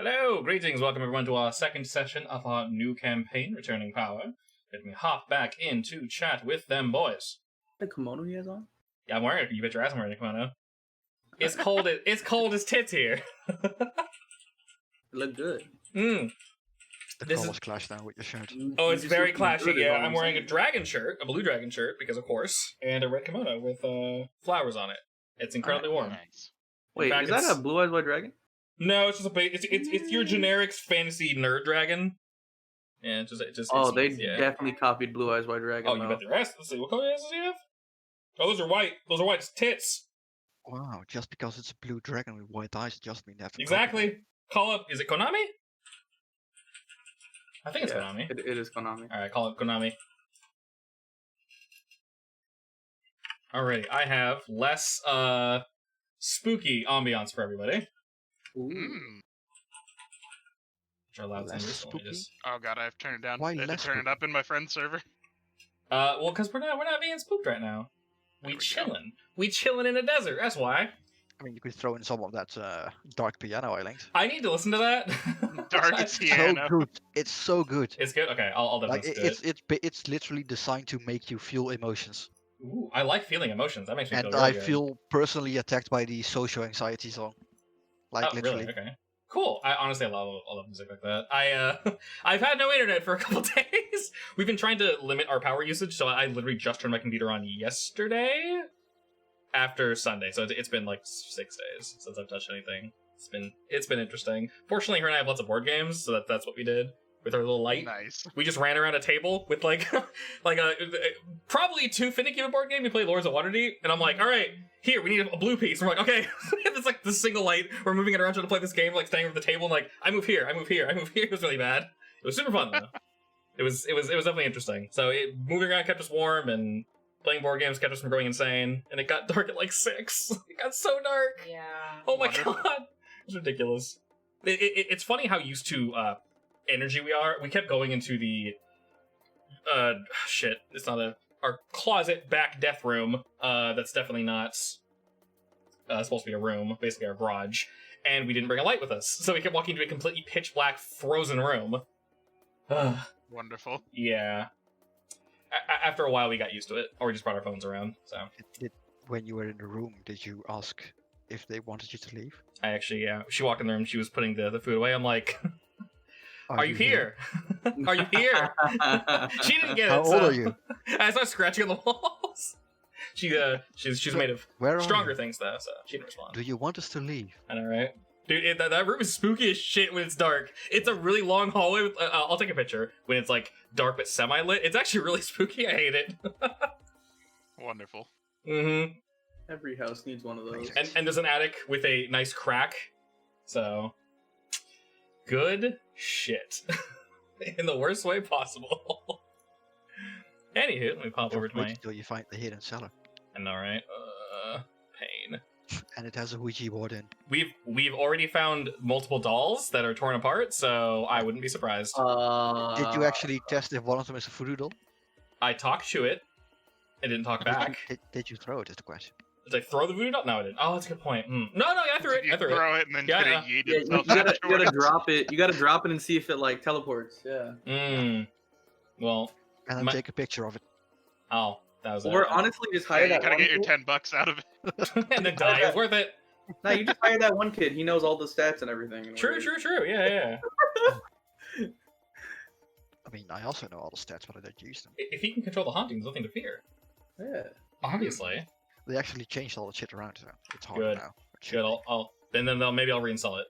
Hello, greetings, welcome everyone to our second session of our new campaign, Returning Power. Let me hop back in to chat with them boys. The kimono he has on? Yeah, I'm wearing it. You bet your ass I'm wearing a kimono. It's cold. It's cold as tits here. It looked good. The This colors is- clash now with your shirt. Oh, it's just very looking clashy. good is Yeah, all I'm wearing a saying. dragon shirt, a blue dragon shirt, because of course, and a red kimono with flowers on it. It's incredibly warm. Nice. Wait, fact, is that it's- a blue-eyed white dragon? No, it's just it's your generic fantasy nerd dragon. Yeah, Oh, they yeah. definitely copied Blue Eyes White Dragon. Oh, you bet their ass. Let's see, what color does he have? Oh, those are white. Those are white tits. Wow, just because it's a blue dragon with white eyes, it just means they have to Exactly. Call up. Is it Konami? I think it's Konami. It is Konami. All right, call it Konami. Alrighty, I have less spooky ambiance for everybody. Ooh. Which are loud Less singers. Let me spooky? just- Oh god, I have to turn it down. Why I have to less turn it up in my friend's server. well, because we're not being spooked right now. We There we go. chilling. We chilling in a desert. That's why. I mean, you could throw in some of that dark piano I linked. I need to listen to that. Dark piano. So good. It's so good. It's good. Okay, I'll Like definitely listen to it. it's literally designed to make you feel emotions. Ooh, I like feeling emotions. That makes me And feel really I good. feel personally attacked by the social anxiety song. Like Oh, literally. really? Okay. Cool. I honestly love music like that. I've had no internet for a couple days. We've been trying to limit our power usage, so I literally just turned my computer on yesterday after Sunday. So it's been like 6 days since I've touched anything. It's been interesting. Fortunately, her and I have lots of board games, so that's what we did with our little light. Nice. We just ran around a table with like a probably too finicky of a board game. We played Lords of Waterdeep, and I'm like, all right, here we need a blue piece. And we're like, okay, it's like the single light. We're moving it around trying to play this game, like staying at the table, and like I move here, I move here, I move here. It was really bad. It was super fun though. It was definitely interesting. So moving around kept us warm, and playing board games kept us from going insane. And it got dark at like 6. It got so dark. Yeah. Oh my Wonderful. god, it's ridiculous. It's funny how used to energy we are. We kept going into the shit. It's not our closet back death room. That's definitely not supposed to be a room. Basically our garage. And we didn't bring a light with us, so we kept walking into a completely pitch black frozen room. Wonderful. Yeah. After a while, we got used to it, or we just brought our phones around. So When you were in the room, did you ask if they wanted you to leave? I actually, yeah. She walked in the room. She was putting the food away. I'm like, "Are you here? Are you here?" She didn't get it. How old so are you? I started scratching on the walls. She's made of Where are stronger you? things though, so she didn't respond. Do you want us to leave? I know, right? Dude, that room is spooky as shit when it's dark. It's a really long hallway. With, I'll take a picture when it's like dark but semi-lit. It's actually really spooky. I hate it. Wonderful. Mm-hmm. Every house needs one of those. And there's an attic with a nice crack. So, good shit. In the worst way possible. Anywho, let me pop over to Wait my... until you find the hidden cellar. I know, right? Pain. And it has a Ouija board in. We've already found multiple dolls that are torn apart, so I wouldn't be surprised. Did you actually test if one of them is a voodoo doll? I talked to it. It didn't talk back. Did you throw it is the question. Did I throw the voodoo doll? No, I didn't. Oh, that's a good point. No, I threw it. You I threw it. throw it and then Yeah, get yeah. it yeet Yeah, itself you gotta afterwards. drop it. You gotta drop it and see if it like teleports. Yeah. Well, And then My- take a picture of it. oh, that was Or it. honestly, just Yeah, hire you that gotta one get your kid. $10 out of it. And then die. It was worth it. No, you just hire that one kid. He knows all the stats and everything. True. Yeah. I mean, I also know all the stats, but I don't use them. If he can control the haunting, there's nothing to fear. Yeah. Obviously. They actually changed all the shit around, so it's harder Good. now. Good. Maybe I'll reinstall it.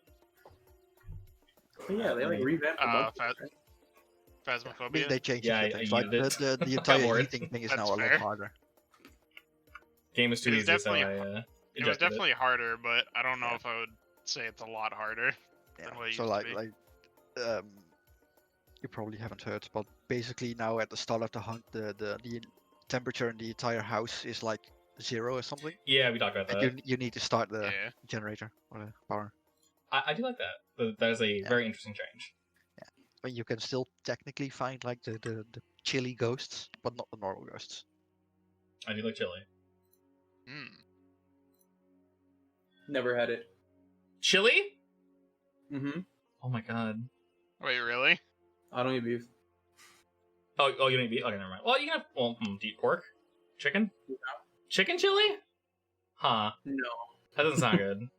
But yeah, they like revamped the Uh, bunch. I mean, Phasmophobia. they changed Yeah, a I few things. Like yeeted it. the Got entire bored. heating thing is That's now a lot fair. harder. Game is too It was easy, so definitely- I It was ejected definitely harder, but I don't know if I would say it's a lot harder. Yeah. Than what it So used to like be. you probably haven't heard, but basically now at the start of the hunt, the temperature in the entire house is like 0 or something. Yeah, we talked about And that. you need to start the Yeah. generator or the power. I do like that. That is a Yeah. very interesting change. But you can still technically find like the chilly ghosts, but not the normal ghosts. I do like chili. Never had it. Chili? Mm-hmm. Oh my god. Wait, really? I don't eat beef. Oh, you don't eat beef? Okay, never mind. Well, you can have, do you eat pork? Chicken? Yeah. Chicken chili? Huh. No. That doesn't sound good.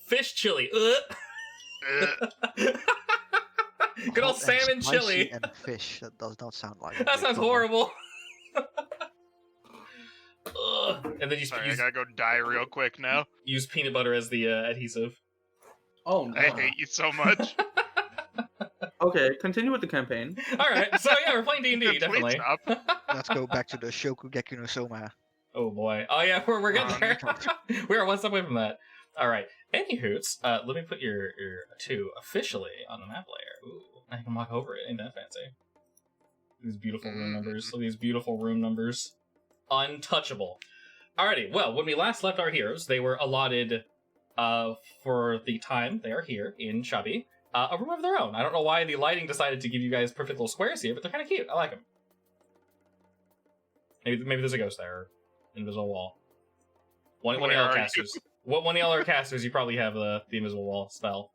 Fish chili. Ugh. Good old Hot and salmon spicy chili. and fish. That does not sound like. a That good sounds combo. horrible. Ugh. And then you Sorry, I use, gotta go die real quick now. use peanut butter as the adhesive. Oh no. I hate you so much. Okay, continue with the campaign. All right, so yeah, we're playing D&D, Please definitely. stop. Let's go back to the Shokugeki no Soma. Oh boy. Oh yeah, we're getting Oh, there. We are one step away from that. All right. Anywhoots, let me put your 2 officially on the map layer. Ooh, I can walk over it. Ain't that fancy? These beautiful room numbers. Look at these beautiful room numbers. Untouchable. Alrighty. Well, when we last left our heroes, they were allotted, for the time they are here in Chabi, a room of their own. I don't know why the lighting decided to give you guys perfect little squares here, but they're kind of cute. I like them. Maybe there's a ghost there. Or invisible wall. One of Where y'all are casters. One of y'all are casters. You probably have the invisible wall spell.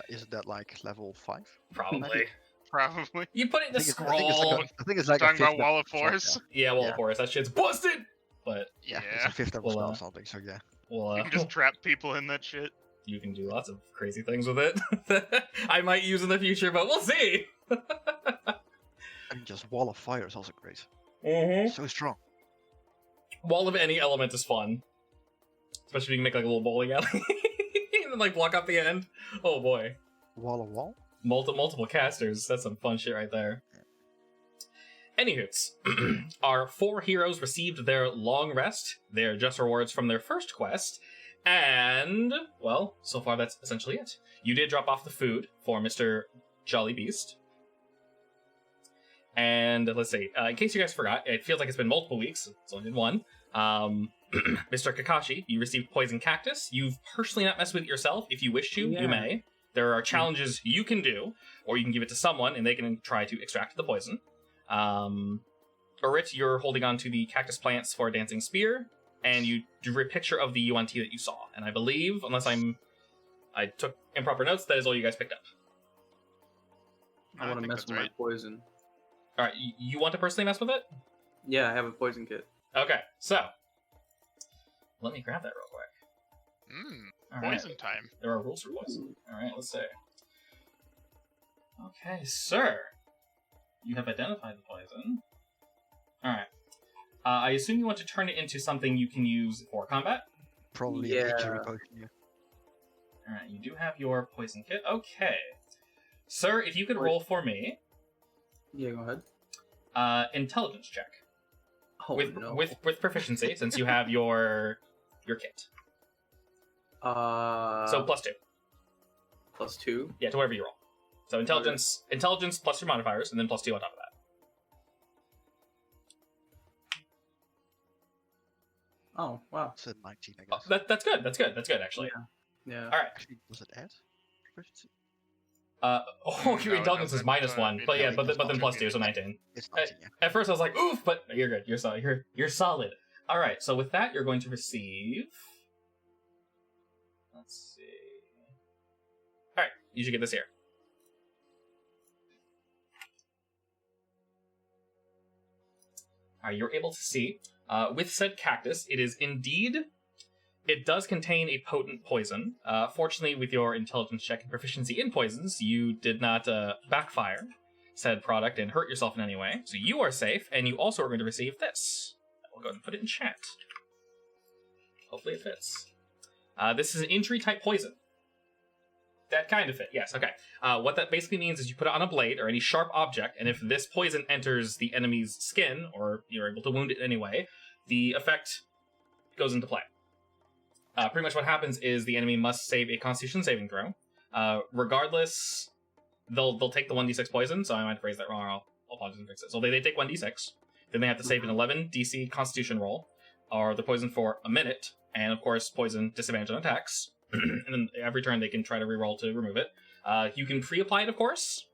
Isn't that like level 5? Probably. Probably. You put it in the I think scroll. it's like a Talking about fifth Wall of level spell, Force? Yeah, Wall Yeah. of Force. That shit's busted. But Yeah, Yeah. it's a 5th level Well, spell or something. So yeah. well, You can just trap people in that shit. you can do lots of crazy things with it. I might use in the future, but we'll see. And just Wall of Fire is also great. Mm-hmm. So strong. Wall of any element is fun, especially if you can make like a little bowling alley and then like block off the end. Oh boy. Wall of Wall. Multiple casters. That's some fun shit right there. Anywhoots, our 4 heroes received their long rest, their just rewards from their first quest, and, well, so far that's essentially it. You did drop off the food for Mr. Jolly Beast. And let's see, in case you guys forgot, it feels like it's been multiple weeks, it's only been one. Mr. Kakashi, you received Poison Cactus. You've personally not messed with it yourself. If you wish to, Yeah. you may. There are challenges you can do, or you can give it to someone and they can try to extract the poison. Urit, you're holding on to the cactus plants for a dancing spear, and you drew a picture of the UNT that you saw. And I believe, unless I took improper notes, that is all you guys picked up. I want to think mess that's with right. my poison. All right, you want to personally mess with it? Yeah, I have a poison kit. Okay, so let me grab that real quick. All right. Poison time. There are rules for poison. All right, let's see. Okay, sir. You have identified the poison. All right. I assume you want to turn it into something you can use for combat. Probably Yeah. an injury potion. Yeah. All right, you do have your poison kit. Okay, sir, if you could roll for me, Yeah, go ahead. intelligence check Oh with no. with proficiency, since you have your kit. So +2. +2. Yeah, to whatever you roll. So intelligence plus your modifiers, and then +2 on top of that. Oh wow. It's a 19, I Oh, guess. that's good. That's good, actually. Yeah. All right. Actually, does it add proficiency? Your No, intelligence is it -1, doesn't. but yeah, It but then doesn't. +2, so 19. It's 19, yeah. At first, I was like, "Oof," but you're good. You're solid. You're solid. All right. So with that, you're going to receive. Let's see. All right. You should get this here. All right. You're able to see with said cactus, it is indeed. It does contain a potent poison. Fortunately, with your intelligence check and proficiency in poisons, you did not backfire said product and hurt yourself in any way. So you are safe, and you also are going to receive this. We'll go ahead and put it in chat. Hopefully it fits. This is an injury-type poison. That kind of fit, yes, okay. What that basically means is you put it on a blade or any sharp object, and if this poison enters the enemy's skin, or you're able to wound it anyway, the effect goes into play. Pretty much what happens is the enemy must save a Constitution saving throw. Regardless, they'll take the 1d6 poison, so I might phrase that wrong, or I'll apologize and fix it. So they take 1d6, then they have to save an 11 DC Constitution roll, or the poison for a minute, and of course poison disadvantage on attacks. And then every turn they can try to reroll to remove it. You can pre-apply it, of course.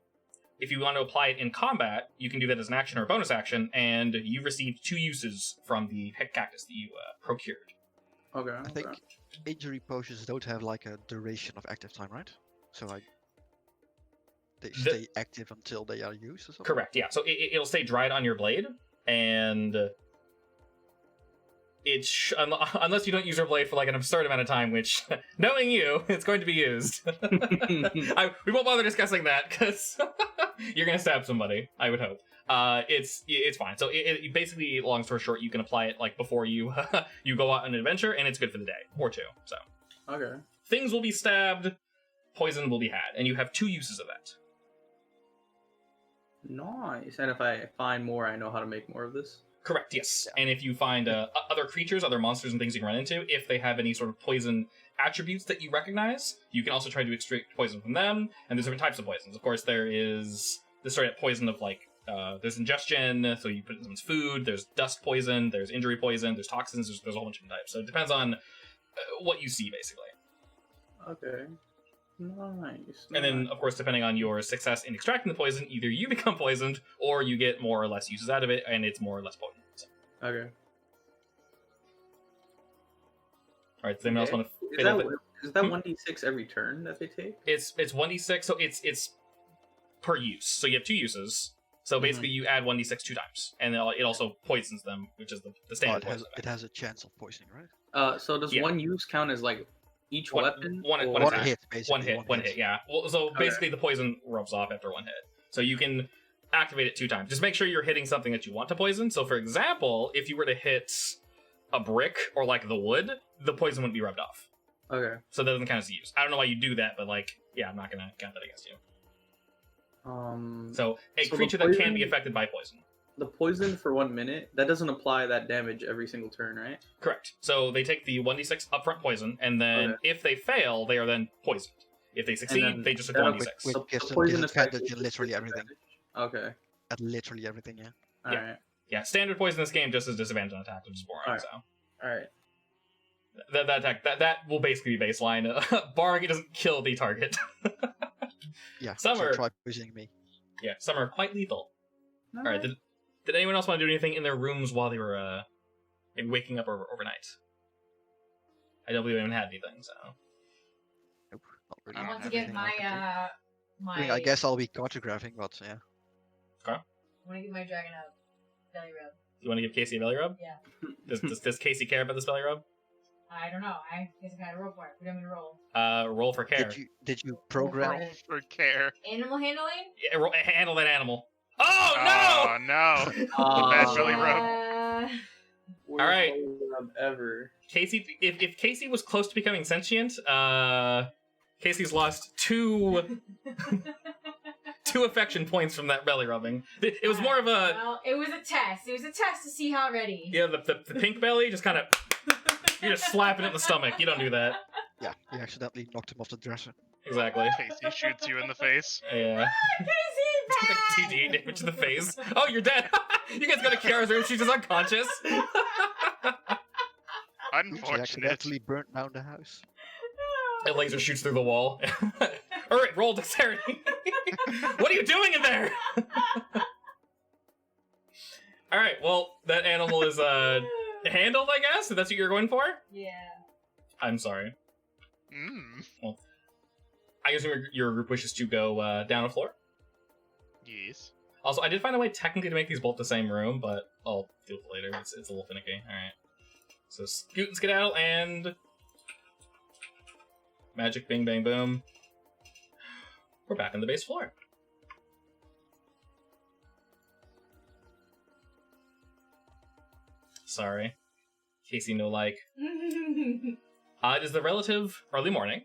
If you want to apply it in combat, you can do that as an action or a bonus action, and you receive 2 uses from the cactus that you procured. Okay. I think injury potions don't have like a duration of active time, right? So like they stay active until they are used or something. Correct. Yeah. So it'll stay dried on your blade, and unless you don't use your blade for like an absurd amount of time, which, knowing you, it's going to be used. We won't bother discussing that because you're gonna stab somebody. I would hope. It's fine. So it basically, long story short, you can apply it like before you you go out on an adventure, and it's good for the day or two. So Okay. things will be stabbed, poison will be had, and you have 2 uses of that. Nice. And if I find more, I know how to make more of this. Correct, yes. And if you find other creatures, other monsters and things you can run into, if they have any sort of poison attributes that you recognize, you can also try to extract poison from them. And there's different types of poisons. Of course, there is the straight up poison of like, there's ingestion, so you put it in someone's food, there's dust poison, there's injury poison, there's toxins, there's a whole bunch of different types. So it depends on what you see, basically. Okay. Nice. And then, of course, depending on your success in extracting the poison, either you become poisoned, or you get more or less uses out of it, and it's more or less potent. So. Okay. Alright, does anyone else want to... Is that 1d6 every turn that they take? It's 1d6, so it's per use. So you have 2 uses. So basically, you add 1d6 2 times, and it also poisons them, which is the standard poison. It has a chance of poisoning, right? So does one use count as like each weapon? One attack. Hit, basically. One hit, yeah. Well, so basically, the poison rubs off after 1 hit. So you can activate it 2 times. Just make sure you're hitting something that you want to poison. So, for example, if you were to hit a brick or like the wood, the poison wouldn't be rubbed off. Okay. So that doesn't count as a use. I don't know why you do that, but like, yeah, I'm not gonna count that against you. So a creature that can be affected by poison. The poison for 1 minute, that doesn't apply that damage every single turn, right? Correct. So they take the 1d6 upfront poison, and then if they fail, they are then poisoned. If they succeed, they just took 1d6. Which gives them poison disadvantage in literally everything. Okay. At literally everything, yeah. Alright. Yeah, standard poison in this game just has disadvantage on attack, which is boring. So Alright. that attack that will basically be baseline, barring it doesn't kill the target. Yeah. Some are try poisoning me. Yeah, some are quite lethal. All right. Did anyone else want to do anything in their rooms while they were waking up overnight? I don't believe anyone had anything, so. Nope, not really. I want to get my I mean, I guess I'll be cartographing, but yeah. Okay. I want to get my dragon a belly rub. You want to give Casey a belly rub? Yeah. Does Casey care about this belly rub? I don't know. I guess I gotta roll for it. What do you want me to roll? Roll for care. Did you program? Roll for care. Animal handling? Yeah, handle that animal. Oh no! No! The bad belly rub. All right. Ever. Casey, if Casey was close to becoming sentient, Casey's lost 2 affection points from that belly rubbing. It was more of a. Well, it was a test. It was a test to see how ready. Yeah, the pink belly just kind of. You're just slapping it in the stomach. You don't do that. Yeah, you accidentally knocked him off the dresser. Exactly. Casey shoots you in the face. Yeah. Casey, Like 2d8 damage to the face. Oh, you're dead. You guys go to Kiara's room. She's just unconscious. She Unfortunate. accidentally burnt down the house. A laser shoots through the wall. All right, roll dexterity. What are you doing in there? All right, well, that animal is handled, I guess. If that's what you're going for. Yeah. I'm sorry. Mm. Well, I guess your group wishes to go down a floor. Yes. Also, I did find a way technically to make these both the same room, but I'll deal with it later. It's a little finicky. All right. So scoot and skedaddle and magic, bing, bang, boom. We're back on the base floor. Sorry. Casey no like. It is the relative early morning.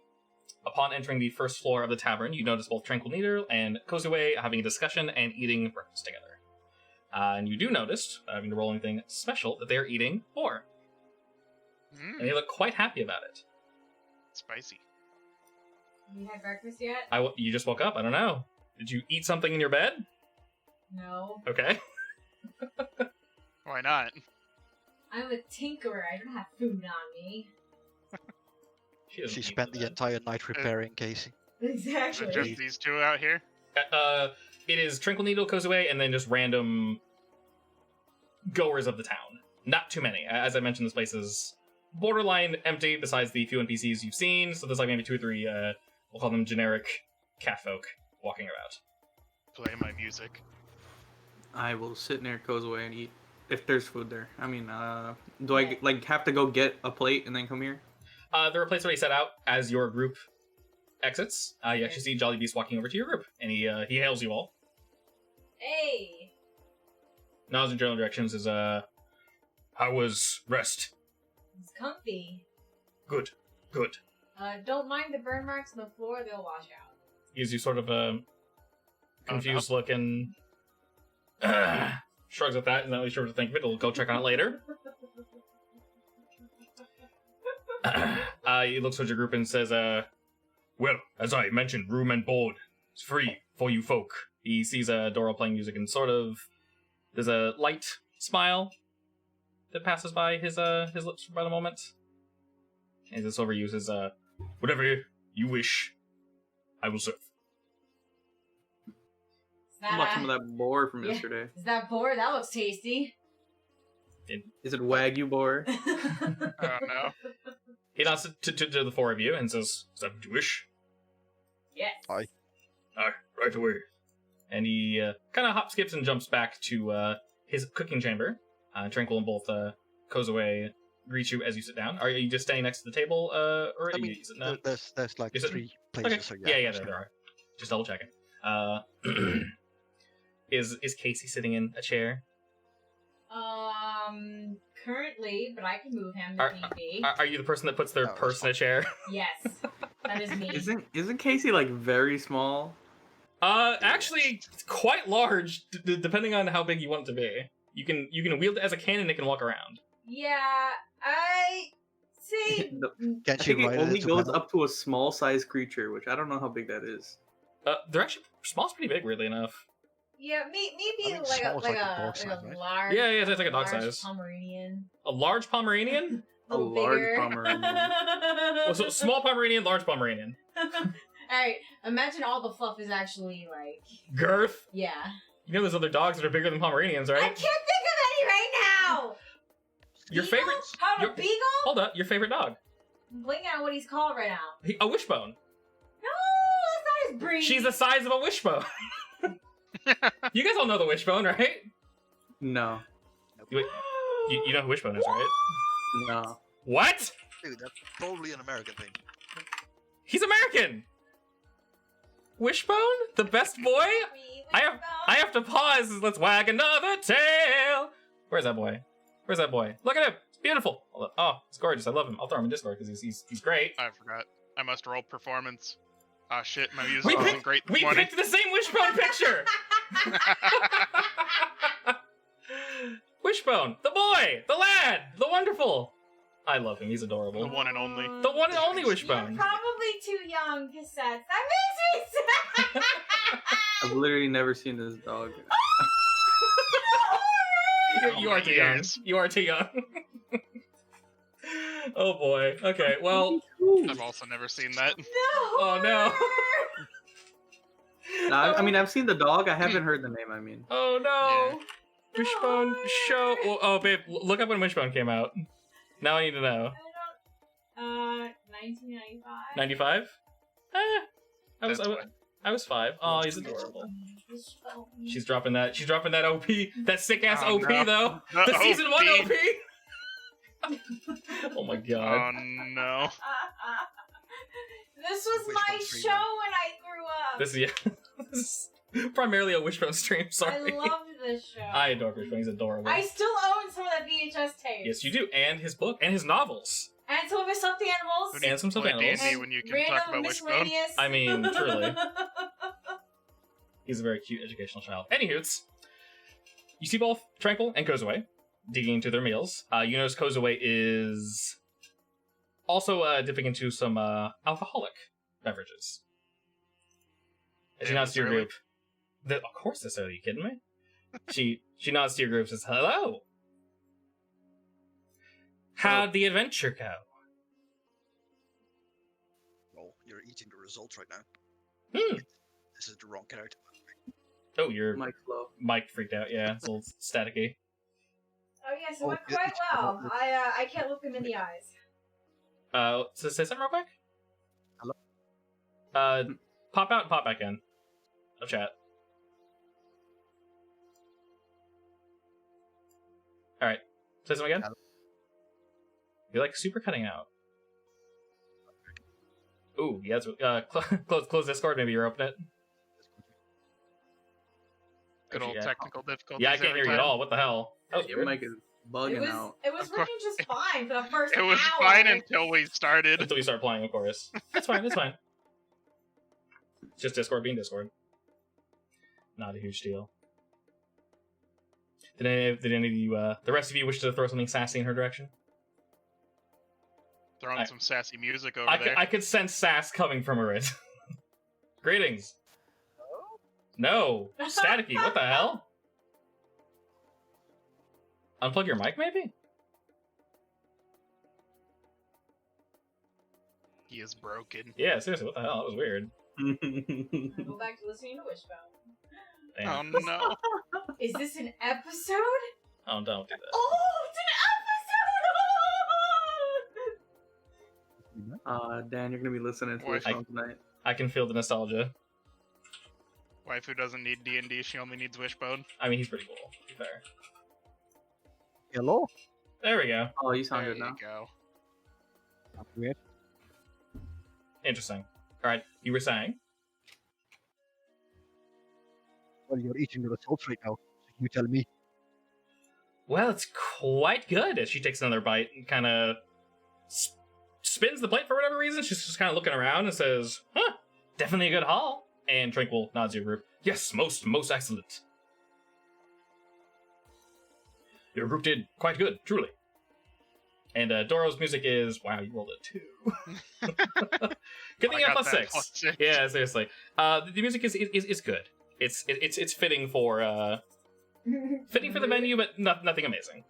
Upon entering the first floor of the tavern, you notice both Tranquil Needle and Kozue having a discussion and eating breakfast together. And you do notice, having to roll anything special, that they are eating boar. Mm. And they look quite happy about it. Spicy. You had breakfast yet? You just woke up? I don't know. Did you eat something in your bed? No. Okay. Why not? I'm a tinkerer. I don't have food on me. She spent the entire night repairing Casey. Exactly. So just these two out here? It is Tranquil Needle, Kozue, and then just random goers of the town. Not too many. As I mentioned, this place is borderline empty besides the few NPCs you've seen. So there's like maybe 2 or 3, we'll call them generic catfolk walking about. Play my music. I will sit near Kozue and eat if there's food there. I mean, do I like have to go get a plate and then come here? There are places already set out as your group exits. You actually see Jolly Beast walking over to your group, and he hails you all. Hey. Nods in general directions. Is how was rest? It's comfy. Good. Don't mind the burn marks on the floor, they'll wash out. Gives you sort of a confused look and shrugs at that. He's not really sure what to think of it. He'll go check on it later. He looks at your group and says, well, as I mentioned, room and board is free for you folk. He sees Doro playing music and sort of there's a light smile that passes by his lips for about a moment. And this overuse says, whatever you wish, I will serve. How about some of that boar from yesterday? Is that boar? That looks tasty. Is it Wagyu boar? Oh no. He nods to the 4 of you and says, is that what you wish? Yes. Aye. Right away. And he kind of hop, skips, and jumps back to his cooking chamber. Tranquil and both Kozue greet you as you sit down. Are you just standing next to the table already? I mean, there's like Is it- 3 places. Okay. So Yeah, there are. Just double checking. Is Casey sitting in a chair? Currently, but I can move him Are- if need be. Are you the person that puts their No, purse in a chair? Yes, that is me. Isn't Casey like very small? Actually, it's quite large, depending on how big you want it to be. You can wield it as a cannon. It can walk around. Yeah, I say Can't I you think it ride only to goes Hamel? up to a small sized creature, which I don't know how big that is. They're actually small's pretty big, weirdly enough. yeah, maybe I mean, like a small is like like a a, dog like size, a right? large. Yeah, it's like a dog large size. Pomeranian. A large Pomeranian? A A little large bigger. Pomeranian. Oh, so small Pomeranian, large Pomeranian. Alright, imagine all the fluff is actually like, Girth. yeah. You know there's other dogs that are bigger than Pomeranians, I right? can't think of any right now! Your Beagle? favorite... How about your- a beagle? Hold up, your favorite dog. I'm blinking on what he's called right now. A wishbone. No, that's not his breed. She's the size of a wishbone. You guys all know the wishbone, right? No. You know who wishbone is, right? No. What? Dude, that's probably an American thing. He's American. Wishbone, the best boy. I have to pause. Let's wag another tail. Where's that boy? Where's that boy? Look at him. It's beautiful. Oh, it's gorgeous. I love him. I'll throw him in Discord because he's great. I forgot. I must roll performance. Ah shit, my music We wasn't picked, great this we morning. picked the same wishbone picture. Wishbone, the boy, the lad, the wonderful. I love him. He's adorable. The one and only. The one and only You're wishbone. probably too young, Cassettes. That makes me sad. I've literally never seen this dog. You are too young. Years. You are too young. Oh boy. Okay. Well. I've also never seen that. No. Oh no. No, I mean, I've seen the dog. I haven't heard the name. I mean, Oh no. Yeah. Wishbone show. Oh babe, look up when Wishbone came out. Now I need to know. 1995. 95? That's fine. I was 5. Oh, he's adorable. Wishbone. She's dropping that. She's dropping that OP. That sick ass Oh, OP no. though. The The season 1 OP. OP. Oh my god. Oh no. This was Wishbone my stream, show man. when I grew up. This is primarily a Wishbone stream. Sorry. I loved this show. I adore Wishbone. He's adorable. I still own some of that VHS tape. Yes, you do, and his book and his novels. And some of his stuffed animals. Who And needs some to play animals. D&D when you can random talk about Wishbone? miscellaneous. I mean, truly. He's a very cute educational child. Anywhoots, you see both Tranquil and Kozue digging into their meals. You notice Kozue is also dipping into some alcoholic beverages. As she Yeah, nods to your this early? group. Of course this early, are you kidding me? she nods to your group and says, hello. How'd the adventure go? Well, you're eating the results right now. Hmm. This is the wrong character. Oh, your Mike Flow. mic freaked out. Yeah, it's a little staticky. Oh yes, it Oh, went good. quite well. I can't look him in the eyes. So say something real quick. Hello? Pop out and pop back in. No chat. All right. Say something again. Hello? You're like super cutting out. Ooh, yeah. Close Discord. Maybe you're open it. Good old Yeah. technical difficulties. Yeah, I can't every hear you at time. all. What the hell? That was Your weird. mic is bugging out. It was Of course. working just fine for the first It was hour. fine until we started. Until we start playing, of course. That's fine. It's fine. It's just Discord being Discord. Not a huge deal. Did any of you, the rest of you, wish to throw something sassy in her direction? Throwing some sassy music over I there. could sense sass coming from her. Greetings. No, staticky. What the hell? Unplug your mic, maybe? He is broken. Yeah, seriously. What the hell? That was weird. Go back to listening to Wishbone. Damn. Oh no. Is this an episode? Oh, don't do that. Oh, it's an episode! Dan, you're gonna be listening to this I- song tonight. I can feel the nostalgia. Waifu doesn't need D&D, she only needs Wishbone. I mean, he's pretty cool. To be fair. Hello? There we go. Oh, you sound There good you now. go. That's weird. Interesting. All right, you were saying? Well, you're eating the results right now. So you tell me. Well, it's quite good. As she takes another bite and kind of spins the plate for whatever reason. She's just kind of looking around and says, "Huh, definitely a good haul." And Tranquil nods your group. Yes, most excellent. Your group did quite good, truly. And Doro's music is, wow, you rolled a 2. Good thing I you have got plus that 6. +6. Yeah, seriously. The music is good. It's fitting for fitting for the menu, but nothing amazing.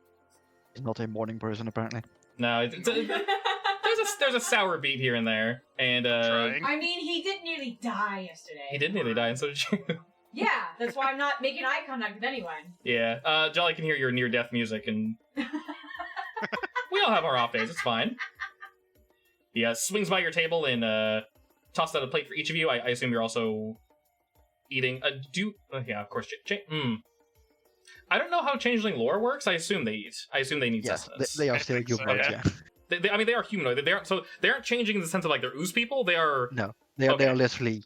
He's not a morning person, apparently. No, there's a sour beat here and there, and Trying. I mean, he did nearly die yesterday. he did nearly die, and so did you. Yeah, that's why I'm not making eye contact with anyone. Yeah, Jolly can hear your near-death music, and we all have our off days. It's fine. He swings by your table and tosses out a plate for each of you. I assume you're also eating. Yeah, of course. I don't know how changeling lore works. I assume they eat. I assume they need Yes, sustenance. they are I still think so, humanoid, yeah. yeah. I mean, they are humanoid. They aren't changing in the sense of like they're ooze people. They are. No, they are Okay. literally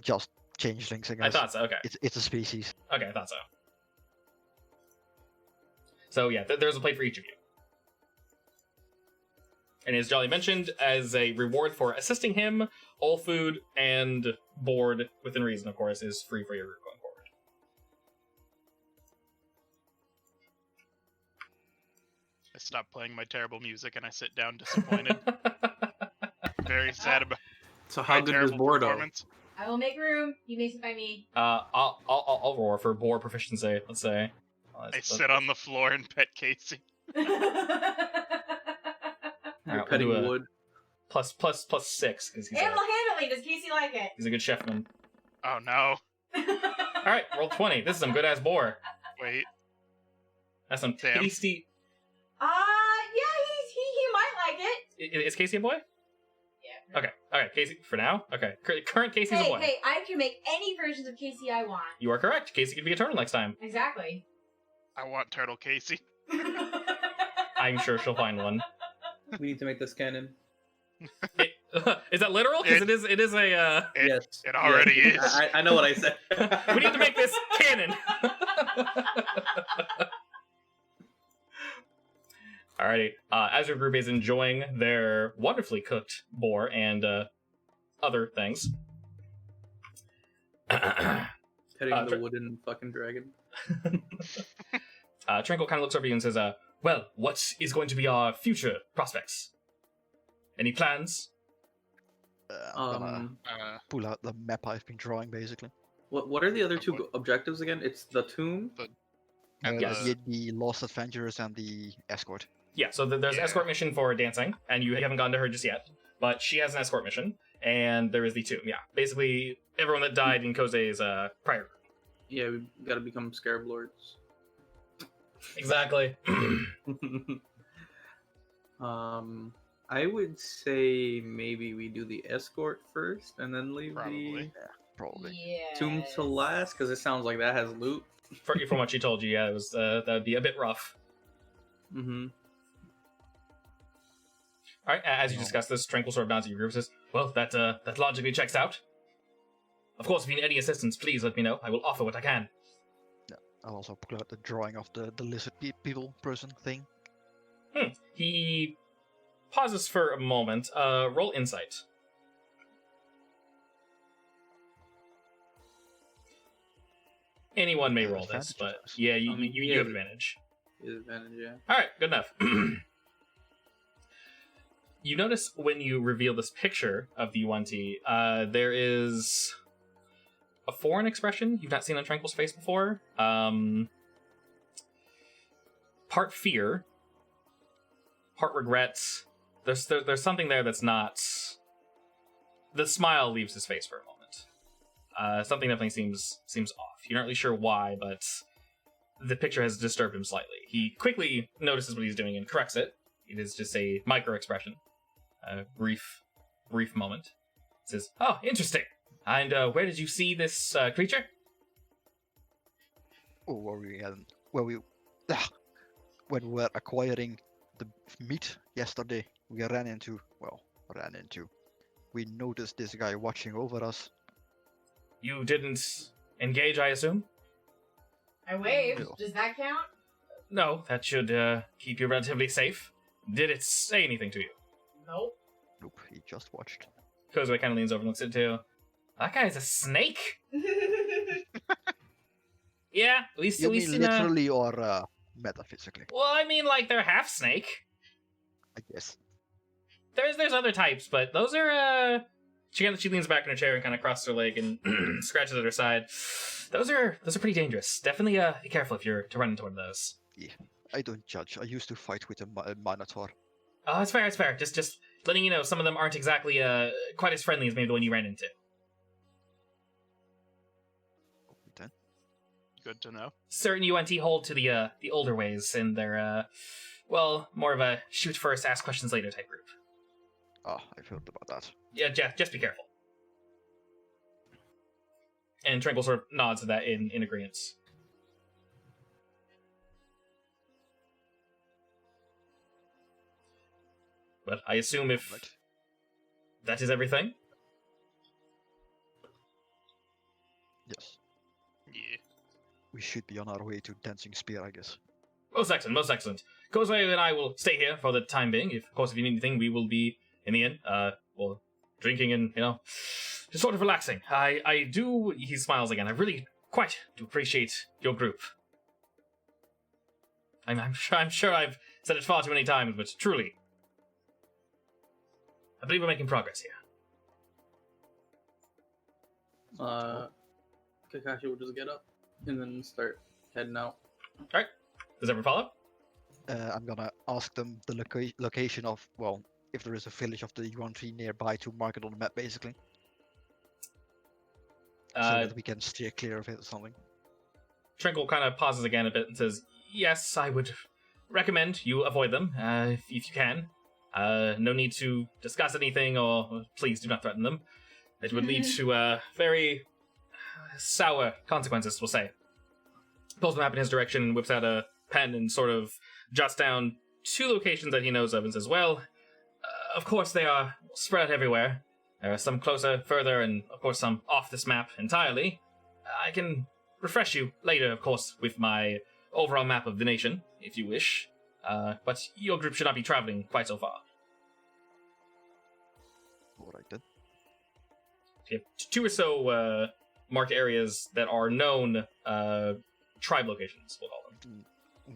just changelings, I I guess. thought so. Okay. It's a species. Okay, I thought so. So yeah, there's a plate for each of you. And as Jolly mentioned, as a reward for assisting him, all food and board, within reason, of course, is free for your group going forward. I stop playing my terrible music and I sit down disappointed. Very sad about So my how good was terrible Bordeaux? performance. I will make room. You may sit by me. I'll roar for board proficiency. Let's say. I sit on the floor and pet Casey. You're Alright, petting we'll do a wood. plus 6 because Handle handling. Does Casey like it? he's a good chefman. Oh no. All right, roll 20. This is some good ass boar. Wait. That's some Damn. tasty. Yeah, he might like it. Is Casey a boy? Yeah. Okay, Casey for now. Okay, current Casey's a boy. Hey, I can make any versions of Casey I want. You are correct. Casey can be a turtle next time. Exactly. I want Turtle Casey. I'm sure she'll find one. We need to make this canon. Is that literal? Because it is a. Yes. It already yes. is. I know what I said. We need to make this canon. Alrighty. As your group is enjoying their wonderfully cooked boar and other things. Petting the Tra- wooden fucking dragon. Tranquil kind of looks over you and says, well, what is going to be our future prospects? Any plans? I'm gonna pull out the map I've been drawing, basically. What are the other two objectives again? It's the tomb. And Yes. The Lost Adventurers and the escort. Yeah, so there's an Yeah. escort mission for dancing, and you haven't gone to her just yet, but she has an escort mission, and there is the tomb. Yeah, basically everyone that died in Koze's prior. Yeah, we gotta become scarab lords. Exactly. I would say maybe we do the escort first and then leave Probably. Probably. Yeah. the tomb to last because it sounds like that has loot. From what she told you, yeah, it was that would be a bit rough. Mm-hmm. All right, as you No. discuss this, Tranquil sort of nods at your group and says, "Well, that logically checks out. Of course, if you need any assistance, please let me know. I will offer what I can." I'll also pull out the drawing of the lizard people person thing. He pauses for a moment. Roll insight. Anyone may Yeah, roll this, advantage, but I suppose. yeah, I mean, you have advantage. Advantage, yeah. All right, good enough. You notice when you reveal this picture of the Yuan-Ti, there is a foreign expression you've not seen on Tranquil's face before. Part fear, part regret. There's something there that's not. The smile leaves his face for a moment. Something definitely seems off. You're not really sure why, but the picture has disturbed him slightly. He quickly notices what he's doing and corrects it. It is just a micro expression. A brief moment. It says, "Oh, interesting. And where did you see this creature?" Oh, when we were acquiring the meat yesterday, we we noticed this guy watching over us. You didn't engage, I assume? I waved. No. Does that count? No, that should keep you relatively safe. Did it say anything to you? Nope. Nope, he just watched. Kozue kind of leans over and looks at it too. That guy's a snake? Yeah, at least You mean in literally or metaphysically? Well, I mean, like, they're half snake. I guess. There's other types, but those are She leans back in her chair and kind of crosses her leg and scratches at her side. Those are pretty dangerous. Definitely be careful if you're to run into one of those. I don't judge. I used to fight with a minotaur. Oh, it's fair. It's fair. Just letting you know, some of them aren't exactly quite as friendly as maybe the one you ran into. Then Good to know. Certain UNT hold to the older ways, and they're more of a shoot first, ask questions later type group. I've heard about that. Yeah, just be careful. And Tranquil sort of nods to that in agreement. But I assume if Right. that is everything, Yes. Yeah. We should be on our way to Dancing Spear, I guess. most excellent, most excellent. Kozue and I will stay here for the time being. Of course, if you need anything, we will be in the inn. Drinking and, just sort of relaxing. I do, he smiles again, I really quite do appreciate your group. I'm sure I've said it far too many times, but truly, I believe we're making progress here. Kakashi will just get up and then start heading out. Alright, does everyone follow? I'm gonna ask them the location of, if there is a village of the Yuan tree nearby to mark it on the map, basically. So that we can steer clear of it or something. Tranquil kind of pauses again a bit and says, "Yes, I would recommend you avoid them, if you can. No need to discuss anything, or please do not threaten them. It would lead to very sour consequences, we'll say." Pulls the map in his direction, whips out a pen, and sort of jots down 2 locations that he knows of and says, "Well, of course they are spread out everywhere. There are some closer, further, and of course some off this map entirely. I can refresh you later, of course, with my overall map of the nation, if you wish. But your group should not be traveling quite so far." Alright then. You have 2 or so marked areas that are known tribe locations, we'll call them.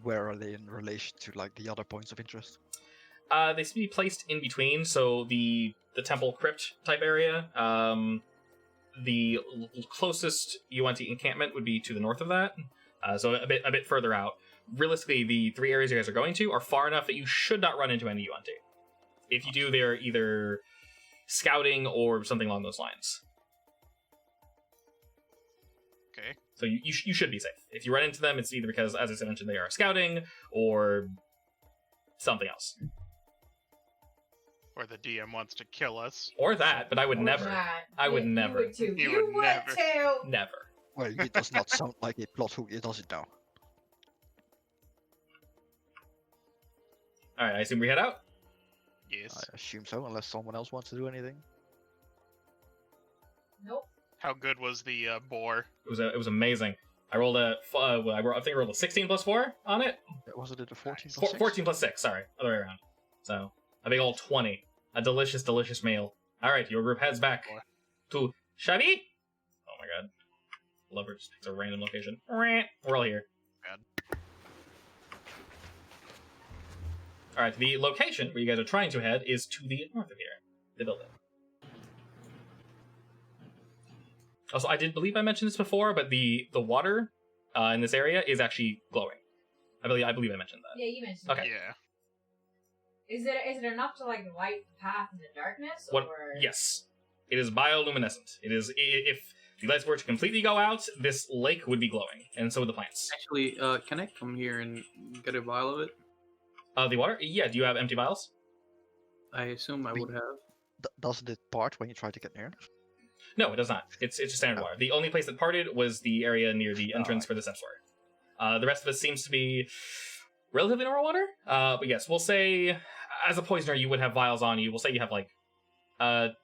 Where are they in relation to the other points of interest? They seem to be placed in between, so the temple crypt type area, the closest UNT encampment would be to the north of that, so a bit further out. Realistically, the 3 areas you guys are going to are far enough that you should not run into any UNT. If you do, they're either scouting or something along those lines. Okay. So you should be safe. If you run into them, it's either because, as I mentioned, they are scouting or something else. Or the DM wants to kill us. Or that, but I would Or never. that. I would You never. would too. You You would would never. too. Never. Well, it does not sound like a plot hook, does it now? Alright, I assume we head out? Yes. I assume so, unless someone else wants to do anything. Nope. How good was the boar? It was amazing. I rolled a, I think I rolled a 16 plus 4 on it. Wasn't it a 14 Four- plus 6? 14 plus 6, sorry. Other way around. So, a big old 20. A delicious, delicious meal. Alright, your group heads back to Chabi. Oh my god. Lover just picks a random location. We're all here. Alright, the location where you guys are trying to head is to the north of here. The building. Also, I did believe I mentioned this before, but the water in this area is actually glowing. I believe I mentioned that. Yeah, you mentioned Okay. it. Yeah. Is it enough to like light the path in the darkness? What? Or... Yes, it is bioluminescent. It is. If the lights were to completely go out, this lake would be glowing, and so would the plants. Actually, can I come here and get a vial of it? The water? Yeah. Do you have empty vials? I assume I would have. Doesn't it part when you try to get near? No, it does not. It's just standard water. The only place that parted was the area near the entrance for the steps were. The rest of it seems to be relatively normal water. But yes, we'll say as a poisoner, you would have vials on you. We'll say you have like 10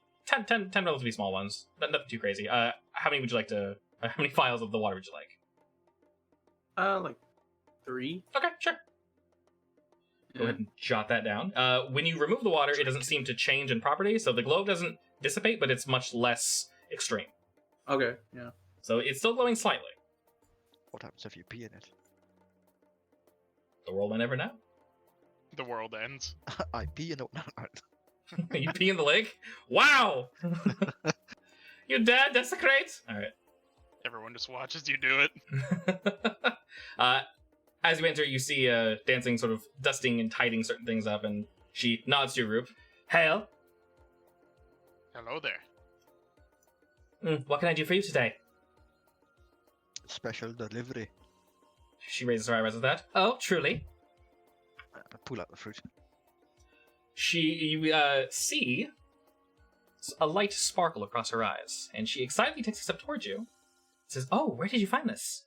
relatively small ones. Nothing too crazy. How many would you like to? How many vials of the water would you like? Like 3. Okay, sure. Go ahead and jot that down. When you remove the water, it doesn't seem to change in property, so the glow doesn't dissipate, but it's much less extreme. Okay, yeah. So it's still glowing slightly. What happens if you pee in it? The world may never know. The world ends. I pee in it. No. You pee in the lake? Wow! You dad desecrate? Alright. Everyone just watches you do it. As you enter, you see dancing, sort of dusting and tidying certain things up, and she nods to your group. Hail! Hello there. What can I do for you today? Special delivery. She raises her eyebrows at that. Oh, truly? I pull out the fruit. You see a light sparkle across her eyes, and she excitedly takes a step towards you. Says, "Oh, where did you find this?"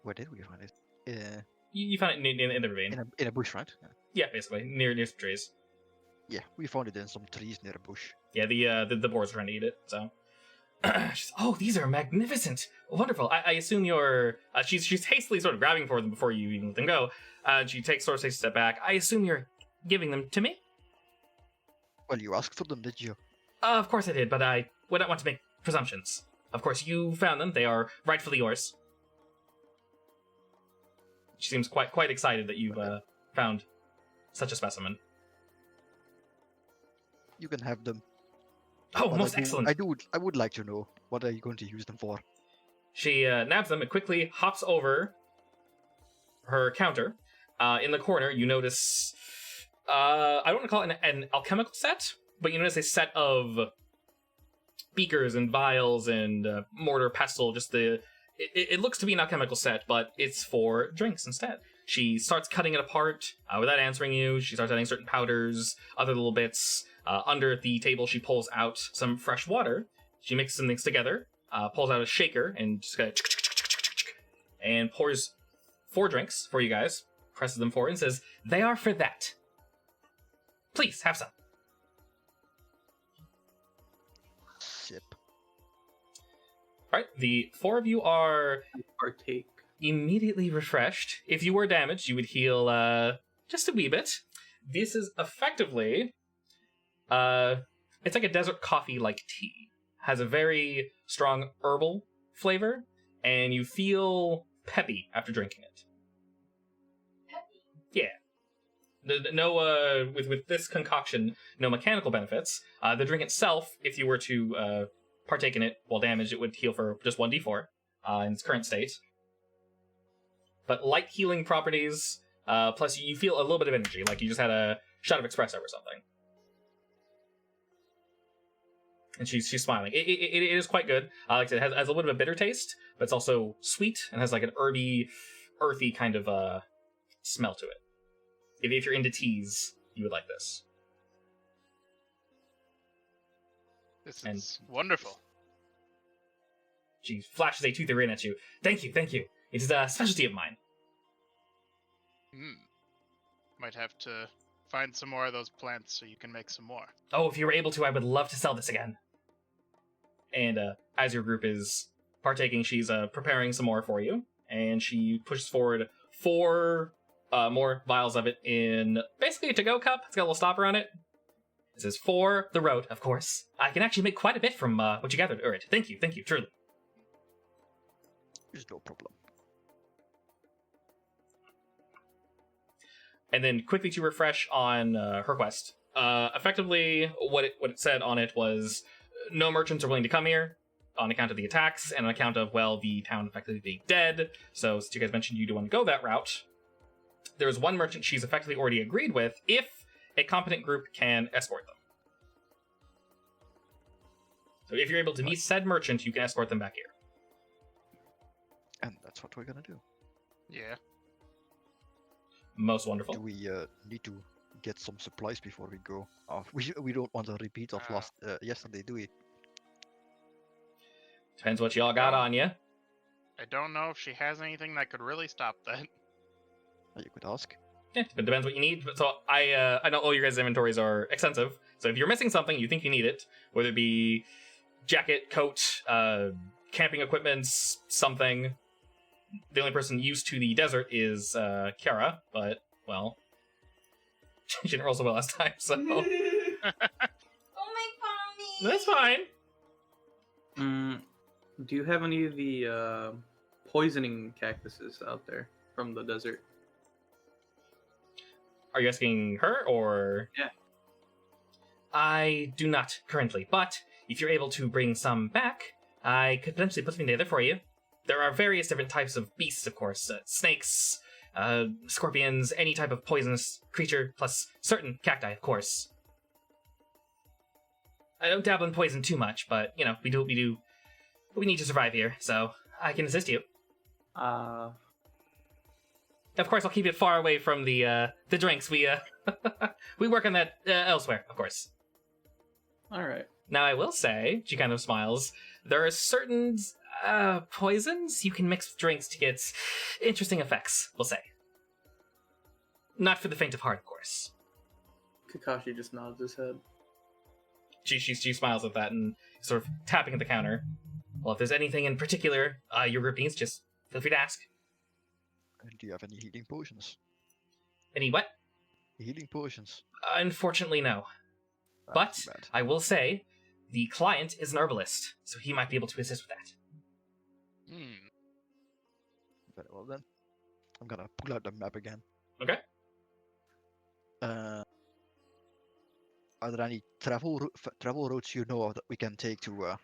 Where did we find it? You found it in the ravine. In a bush, right? Yeah, basically near some trees. Yeah, we found it in some trees near a bush. Yeah, the boars are trying to eat it. So, she's, "Oh, these are magnificent, wonderful. I assume you're." She's hastily sort of grabbing for them before you even let them go. She takes a step back. "I assume you're giving them to me?" Well, you asked for them, did you? Of course I did, but I would not want to make presumptions. Of course, you found them. They are rightfully yours. She seems quite excited that you've found such a specimen. You can have them. Oh, But most excellent. I would like to know, what are you going to use them for? She nabs them and quickly hops over her counter. In the corner, you notice... I don't want to call it an alchemical set, but you notice a set of beakers and vials and mortar, pestle, just it looks to be an alchemical set, but it's for drinks instead. She starts cutting it apart without answering you. She starts adding certain powders, other little bits. Under the table, she pulls out some fresh water. She mixes some things together, pulls out a shaker, and just kind of and pours 4 drinks for you guys, presses them forward, and says, "They are for that. Please, have some." Sip. Alright, the 4 of you are Partake. immediately refreshed. If you were damaged, you would heal just a wee bit. This is effectively it's like a desert coffee like tea. Has a very strong herbal flavor, and you feel peppy after drinking it. Peppy. Yeah. No with this concoction, no mechanical benefits. The drink itself, if you were to partake in it while damaged, it would heal for just 1d4 in its current state. But light healing properties, plus you feel a little bit of energy, like you just had a shot of espresso or something. And she's smiling. It is quite good. Like I said, it has a little bit of a bitter taste, but it's also sweet and has like an herby, earthy kind of smell to it. If you're into teas, you would like this. This And- is wonderful. She flashes a toothy grin at you. Thank you. It is a specialty of mine. Might have to find some more of those plants so you can make some more. Oh, if you were able to, I would love to sell this again. And as your group is partaking, she's preparing some more for you. And she pushes forward 4 more vials of it in basically a to-go cup. It's got a little stopper on it. It says, for the road, of course. I can actually make quite a bit from what you gathered. All right, thank you, truly. There's no problem. And then quickly to refresh on her quest. Effectively, what it said on it was no merchants are willing to come here on account of the attacks and on account of, well, the town effectively being dead. So since you guys mentioned you do want to go that route, there's one merchant she's effectively already agreed with if a competent group can escort them. So if you're able to meet said merchant, you can escort them back here. And that's what we're gonna do. Yeah. Most wonderful. Do we need to get some supplies before we go? We don't want a repeat of last yesterday, do we? Depends what y'all got on you. I don't know if she has anything that could really stop that. You could ask. Yeah, it depends what you need. So I know all your guys' inventories are extensive. So if you're missing something, you think you need it, whether it be jacket, coat, camping equipment, something. The only person used to the desert is Kiara, but, well, she didn't roll so well last time, so Oh, make fun of me. that's fine. Do you have any of the poisoning cactuses out there from the desert? Are you asking her, or...? Yeah. I do not currently, but if you're able to bring some back, I could potentially put something together for you. There are various different types of beasts, of course. Snakes, scorpions, any type of poisonous creature, plus certain cacti, of course. I don't dabble in poison too much, but, you know, we do what we do. We need to survive here, so I can assist you. Of course, I'll keep it far away from the drinks. We we work on that elsewhere, of course. Alright. Now, I will say, she kind of smiles, there are certain poisons you can mix with drinks to get interesting effects, we'll say. Not for the faint of heart, of course. Kakashi just nods his head. She smiles at that and sort of tapping at the counter. Well, if there's anything in particular your group needs, just feel free to ask. And do you have any healing potions? Any what? Healing potions. Unfortunately, no. That's But too bad. I will say, the client is an herbalist, so he might be able to assist with that. Very well then. I'm gonna pull out the map again. Okay. Are there any travel routes you know of that we can take to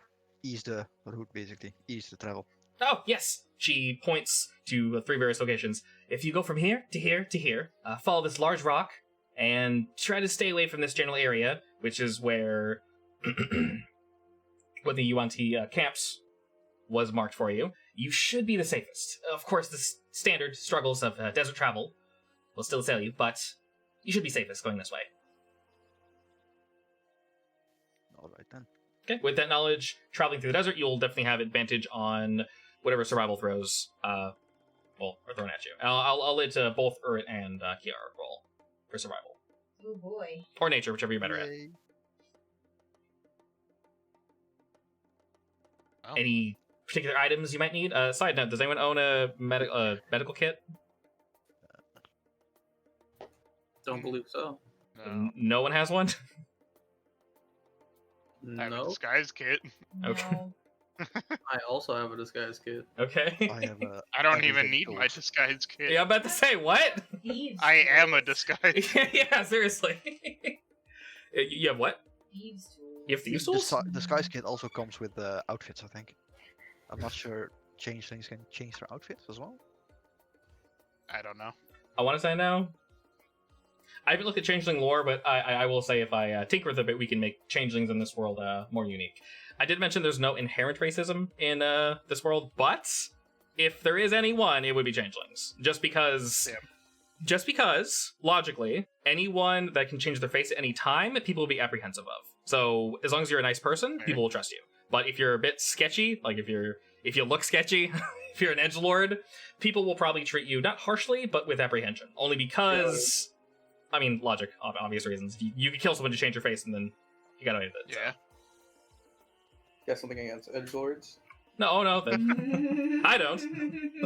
ease the route, basically ease the travel? Oh, yes! She points to 3 various locations. If you go from here to here to here, follow this large rock, and try to stay away from this general area, which is where the Yuan-Ti camps was marked for you. You should be the safest. Of course, the standard struggles of desert travel will still assail you, but you should be safest going this way. Alright then. Okay, with that knowledge, traveling through the desert, you'll definitely have advantage on whatever survival throws are thrown at you. I'll let both Urit and Kiara roll for survival. Oh boy. Or nature, whichever you're better at. Yay. Oh. Any particular items you might need? Side note, does anyone own a medical kit? Don't believe so. No. No one has one? I have a No. disguise kit. Okay. No. I also have a disguise kit. Okay. I have a. I don't even everything need my gold. disguise kit. Yeah, I'm about to say, what? Thieves. I am a tools. disguise. Yeah, seriously. You have what? Thieves tools. You have thieves The tools? disguise kit also comes with outfits, I think. I'm not sure changelings can change their outfits as well. I don't know. I want to say no. I haven't looked at changeling lore, but I will say if I tinker with it a bit, we can make changelings in this world more unique. I did mention there's no inherent racism in this world, but if there is any one, it would be changelings. Just because, logically, anyone that can change their face at any time, people will be apprehensive of. So as long as you're a nice person, Okay. people will trust you. But if you're a bit sketchy, like if you look sketchy, if you're an edgelord, people will probably treat you not harshly, but with apprehension. Only because, I mean, logic, obvious reasons. You could kill someone to change your face, and then you got away with it. Yeah. Got something against edgelords? No, oh no, then I don't.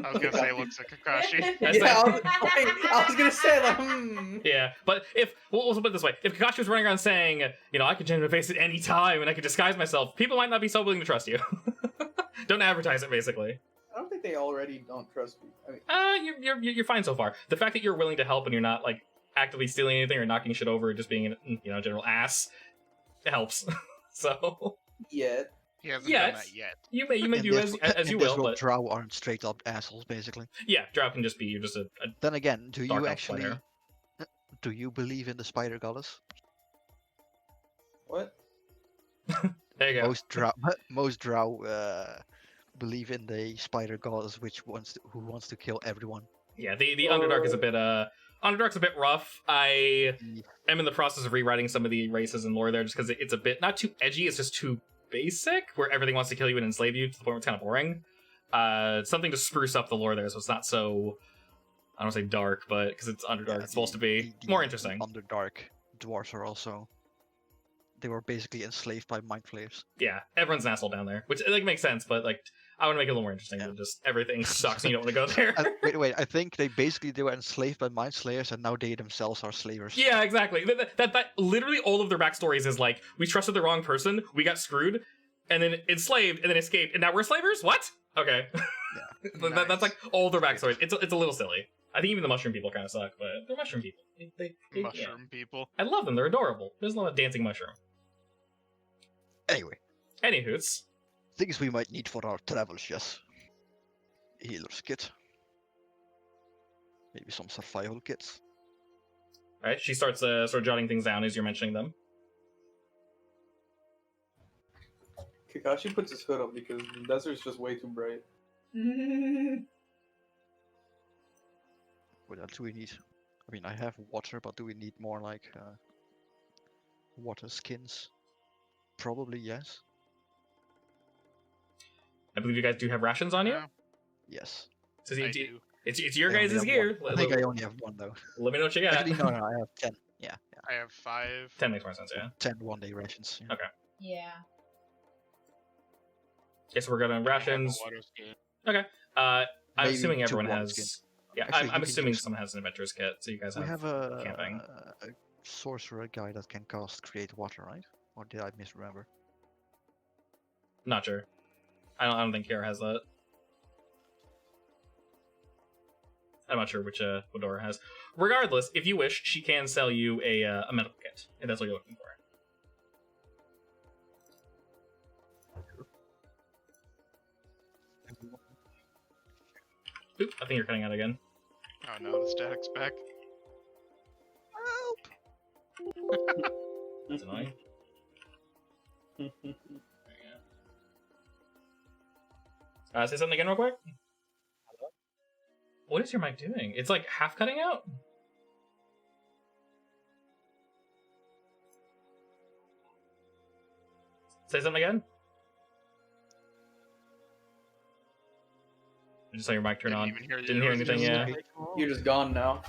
I was gonna say it looks like Kakashi. That's Yeah, like- I was gonna say like, Yeah, but if we'll put it this way: if Kakashi was running around saying, I can change my face at any time and I can disguise myself, people might not be so willing to trust you. Don't advertise it, basically. I don't think they already don't trust me. I mean, You're fine so far. The fact that you're willing to help and you're not like actively stealing anything or knocking shit over or just being a general ass helps. So yet. He hasn't Yes. done that yet. you may In do this- as you in this will, world, but drow aren't straight up assholes, basically. yeah, Drow can just be you're just a Then again, do Dark you elf actually player. do you believe in the spider goddess? What? there you go. Most drow believe in the spider goddess, who wants to kill everyone. Yeah, the Underdark is a bit Underdark's a bit rough. I Yeah. am in the process of rewriting some of the races and lore there just because it's a bit not too edgy, it's just too basic, where everything wants to kill you and enslave you to the point where it's kind of boring. Something to spruce up the lore there so it's not so, I don't want to say dark, but because it's Underdark, it's supposed to be more interesting. Underdark dwarves are also. They were basically enslaved by mind flayers. Yeah, everyone's an asshole down there, which like makes sense, but like I want to make it a little more interesting than just everything sucks and you don't want to go there. Wait, I think they were enslaved by mind slayers and now they themselves are slavers. Yeah, exactly. That literally all of their backstories is like, we trusted the wrong person, we got screwed, and then enslaved, and then escaped, and now we're slavers? What? Okay. That's like all their backstories. It's a little silly. I think even the mushroom people kind of suck, but they're mushroom people. They- Mushroom people. I love them. They're adorable. There's a lot of dancing mushroom. Anyway, Anywhoots. things we might need for our travels, yes. Healer's kit. Maybe some survival kits. Alright, she starts sort of jotting things down as you're mentioning them. Kakashi puts his hood up because the desert's just way too bright. What else do we need? I mean, I have water, but do we need more like water skins? Probably yes. I believe you guys do have rations on you. Yeah, Yes. So I do. it's your I only guys' have gear. one. I think I only have one though. Let me know what you got. Actually, no, I have 10. Yeah, I have 5. 10 makes more sense, yeah. 10 one-day rations. Yeah. Yeah. Guess we're gonna I have a rations. water skin. I'm Maybe assuming 2 everyone water has. skins. Yeah, Actually, I'm we can assuming use- someone has an adventurer's kit, so you guys We have. have camping. a sorcerer guy that can cast create water, right? Or did I misremember? Not sure. I don't think Kiara has that. I'm not sure which Fedora has. Regardless, if you wish, she can sell you a medical kit, if that's what you're looking for. Oop, I think you're cutting out again. Oh no, the static's back. That's annoying. Say something again real quick. What is your mic doing? It's like half cutting out? Say something again? I just saw your mic turn on. Didn't even hear Didn't hear anything, yeah. You're just gone now.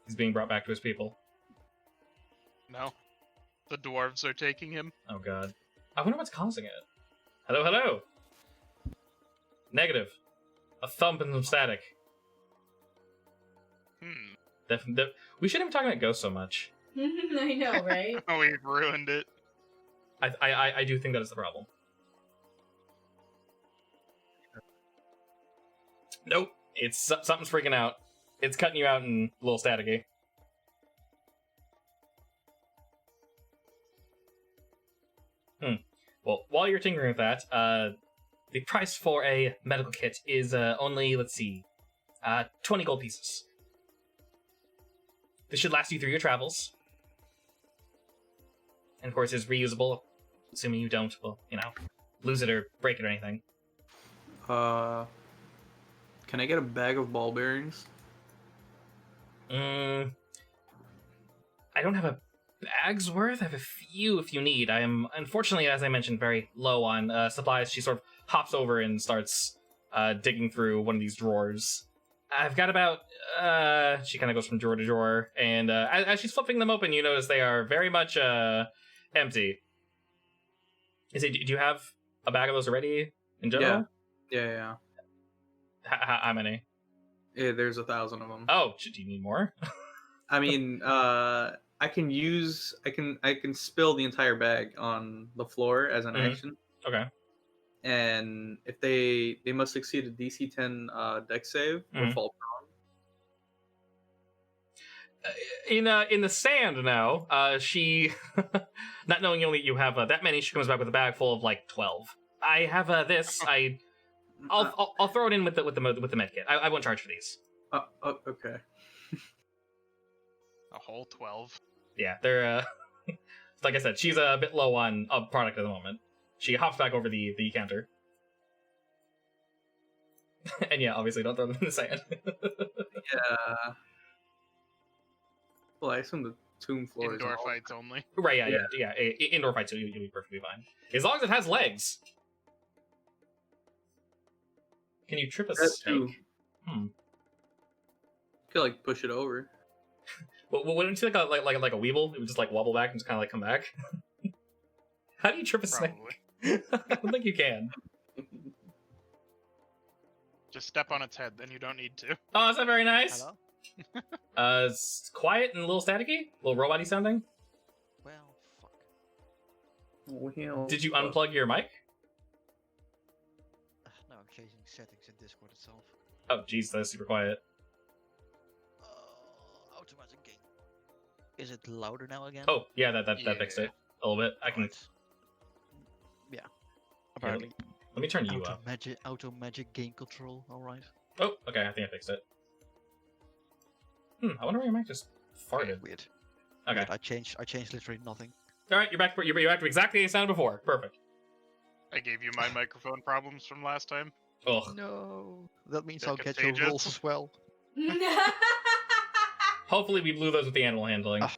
He's being brought back to his people. No. The dwarves are taking him. Oh god. I wonder what's causing it. Hello, hello! Negative. A thump and some static. We shouldn't be talking about ghosts so much. I know, right? Oh, we've ruined it. I do think that is the problem. Nope. It's something's freaking out. It's cutting you out and a little staticky. Well, while you're tinkering with that, the price for a medical kit is only, let's see, 20 gold pieces. This should last you through your travels. And of course, it's reusable, assuming you don't, well, lose it or break it or anything. Can I get a bag of ball bearings? I don't have a bags worth? I have a few if you need. I am, unfortunately, as I mentioned, very low on supplies. She sort of hops over and starts digging through one of these drawers. I've got about, she kind of goes from drawer to drawer, and as she's flipping them open, you notice they are very much empty. Do you have a bag of those already in general? Yeah. How many? Yeah, there's 1,000 of them. Oh, do you need more? I mean, I can spill the entire bag on the floor as an Mhm. action, Okay. and if they must succeed a DC 10 deck save or Mhm. fall. In the sand now, she, not knowing only you have that many, she comes back with a bag full of like 12. I have this. I'll throw it in with the med kit. I won't charge for these. Okay. A whole 12. Yeah, they're like I said, she's a bit low on product at the moment. She hops back over the counter. And yeah, obviously don't throw them in the sand. Yeah. Well, I assume the tomb floor Indoor is all... fights only. Right, yeah. Indoor fights, you'll be perfectly fine. As long as it has legs. Can you trip a That snake? too. Hmm. You could like push it over. Well, wouldn't you think like a weevil? It would just like wobble back and just kind of like come back. How do you trip a snake? Probably. I don't think you can. Just step on its head, then you don't need to. Oh, is that very nice? Hello? It's quiet and a little staticky, a little robot-y sounding. Well, fuck. Well, Did you unplug your mic? No, I'm changing settings in Discord itself. Oh, jeez, that's super quiet. Automatic gain. Is it louder now again? Oh, yeah, that fixed it a little bit. I can. Right. Yeah. Apparently. Let me turn you up. Auto magic gain control. All right. Oh, okay, I think I fixed it. I wonder why your mic just farted. Weird. Okay. Weird. I changed literally nothing. All right, you're back. You're back to exactly how you sounded before. Perfect. I gave you my microphone problems from last time. Oh, No. That means They're I'll get your contagious. rolls as well. hopefully we blew those with the animal handling Ah.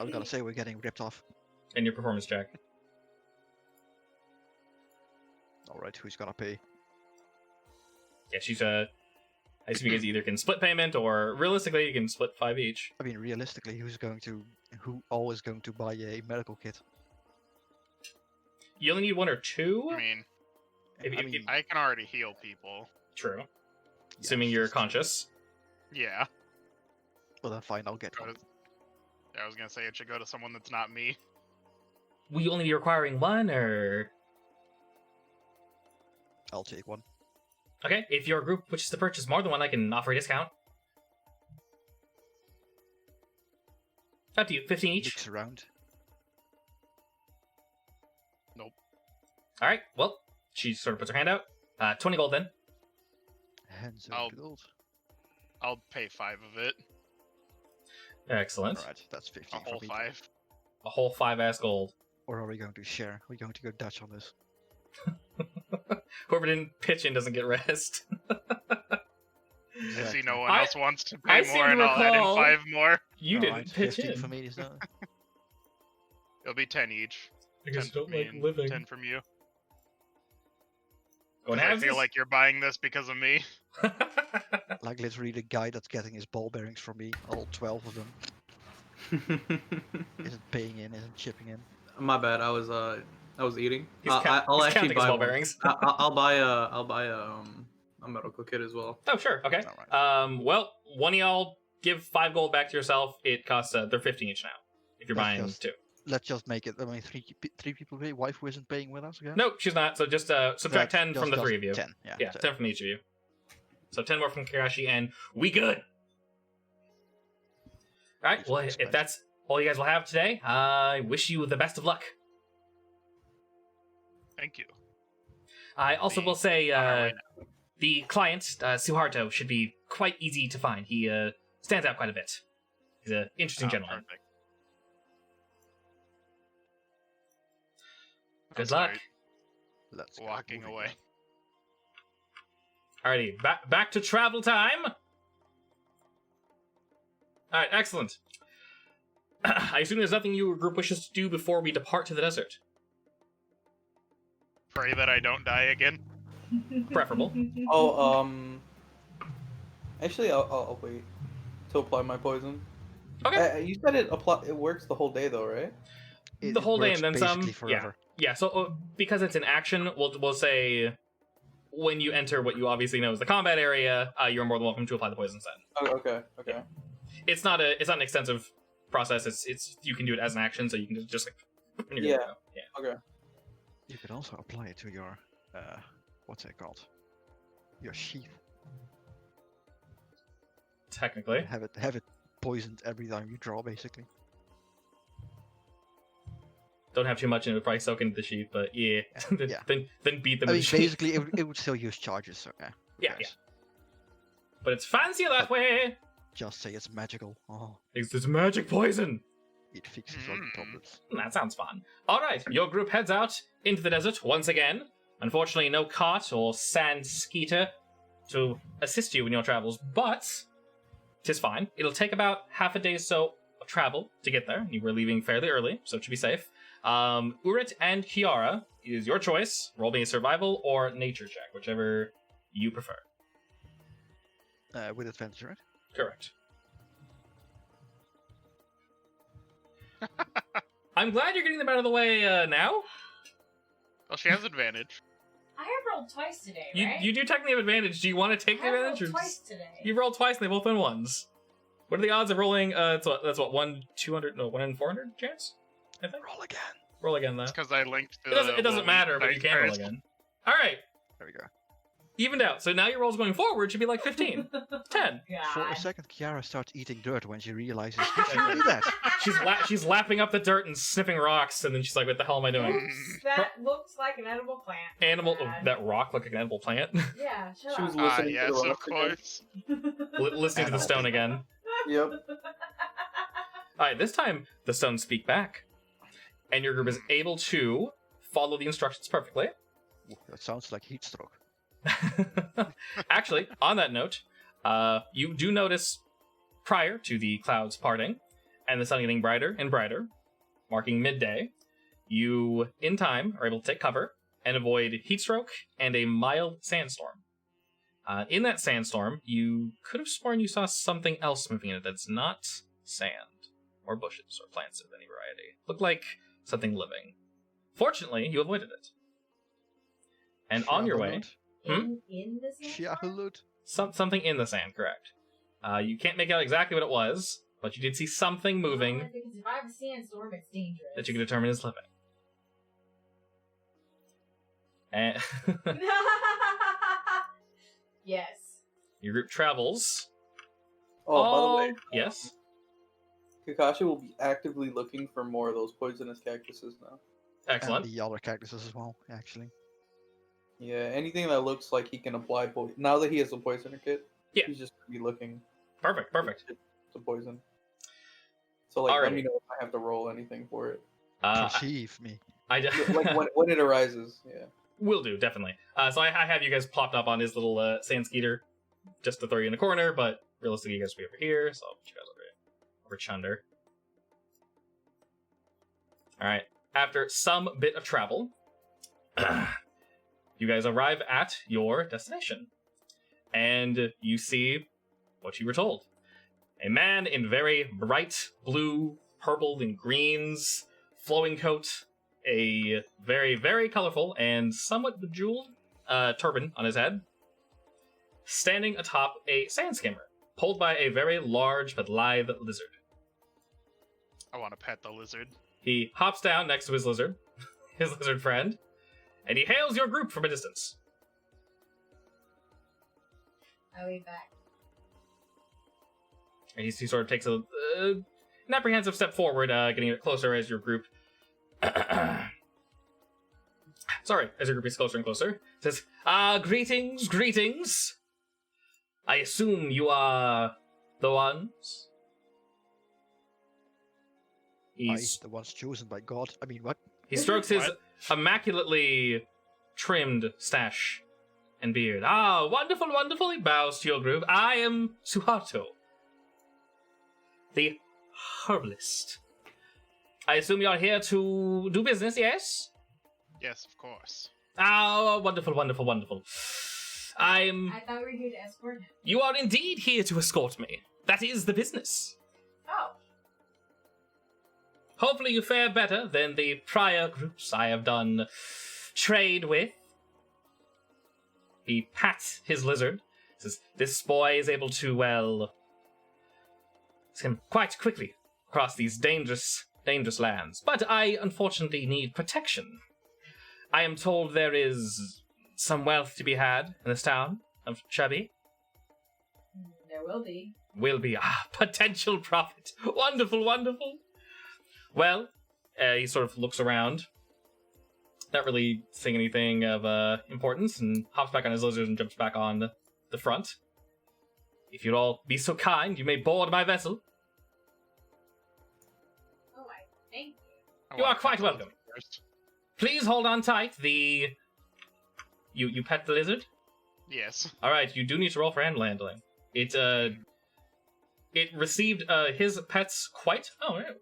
I was gonna say we're getting ripped off. and your performance check. All right, who's gonna pay? Yeah, she's I assume you guys either can split payment or realistically you can split 5 each. I mean, realistically, who always going to buy a medical kit? You only need 1 or 2. I mean, If- I can already heal people. True. yeah, Assuming you're that's true. conscious. Yeah. Well, then fine, I'll get Go one. to- Yeah, I was gonna say it should go to someone that's not me. Will you only be requiring 1 or? I'll take one. Okay, if your group wishes to purchase more than 1, I can offer a discount. Up to you, 15 each. Looks around. All right. Well, she sort of puts her hand out. 20 gold then. Hands I'll- over gold. I'll pay 5 of it. Excellent. All right, that's A 15 whole for me. 5. A whole 5 ass gold. Or are we going to share? Are we going to go Dutch on this? Whoever didn't pitch in doesn't get rest. I see no Exactly. one I- else wants to I pay seem more, to and I'll add in recall- 5 more. You All didn't right, pitch 15 in. for me is no. It'll be 10 each. Because 10 you don't from me like and living. 10 from you. Going 'Cause I halvesies? feel like you're buying this because of me. Like literally the guy that's getting his ball bearings from me, all 12 of them, isn't paying in, isn't chipping in. My bad. I was eating. He's, I'll he's actually counting his buy ball one. bearings. I'll buy a medical kit as well. Oh, sure. Okay. All right. Well, one of y'all give 5 gold back to yourself. It costs, they're 15 each now. If you're That's buying just- 2. Let's just make it. I mean, three people pay. Waifu isn't paying with us again. No, she's not. So just subtract 10 from the 3 of you. 10. Yeah. Yeah, 10. 10 from each of you. So 10 more from Kirashi, and we good. All right. Well, if that's all you guys will have today, I wish you the best of luck. Thank you. I also will say on our way the client, Suharto, should be quite easy to find. He stands out quite a bit. He's an interesting Oh, gentleman. perfect. Good That's luck. great. Let's go. Walking Moving away. on. Alrighty, back to travel time. Alright, excellent. I assume there's nothing your group wishes to do before we depart to the desert. Pray that I don't die again. Preferable. Oh, actually, I'll wait to apply my poison. Okay. You said it works the whole day though, right? The whole day works and then some. basically forever. Yeah. So because it's an action, we'll say when you enter what you obviously know is the combat area, you're more than welcome to apply the poison then. Oh, okay. It's not an extensive process. It's you can do it as an action, so you can just like when you're Yeah. good to go. Yeah. Okay. You could also apply it to your what's it called? Your sheath. Technically. Have it poisoned every time you draw, basically. Don't have too much in it, probably soak into the sheath, but yeah. Yeah. then beat them I in mean, the sheath. basically, it would still use charges, so yeah. Yeah, Yes. But it's fancier that way. Just say it's magical. Oh, It's magic poison. it fixes all the problems. That sounds fun. Alright, your group heads out into the desert once again. Unfortunately, no cart or sand skeeter to assist you in your travels, but 'tis fine. It'll take about half a day or so of travel to get there. You were leaving fairly early, so it should be safe. Urit and Kiara, it is your choice. Roll me a survival or nature check, whichever you prefer. With advantage, right? Correct. I'm glad you're getting them out of the way now. Well, she has advantage. I have rolled twice today, You right? you do technically have advantage. Do you want to take the I have advantage? rolled Or twice today. you rolled twice and they both win ones. What are the odds of rolling? That's what 1 in 400 chance. I think. Roll again. Roll again though. It's because I linked to It doesn't the matter, but you can roll dice again. All right, There we go. evened out. So now your rolls going forward should be like 15, 10. For a God. second, Kiara starts eating dirt when she realizes you shouldn't do that. She's lapping up the dirt and sniffing rocks, and then she's like, "What the hell am I doing?" Oops, that looks like an edible plant. Animal. Bad. That rock looked like an edible plant. Yeah, shut She up. was Ah, listening to yes, the of rocks again. course. Listening to the stone again. Yep. All right, this time the stones speak back, and your group is able to follow the instructions perfectly. Ooh, that sounds like heat stroke. Actually, on that note, you do notice prior to the clouds parting and the sun getting brighter and brighter, marking midday, you, in time, are able to take cover and avoid heat stroke and a mild sandstorm. In that sandstorm, you could have sworn you saw something else moving in it that's not sand or bushes or plants of any variety. Looked like something living. Fortunately, you avoided it. And on your way, In the sandstorm? Shiahulut. something in the sand, correct. You can't make out exactly what it was, but you did see something moving Because if I have a sandstorm, it's dangerous. that you can determine is living. And Yes. your group travels. Oh, by the way, Yes. Kakashi will be actively looking for more of those poisonous cactuses now. Excellent. And the other cactuses as well, actually. Yeah, anything that looks like he can apply poison. Now that he has a poisoner kit, Yeah. he's just gonna be looking Perfect. to poison. So like, let Alrighty. me know if I have to roll anything for it. Perceive me. I Like when it arises. Yeah. will do, definitely. So I have you guys plopped up on his little sand skeeter just to throw you in the corner, but realistically you guys will be over here, so I'll put you guys over Chunder. Alright, after some bit of travel, you guys arrive at your destination, and you see what you were told. A man in very bright blue, purple, and greens flowing coat, a very, very colorful and somewhat bejeweled turban on his head, standing atop a sand skimmer, pulled by a very large but lithe lizard. I want to pet the lizard. He hops down next to his lizard friend, and he hails your group from a distance. I'll be back. And he sort of takes an apprehensive step forward, getting a bit closer as your group... Sorry, as your group gets closer and closer. Says, greetings. I assume you are the ones? He's... The ones chosen by God. I mean, what? He strokes his What? immaculately trimmed stache and beard. Ah, wonderful. He bows to your group. I am Suharto, the herbalist I assume you're here to do business, yes? Yes, of course. Ah, wonderful, wonderful, wonderful. I thought we were here to escort him. You are indeed here to escort me. That is the business. Oh. Hopefully you fare better than the prior groups I have done trade with. He pats his lizard. Says, this boy is able to, well, skim quite quickly across these dangerous lands. But I, unfortunately, need protection. I am told there is some wealth to be had in this town of Chabi. There will be. Will be. Potential profit. Wonderful, wonderful. Well, he sort of looks around. Not really seeing anything of importance, and hops back on his lizard and jumps back on the front. If you'd all be so kind, you may board my vessel. Oh, I thank you. I You wanna are quite pet the welcome. lizard first. Please hold on tight. You pet the lizard? Yes. Alright, you do need to roll for animal handling. It received his pet's quite alright.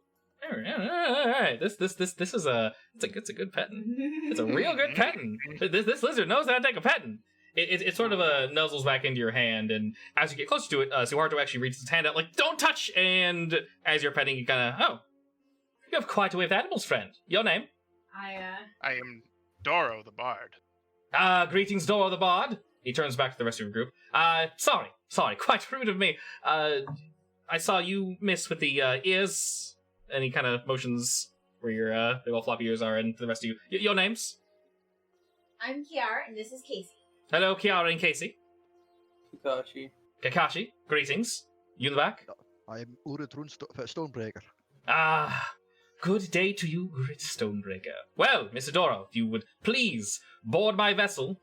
This is it's a good petting. It's a real good petting. This lizard knows how to take a petting. It sort of nuzzles back into your hand, and as you get closer to it, Suharto actually reaches his hand out like, don't touch! And as you're petting, you kind of, you have quite a way with animals, friend. Your name? I am Doro the Bard. Greetings, Doro the Bard. He turns back to the rest of your group. Sorry, quite rude of me. I saw you miss with the ears, and he kind of motions where your big old floppy ears are, and the rest of you. Your names? I'm Kiara, and this is Casey. Hello, Kiara and Casey. Kakashi. Kakashi, greetings. You in the back? I am Uridrun Stonebreaker. Good day to you, Grit Stonebreaker. Well, Mr. Doro, if you would please board my vessel,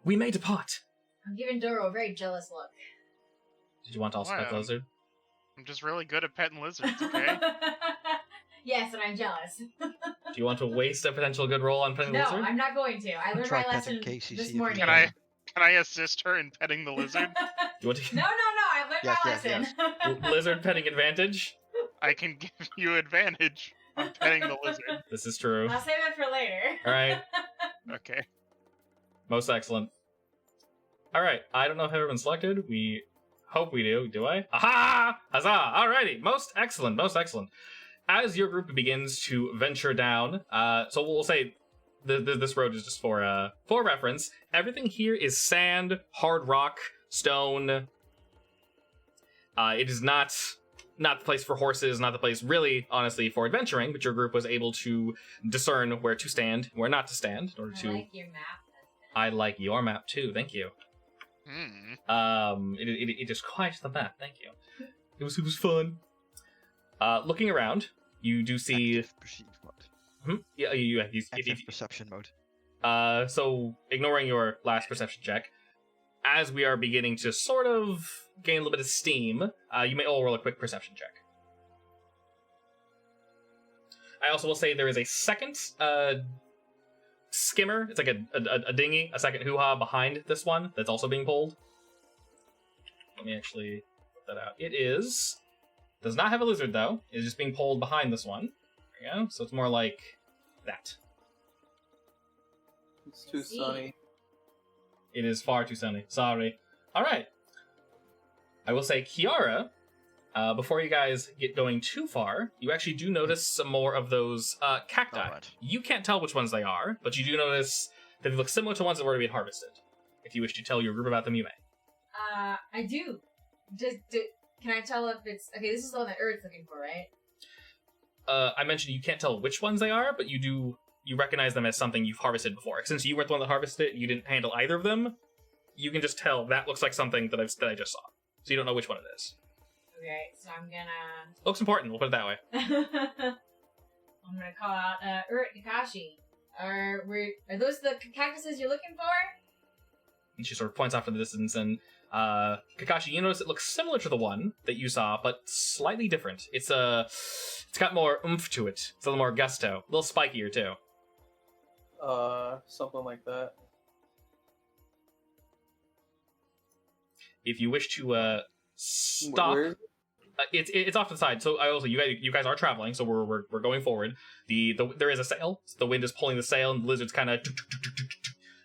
we may depart. I'm giving Doro a very jealous look. Did you want to also pet the Wow. lizard? I'm just really good at petting lizards, okay? Yes, and I'm jealous. Do you want to waste a potential good roll on petting the No, lizard? I'm not going to. I learned Try my petting lesson Casey, this see if morning. you Can I assist her in petting the lizard? You want to No, I learned Yes, my yes, lesson. lizard petting advantage? I can give you advantage on petting the lizard. This is true. I'll save it for later. Alright, Okay. most excellent. Alright, I don't know if everyone's selected. We hope we do. Do I? Aha! Huzzah! Alrighty, most excellent, most excellent. As your group begins to venture down, so we'll say this road is just for reference. Everything here is sand, hard rock, stone. It is not the place for horses, not the place really, honestly, for adventuring, but your group was able to discern where to stand, where not to stand, in order I to... like your map. I like your map too, thank you. Hmm. It is quite the map, thank you. It was fun. Looking around, you do see... Active perceive mode. Yeah, Active perception mode. so ignoring your last perception check, as we are beginning to sort of gain a little bit of steam, you may all roll a quick perception check. I also will say there is a second skimmer. It's like a dinghy, a second hoo-ha behind this one that's also being pulled. Let me actually put that out. Does not have a lizard though. It is just being pulled behind this one. There we go. So it's more like that. It's too sunny. It is far too sunny. Sorry. All right. I will say, Kiara, before you guys get going too far, you actually do notice some more of those cacti. Alright. You can't tell which ones they are, but you do notice that they look similar to ones that have already been harvested. If you wish to tell your group about them, you may. I do. Can I tell if it's... Okay, this is the one that Erd's looking for, right? I mentioned you can't tell which ones they are, but you recognize them as something you've harvested before. Since you weren't the one that harvested it, you didn't handle either of them, you can just tell that looks like something that I just saw. So you don't know which one it is. Okay, so I'm gonna... Looks important, we'll put it that way. I'm gonna call out Erd, Kakashi. Are those the cactuses you're looking for? And she sort of points off in the distance, and Kakashi, you notice it looks similar to the one that you saw, but slightly different. It's got more oomph to it. It's a little more gusto. A little spikier, too. Something like that. If you wish to stop... Where is It's off to the side. So you guys are traveling, so we're going forward. There is a sail. So the wind is pulling the sail, and the lizard's kind of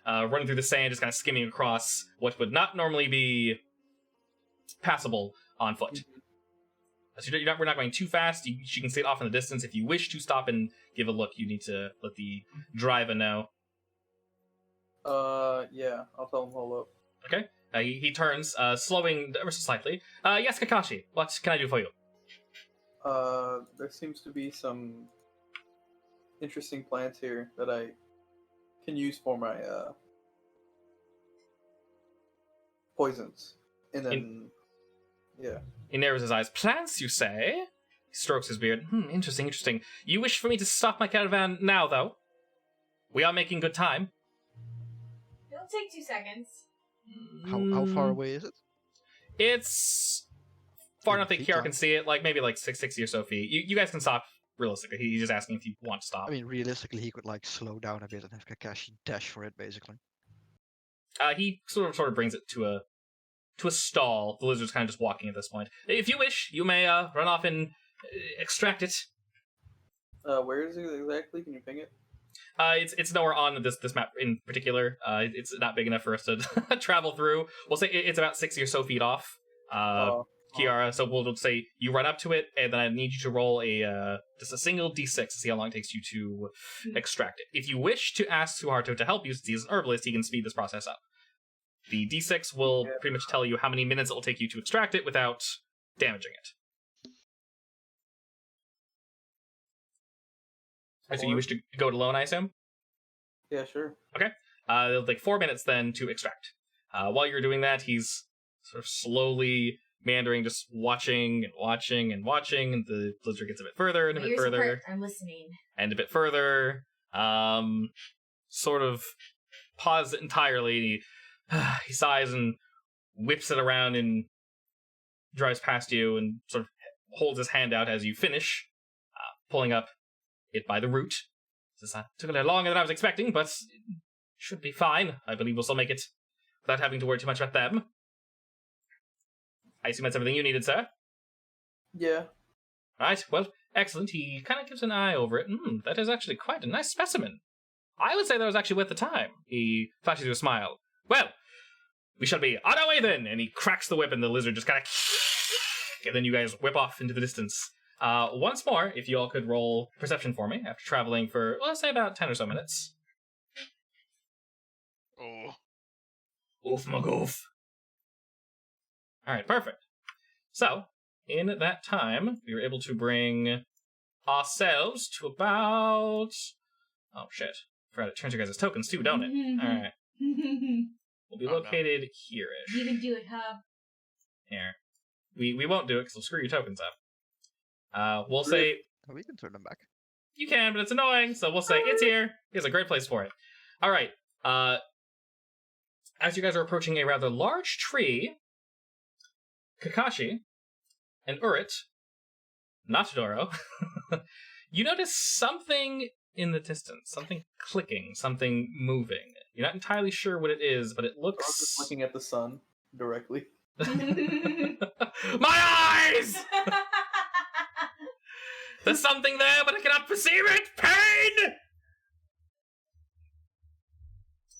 running through the sand, just kind of skimming across what would not normally be passable on foot. So we're not going too fast. You can see it off in the distance. If you wish to stop and give a look, you need to let the driver know. Yeah, I'll tell him hold up. Okay. He turns, slowing ever so slightly. Yes, Kakashi, what can I do for you? There seems to be some interesting plants here that I can use for my poisons. And then, yeah. He narrows his eyes. Plants, you say? He strokes his beard. Interesting. You wish for me to stop my caravan now, though? We are making good time. It'll take 2 seconds. How far away is it? It's far enough that Feet Kiara time? can see it, like maybe like 60 or so feet. You guys can stop realistically. He's just asking if you want to stop. I mean, realistically, he could like slow down a bit and have Kakashi dash for it, basically. He sort of brings it to a stall. The lizard's kind of just walking at this point. If you wish, you may run off and extract it. Where is it exactly? Can you ping it? It's nowhere on this map in particular. It's not big enough for us to travel through. We'll say it's about 60 or so feet off, Kiara. So we'll say you run up to it, and then I need you to roll just a single d6 to see how long it takes you to extract it. If you wish to ask Suharto to help you, since he's an herbalist, he can speed this process up. The d6 will pretty much tell you how many minutes it will take you to extract it without damaging it. So you wish to go it alone, I assume? Yeah, sure. Okay. It'll take 4 minutes then to extract. While you're doing that, he's sort of slowly meandering, just watching, and the lizard gets a bit further and a My bit ears are further perked. I'm listening. and a bit further. Sort of pauses it entirely. He sighs and whips it around and drives past you and sort of holds his hand out as you finish, pulling up it by the root. This took a little longer than I was expecting, but it should be fine. I believe we'll still make it without having to worry too much about them. I assume that's everything you needed, sir? Yeah. Right, well, excellent. He kind of gives an eye over it. That is actually quite a nice specimen. I would say that was actually worth the time. He flashes you a smile. Well, we shall be on our way then! And he cracks the whip and the lizard just kind of... And then you guys whip off into the distance. Once more, if you all could roll perception for me after traveling for, well, let's say about 10 or so minutes. Oh. Oof my goof. Alright, perfect. So, in that time, we were able to bring ourselves to about... Oh, shit. Forgot it turns your guys' tokens too, don't it? Alright. We'll be located here-ish. You can do it, huh? Here. We won't do it because we'll screw your tokens up. We'll say... We can turn them back. You can, but it's annoying, so we'll say it's here. Here's a great place for it. Alright. As you guys are approaching a rather large tree, Kakashi and Urit, not Doro, you notice something in the distance. Something clicking, something moving. You're not entirely sure what it is, but it I was looks... just looking at the sun directly. My eyes! There's something there, but I cannot perceive it! Pain!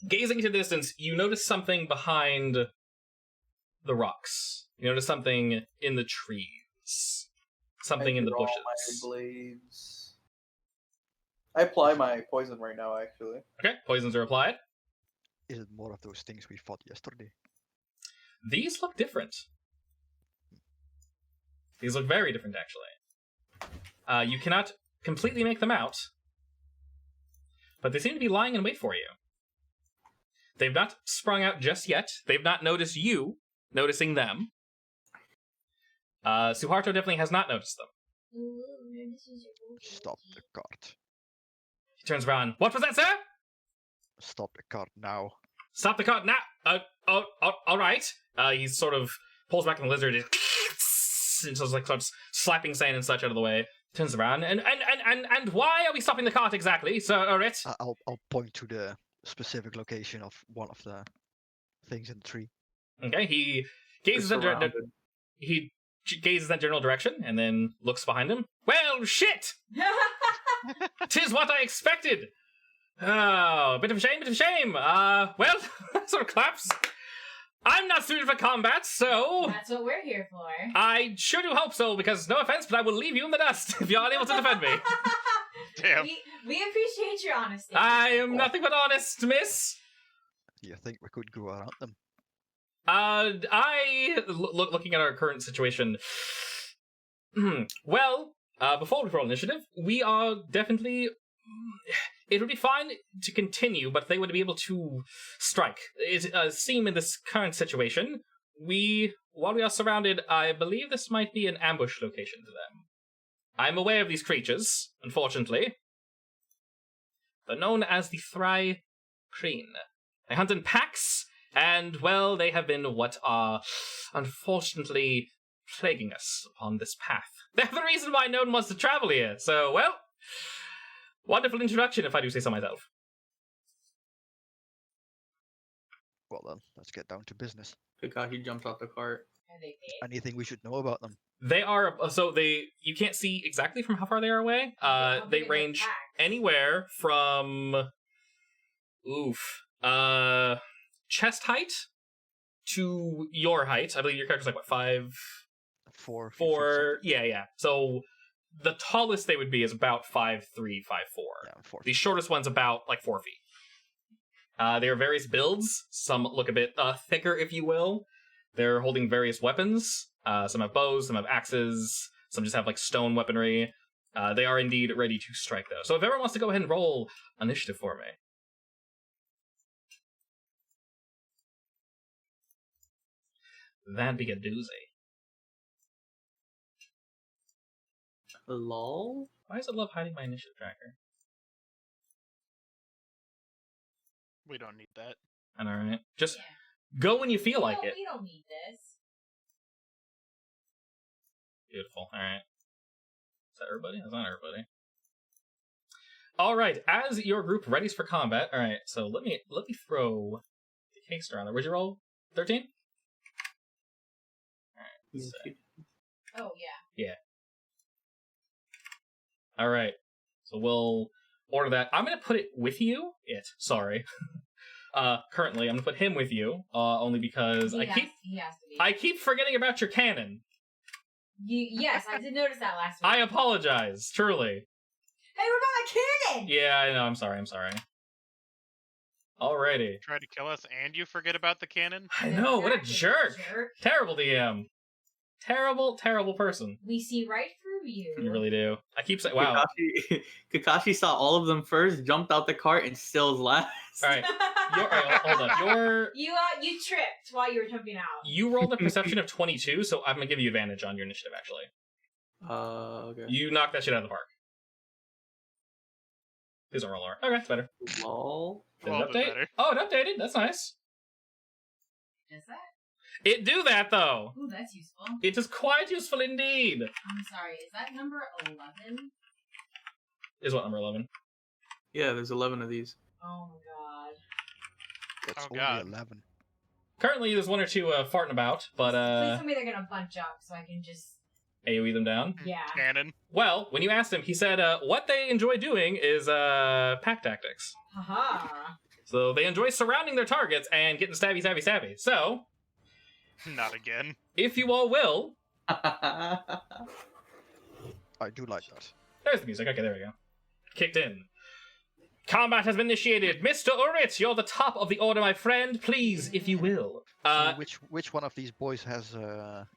Gazing into the distance, you notice something behind the rocks. You notice something in the trees. Something in the draw bushes. My blades. I apply my poison right now, actually. Okay, poisons are applied. Is it more of those things we fought yesterday? These look different. These look very different, actually. You cannot completely make them out, but they seem to be lying in wait for you. They've not sprung out just yet. They've not noticed you noticing them. Suharto definitely has not noticed them. Stop the cart. He turns around. What was that, sir? Stop the cart now. Stop the cart now. All right. He sort of pulls back on the lizard and so like starts slapping sand and such out of the way. Turns around and why are we stopping the cart exactly, Sir Urit? I'll point to the specific location of one of the things in the tree. Okay, he gazes We're under. surrounded. He gazes that general direction and then looks behind him. Well, shit! 'Tis what I expected. Oh, bit of a shame, bit of a shame. Well, sort of claps. I'm not suited for combat, so That's what we're here for. I sure do hope so, because no offense, but I will leave you in the dust if you're unable to defend me. Damn. We appreciate your honesty. I am nothing but honest, miss. You think we could go around them? Looking at our current situation. Well, before we roll initiative, we are definitely. It would be fine to continue, but they would be able to strike. It seem in this current situation, while we are surrounded, I believe this might be an ambush location to them. I'm aware of these creatures, unfortunately. They're known as the Thry Kreen. They hunt in packs, and, well, they have been what are, unfortunately, plaguing us upon this path. They're the reason why no one wants to travel here, so, well, wonderful introduction, if I do say so myself. Well then, let's get down to business. Kakashi jumps out the cart. Are they big? Anything we should know about them? They are, you can't see exactly from how far they are away. How They big are their range packs? anywhere from, chest height to your height. I believe your character's like, what, 5'4"? 4. Yeah. So the tallest they would be is about 5'3", 5'4". Yeah, 4. The shortest one's about like 4 feet. There are various builds. Some look a bit thicker, if you will. They're holding various weapons. Some have bows, some have axes, some just have like stone weaponry. They are indeed ready to strike, though. So if everyone wants to go ahead and roll initiative for me. That'd be a doozy. Lol. Why does it love hiding my initiative tracker? We don't need that. I know, right? Just Yeah. go when you feel like No, it. we don't need this. Beautiful. All right. Is that everybody? That's not everybody. All right. As your group readies for combat. All right. So let me throw the case around there. Where'd you roll? 13. All right. So, Oh yeah. all right. So we'll order that. I'm gonna put it with you. Sorry. Currently, I'm gonna put him with you. Only because He has to be. I keep forgetting about your cannon. Yes, I did notice that last week. I apologize. Truly. Hey, what about my cannon? Yeah, I know. I'm sorry. Alrighty. Try to kill us and you forget about the cannon? I know. What a Exactly, jerk. Terrible DM. Terrible person. We see right through you. You really do. I keep saying, wow. Kakashi saw all of them first, jumped out the cart, and still's last. All right. All right, hold on. You tripped while you were jumping out. You rolled a perception of 22, so I'm gonna give you advantage on your initiative. Actually, Okay. you knocked that shit out of the park. Please don't roll lower. Okay, that's better. Lol. Did Well, it bit update? better. Oh, it updated. That's nice. Does that? It do that though. Ooh, that's useful. It is quite useful indeed. I'm sorry. Is that number 11? Is what number 11? Yeah, there's 11 of these. Oh my god. That's Oh, only God. 11. Currently, there's one or two farting about, but Please tell me they're gonna bunch up so I can just. AoE them down. Yeah. Cannon. Well, when you asked him, he said what they enjoy doing is pack tactics. Haha. So they enjoy surrounding their targets and getting stabby. So, Not again. if you all will, I do like that. there's the music. Okay, there we go. Kicked in. Combat has been initiated. Mr. Urit, you're the top of the order, my friend. Please, if you will. So which one of these boys has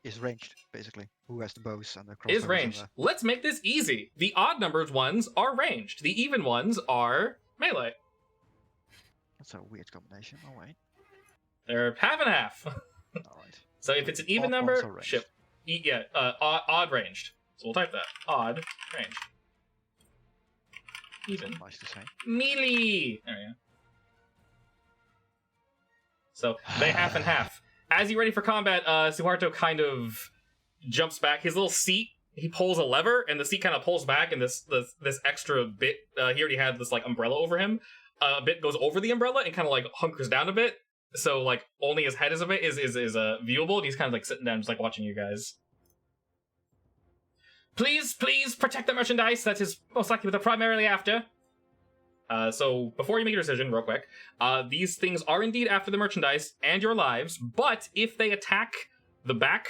is ranged, basically? Who has the bows and the crossbows? Is ranged. Let's make this easy. The odd numbered ones are ranged. The even ones are melee. That's a weird combination. Oh wait. They're half and half. Alright. So if it's an even Odd ones are number, ranged. ship. Odd ranged. So we'll type that. Odd ranged. Even. Nice to say. Melee! There we go. So they half and half. As you ready for combat, Suharto kind of jumps back. His little seat, he pulls a lever, and the seat kind of pulls back, and this extra bit, he already had this like umbrella over him. A bit goes over the umbrella and kind of like hunkers down a bit. So like only his head is a bit is viewable, and he's kind of like sitting down, just like watching you guys. Please protect the merchandise. That is most likely what they're primarily after. So before you make your decision, real quick, these things are indeed after the merchandise and your lives, but if they attack the back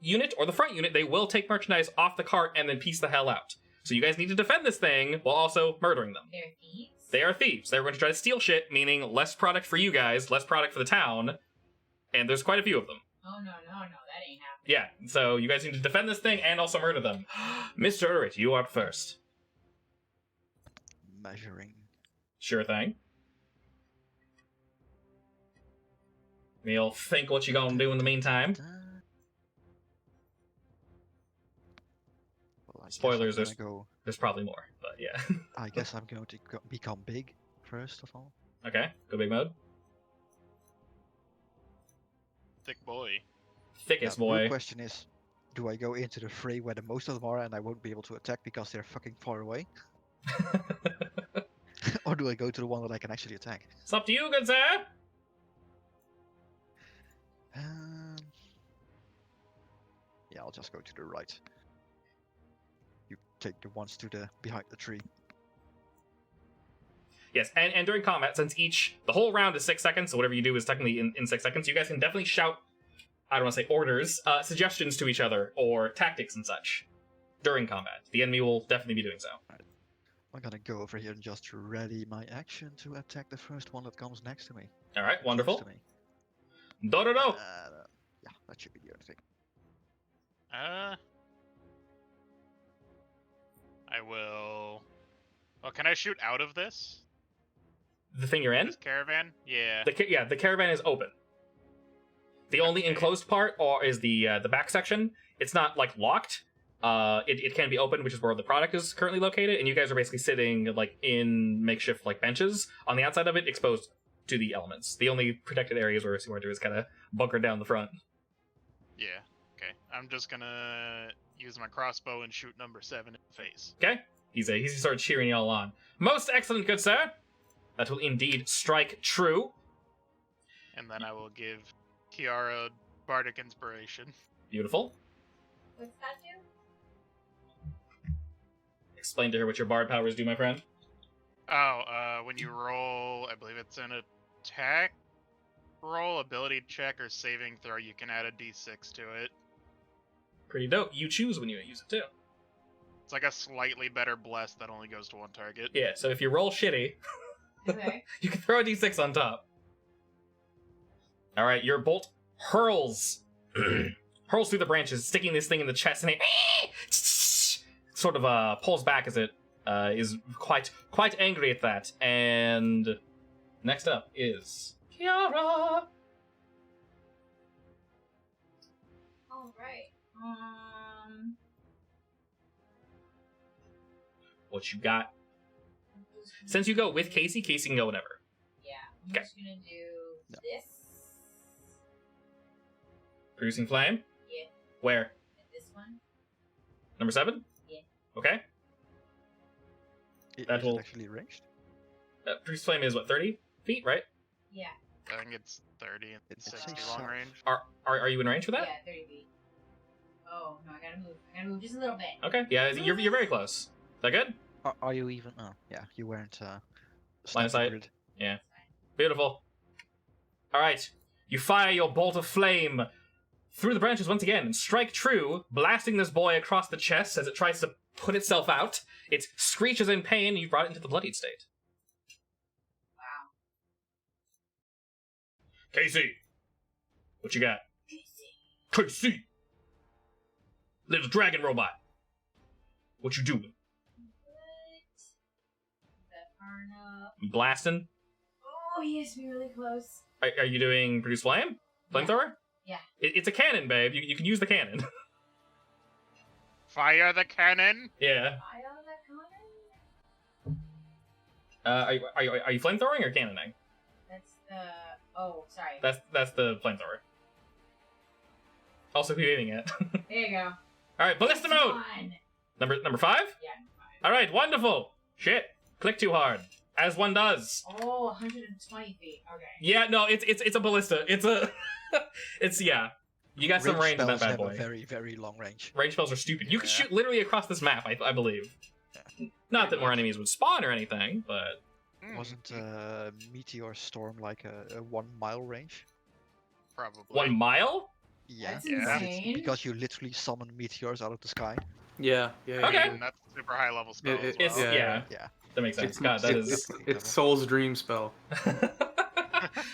unit or the front unit, they will take merchandise off the cart and then piece the hell out. So you guys need to defend this thing while also murdering them. They're thieves? They are thieves. They're going to try to steal shit, meaning less product for you guys, less product for the town, and there's quite a few of them. Oh, no, that ain't happening. Yeah, so you guys need to defend this thing and also murder them. Mr. Urrit, you are first. Measuring. Sure thing. We'll think what you gonna do in the meantime. Well, Spoilers, go. There's probably more, but yeah. I guess I'm going to become big first of all. Okay, go big mode. Thick boy. Thickest The real boy. question is, do I go into the fray where the most of them are and I won't be able to attack because they're fucking far away? Or do I go to the one that I can actually attack? It's up to you, good sir. Yeah, I'll just go to the right. You take the ones to the behind the tree. Yes, and during combat, since the whole round is 6 seconds, so whatever you do is technically in 6 seconds, you guys can definitely shout, I don't want to say orders, suggestions to each other, or tactics and such, during combat. The enemy will definitely be doing so. I'm gonna go over here and just ready my action to attack the first one that comes next to me. Alright, Close wonderful. to me. Do-do-do! Yeah, that should be the only thing. I will. Well, can I shoot out of this? The thing you're in? This caravan? Yeah. The caravan is open. The only enclosed part is the back section. It's not, like, locked. It can be open, which is where the product is currently located, and you guys are basically sitting like in makeshift like benches on the outside of it, exposed to the elements. The only protected areas where Seawater is kind of bunkered down the front. Yeah. Okay. I'm just gonna use my crossbow and shoot number 7 in the face. Okay, he starts cheering you all on. Most excellent, good sir. That will indeed strike true. And then I will give Kiara bardic inspiration. Beautiful. What's that do? Explain to her what your bard powers do, my friend. Oh, when you roll, I believe it's an attack roll, ability check, or saving throw, you can add a d6 to it. Pretty dope. You choose when you use it too. It's like a slightly better bless that only goes to one target. Yeah, so if you roll shitty, Okay. you can throw a d6 on top. Alright, your bolt hurls through the branches, sticking this thing in the chest, and it sort of pulls back as it is quite angry at that. And next up is Kiara. All right. What you got? Since you go with Casey can go whenever. Yeah, I'm Okay. just gonna do this. Producing flame? Yeah. Where? And this one. Number 7? Yeah. Okay. That Is will- it actually ranged? Producing flame is what, 30 feet, right? Yeah. I think it's 30 and It's 60 so long soft. range. Are you in range for that? Yeah, 30 feet. Oh no, I gotta move just a little bit. Okay. Yeah, you're very close. Is that good? Are you even? Oh, yeah, you weren't. Line of sight. grid. Yeah. Beautiful. Alright. You fire your bolt of flame through the branches once again and strike true, blasting this boy across the chest as it tries to put itself out. It screeches in pain, and you've brought it into the bloodied state. Wow. Casey! What you got? Casey! Little dragon robot! What you doing? That far enough. You blasting? Oh, he has to be really close. Are you doing produce flame? Flamethrower? Yeah. It's a cannon, babe. You can use the cannon. Fire the cannon! Yeah. I on that corner? Are you flamethrowing or cannoning? That's the. Oh, sorry. That's the flamethrower. Also, who are you aiming at? There you go. All right, ballista mode. One. Number 5. Yeah, fine. All right, wonderful. Shit, click too hard, as one does. Oh, 120 feet. Okay. Yeah, no, it's a ballista. It's a, it's yeah. You got some range in that spells bad have boy. a very, very long range. Range spells are stupid. You can Yeah. shoot literally across this map, I believe. Not that more enemies would spawn or anything, but Hmm, Wasn't Meteor Storm like a 1 mile range? probably 1 mile? Yeah. That's Yeah. insane. Because you literally summon meteors out of the sky. Yeah. Yeah. Okay. yeah. And that's a super high level spell. as It's well. yeah. Yeah. That makes sense. It's, God, that it's, is. it's Soul's dream spell.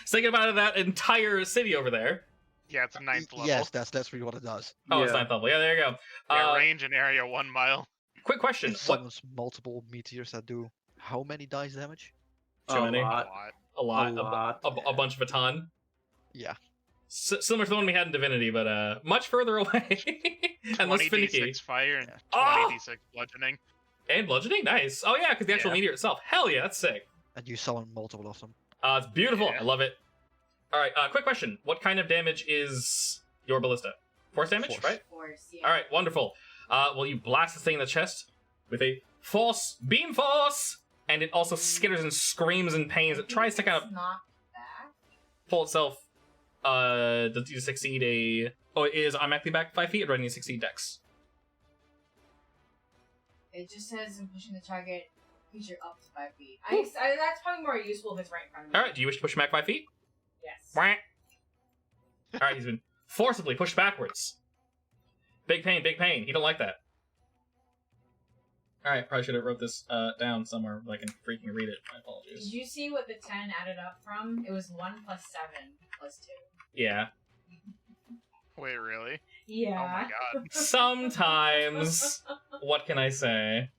Say goodbye to that entire city over there. Yeah, it's a ninth level. Yes, that's really what it does. Oh, it's Yeah. 9th level. Yeah, there you go. Yeah, range and area 1 mile. Quick question. It summons multiple meteors that do how many dice damage? Too many? A lot. lot. A lot. A lot. A bunch of a ton. Yeah. Similar to the one we had in Divinity, but much further away and less 20 finicky. d6 fire and Oh! 20 d6 bludgeoning. And bludgeoning, nice. Oh yeah, because the actual Yeah. meteor itself. Hell yeah, that's sick. And you summon multiple of them. It's beautiful. Yeah. I love it. All right. Quick question: what kind of damage is your ballista? Force damage, Force. right? Force, yeah. All right, wonderful. Well, you blast this thing in the chest with a beam force, and it also skitters and screams in pain as it tries to kind of knock back. pull itself. Does you succeed a? Oh, it is automatically back 5 feet, or do I need to succeed Dex? It just says I'm pushing the target creature up to 5 feet. That's probably more useful if it's right in front of me. All right. Do you wish to push him back 5 feet? Yes. Wah. All right, he's been forcibly pushed backwards. Big pain, big pain. He don't like that. All right, probably should have wrote this down somewhere so I can freaking read it. My Did apologies. you see what the 10 added up from? It was 1 plus 7 plus 2. Yeah. Wait, really? Yeah. Oh my god. Sometimes. What can I say?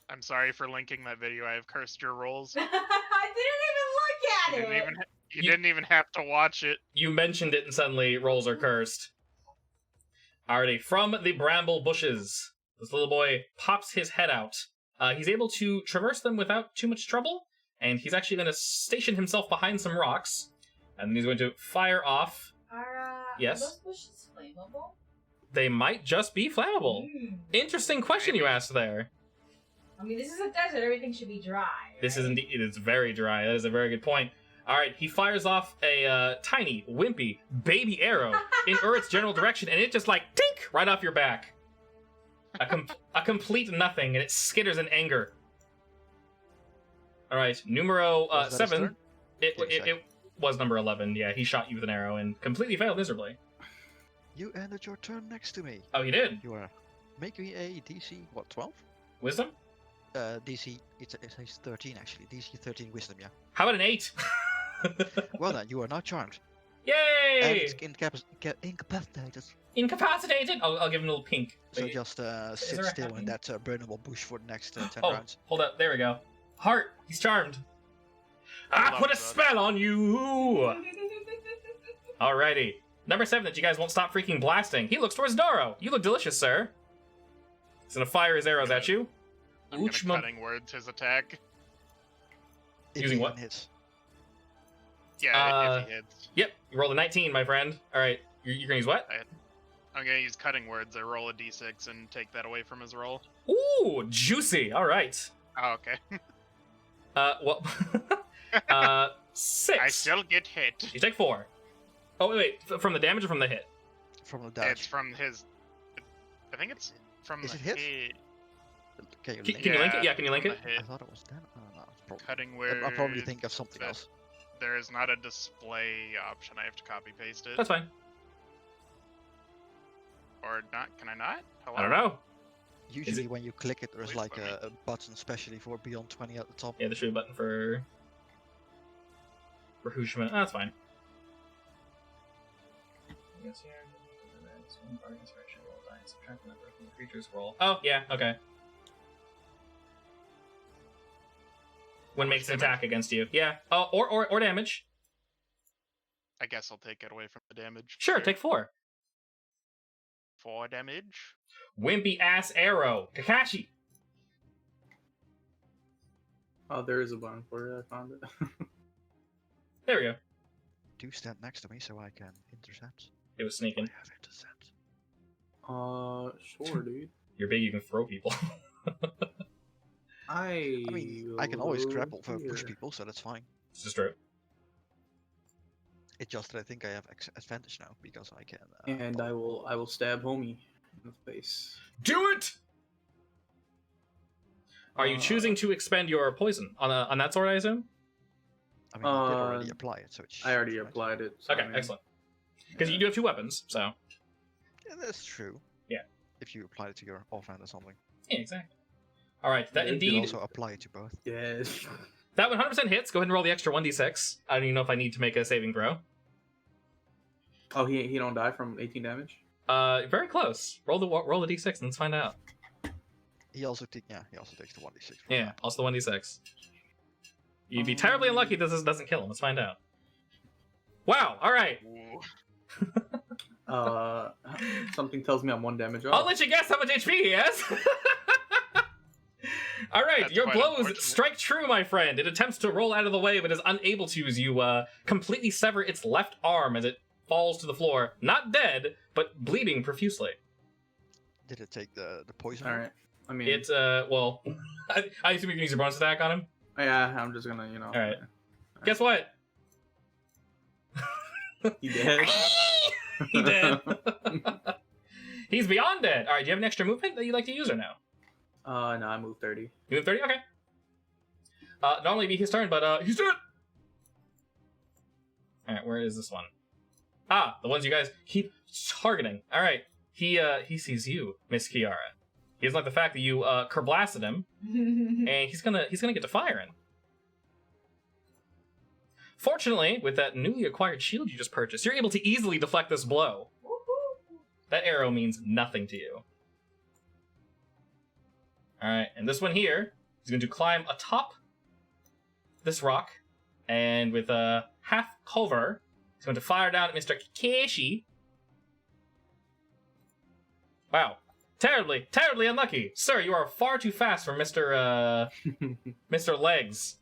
I'm sorry for linking that video. I have cursed your rolls. I didn't even look at it. You didn't even have to watch it. You mentioned it and suddenly rolls are cursed. Alrighty, from the bramble bushes, this little boy pops his head out. He's able to traverse them without too much trouble, and he's actually going to station himself behind some rocks, and then he's going to fire off. Yes? Are those bushes flammable? They might just be flammable. Interesting question you asked there. I mean, this is a desert. Everything should be dry. This is right? indeed, it's very dry. That is a very good point. Alright, he fires off a tiny, wimpy, baby arrow in Urt's general direction, and it just like, tink, right off your back. A complete nothing, and it skitters in anger. Alright, numero Was that his 7. turn? It was number 11, yeah. He shot you with an arrow and completely failed miserably. You ended your turn next to me. Oh, he did? You are making me a DC, what, 12? Wisdom? DC, it says 13 actually. DC 13 wisdom, yeah. How about an 8? Well then, you are not charmed. Yay! And incapacitated. Incapacitated? I'll give him a little pink. So Wait, just there sit a still happy? in that burnable bush for the next 10 oh, rounds. hold up. There we go. Heart. He's charmed. I I love put a that. spell on you! Alrighty. Number 7 that you guys won't stop freaking blasting. He looks towards Doro. You look delicious, sir. He's gonna fire his arrows at you. I'm gonna Uchma- cutting words his attack. If Using he what? even hits. Yeah, if he hits. Yep, you rolled a 19, my friend. Alright, you're gonna use what? I'm gonna use cutting words. I roll a d6 and take that away from his roll. Ooh, juicy. Alright. Oh, okay. Well. 6. I still get hit. You take 4. Oh, wait. From the damage or from the hit? From the It's damage. from his. I think it's from Is the it hit? Can you Can, link can it? you link it? Yeah, can you link from it? the I hit. thought it was that. Oh, no, it's probably. Cutting words. I'll probably think of something but- else. There is not a display option. I have to copy paste it. That's fine. Or not? Can I not? Hello? I don't know. Usually when you click it, there's Please like let me- a button specially for beyond 20 at the top. Yeah, there should be a button for Hushman. Oh, that's fine. Oh, yeah, okay. When makes an damage? attack against you. Yeah. Oh, or damage. I guess I'll take it away from the damage. Sure, take 4. 4 damage. Wimpy ass arrow. Kakashi. Oh, there is a button for it. I found it. There we go. Do stand next to me so I can intercept. It was I sneaking. have intercept. Sure, dude. You're big, you can throw people. I I mean, I can always will grapple for push here. people, so that's fine. It's just true. It's just that I think I have advantage now because I can. And I will stab homie in the face. Do it! Are you choosing to expend your poison on that sword, I assume? I mean, I did already apply it, so it's. I already right? applied it. So Okay, I mean, excellent. Because you do have 2 weapons, so... Yeah, that's true. Yeah. If you apply it to your offhand or something. Yeah, exactly. Alright, that Yeah, you You can indeed... also apply it to both. Yes. That 100% hits. Go ahead and roll the extra 1d6. I don't even know if I need to make a saving throw. Oh, he don't die from 18 damage. Very close. Roll the d6 and let's find out. He also takes the 1d6. Yeah, also the 1d6. You'd be terribly unlucky if this doesn't kill him. Let's find out. Wow, alright. Ooh. Something tells me I'm 1 damage off. I'll let you guess how much HP he has. Alright, That's your quite blows unfortunate. strike true, my friend. It attempts to roll out of the way, but is unable to as you completely sever its left arm as it falls to the floor. Not dead, but bleeding profusely. Did it take the poison? All right. I mean, It's, well, I assume you can use your bonus attack on him. yeah. I'm just gonna, All right. Guess what? He dead. He dead. He's beyond dead. All right, do you have an extra movement that you'd like to use or no? No, I moved 30. You move 30? Okay. Normally it'd be his turn, but he's dead. All right, where is this one? Ah, the ones you guys keep targeting. All right, he sees you, Miss Kiara. He doesn't like the fact that you kerblasted him, and he's gonna get to firing. Fortunately, with that newly acquired shield you just purchased, you're able to easily deflect this blow. That arrow means nothing to you. Alright, and this one here is going to climb atop this rock, and with a half cover, he's going to fire down at Mr. Kakashi. Wow. Terribly, terribly unlucky. Sir, you are far too fast for Mr. Mr. Legs.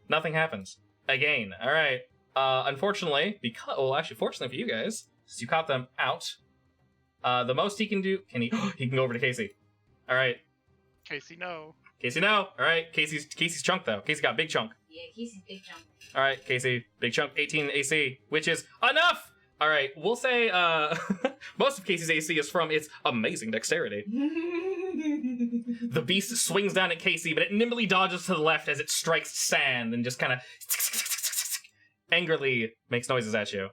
Nothing happens. Again. Alright. Unfortunately, actually, fortunately for you guys, since you caught them out, the most he can do... he can go over to Casey. Alright. Casey, no. Casey, no. Alright, Casey's chunk, though. Casey got big chunk. Yeah, Casey's big chunk. Alright, Casey, big chunk, 18 AC, which is enough! Alright, we'll say, most of Casey's AC is from its amazing dexterity. The beast swings down at Casey, but it nimbly dodges to the left as it strikes sand and just kind of angrily makes noises at you.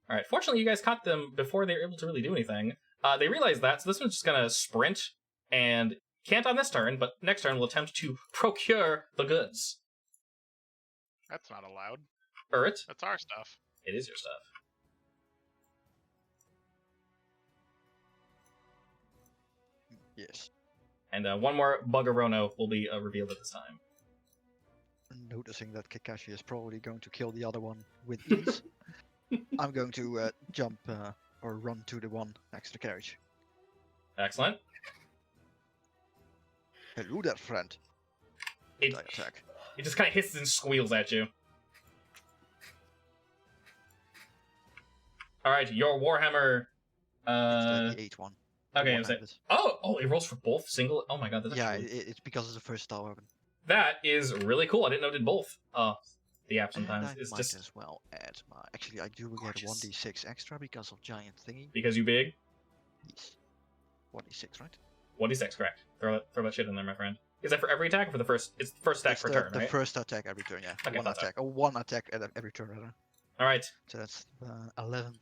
Alright, fortunately you guys caught them before they were able to really do anything. They realize that, so this one's just gonna sprint, and can't on this turn, but next turn will attempt to procure the goods. That's not allowed. Urrit, That's our stuff. it is your stuff. Yes. And one more Buggerono will be revealed at this time. Noticing that Kakashi is probably going to kill the other one with ease, I'm going to jump or run to the one next to the carriage. Excellent. Hello there, friend. It, I attack. it just kind of hisses and squeals at you. Alright, your Warhammer... It's the 8 one. the okay, I was like, one-handed. oh, it rolls for both single... Oh my god, that's Yeah, actually... it's because it's the first star weapon. That is really cool. I didn't know it did both. The app sometimes And I is might just... as well add my... Actually, I do Gorgeous. get 1d6 extra because of giant thingy. Because you big? Yes. 1d6, right? 1d6, correct. Throw that shit in there, my friend. Is that for every attack or for the first... It's the first attack It's per the, turn, the right? first attack every turn, yeah. Okay, One thought so. attack. Or one attack at every turn, rather. Alright. So that's 11.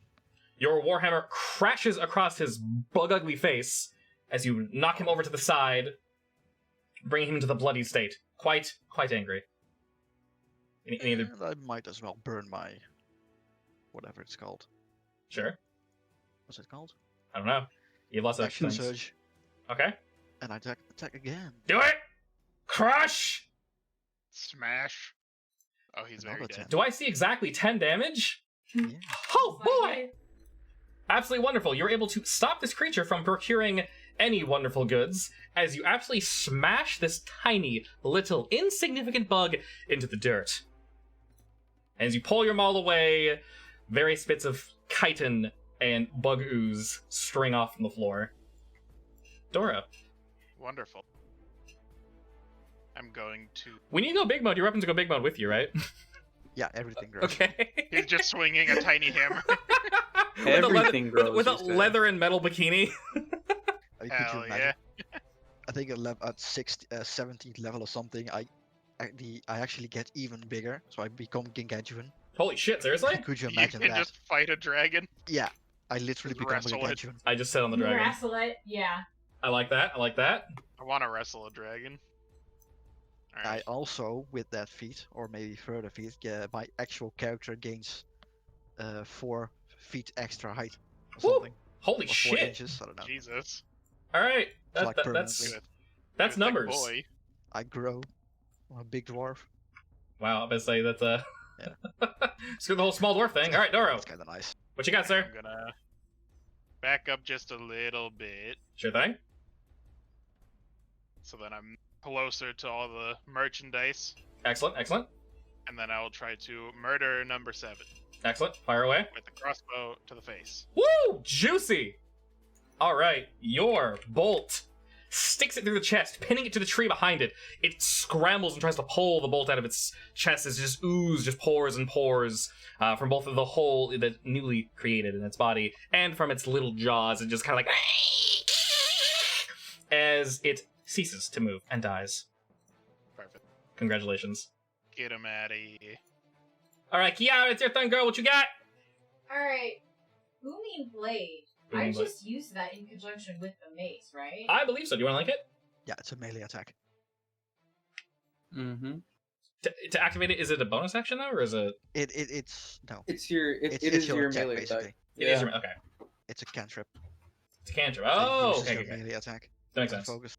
Your Warhammer crashes across his bug-ugly face as you knock him over to the side, bringing him to the bloody state. Quite angry. Any other... And I might as well burn my... whatever it's called. Sure. What's it called? I don't know. You have lots of Action things. Surge. Okay. And I attack again. Do it! Crush! Smash. Oh, he's very Another dead. 10. Do I see exactly 10 damage? Yeah. Oh, boy! Absolutely wonderful. You're able to stop this creature from procuring any wonderful goods as you absolutely smash this tiny, little, insignificant bug into the dirt. As you pull your maul away, various bits of chitin and bug ooze string off from the floor. Dora, Wonderful. I'm going to... when you go big mode, your weapons go big mode with you, right? Yeah, everything grows. Okay. He's just swinging a tiny hammer. Everything grows, with a you said. leather and metal bikini. Could Hell you yeah. imagine? I think at 17th level or something, I actually get even bigger, so I become Gingajuan. Holy shit! Seriously? Could you You imagine can that? just fight a dragon. Yeah, I literally Just become a wrestle it. Gingajuan. I just sit on the dragon. Wrestle it. Yeah. I like that. I like that. I want to wrestle a dragon. I Alright. also, with that feat, or maybe further feat, my actual character gains 4 feet extra height or Woo! something. Holy Or 4 shit! inches, I don't know. Jesus. All right, like that's permanently. Good. that's Good big numbers. Boy. I grow. I'm a big dwarf. Wow, I'm gonna say that's Yeah. screw the whole small dwarf thing. All right, Doro, That's kind of nice. what you got, sir? I'm gonna back up just a little bit, Sure thing. so that I'm closer to all the merchandise, Excellent, excellent, and then I will try to murder number 7 excellent. Fire away. with the crossbow to the face. Woo! Juicy! Alright, your bolt sticks it through the chest, pinning it to the tree behind it. It scrambles and tries to pull the bolt out of its chest as just ooze just pours and pours from both of the hole that newly created in its body and from its little jaws. It just kind of like as it ceases to move and dies. Perfect. Congratulations. Get him out of here. Alright, Kiara, it's your turn, girl. What you got? Alright. Booming Blade. I Booming blade. just used that in conjunction with the mace, right? I believe so. Do you want to link it? Yeah, it's a melee attack. Mm-hmm. To activate it, is it a bonus action though, or is it? It's no. It's your It's your attack, melee basically. attack. It is your okay. It's a cantrip. It's a cantrip. It Oh, uses okay, your okay. melee attack. That makes and sense. Focus.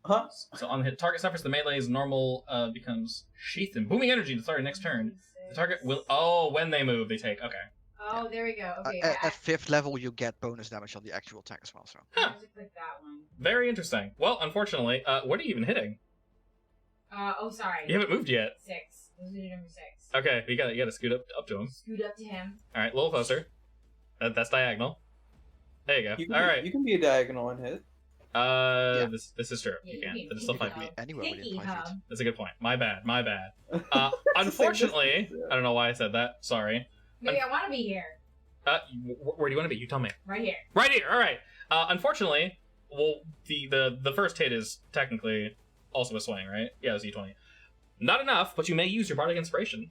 Huh? So on the hit, target suffers the melee's normal becomes sheathed in booming energy to start next turn. The target will when they move they take. Okay. Oh, there we go. Okay. At 5th level, you get bonus damage on the actual attack as well. So I have to click that one. Very interesting. Well, unfortunately, what are you even hitting? Oh, sorry. You haven't moved yet. 6. This is number 6. Okay, you gotta scoot up to him. Scoot up to him. All right, a little closer. That's diagonal. There you go. You can All be, right. You can be a diagonal and hit. Yeah. this is true. Yeah, you you can, can- but it's you still can 5 feet. anywhere within Pinky 5 feet. hum. That's a good point. My bad. It's the same Unfortunately, distance, yeah. I don't know why I said that. Sorry. Maybe I want to be here. Where do you want to be? You tell me. Right here. Right here. All right. Unfortunately, well, the first hit is technically also a swing, right? Yeah, it was E20. Not enough, but you may use your bardic inspiration.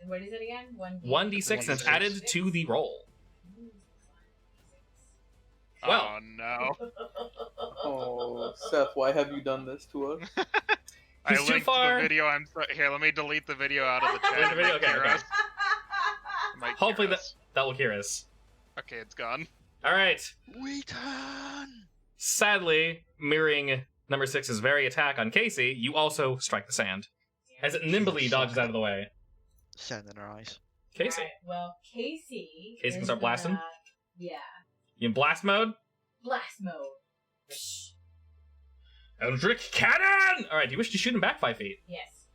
What is it again? 1d6, and it's 1d6. added to the roll. Well. Oh no. Oh, Seth, why have you done this to us? I He's too linked far. the video. Here, let me delete the video out of the chat. Delete the video? It might Okay, cure okay. us. It might Hopefully cure us. that will cure us. Okay, it's gone. All right. We turn. Sadly, mirroring number 6's very attack on Casey, you also strike the sand as it nimbly dodges out of the way. Sand in our eyes. Casey, Alright, well, Casey. Casey can is start blasting? gonna- Yeah. you in blast mode? Blast mode. Eldritch Cannon! All right, do you wish to shoot him back 5 feet? Yes.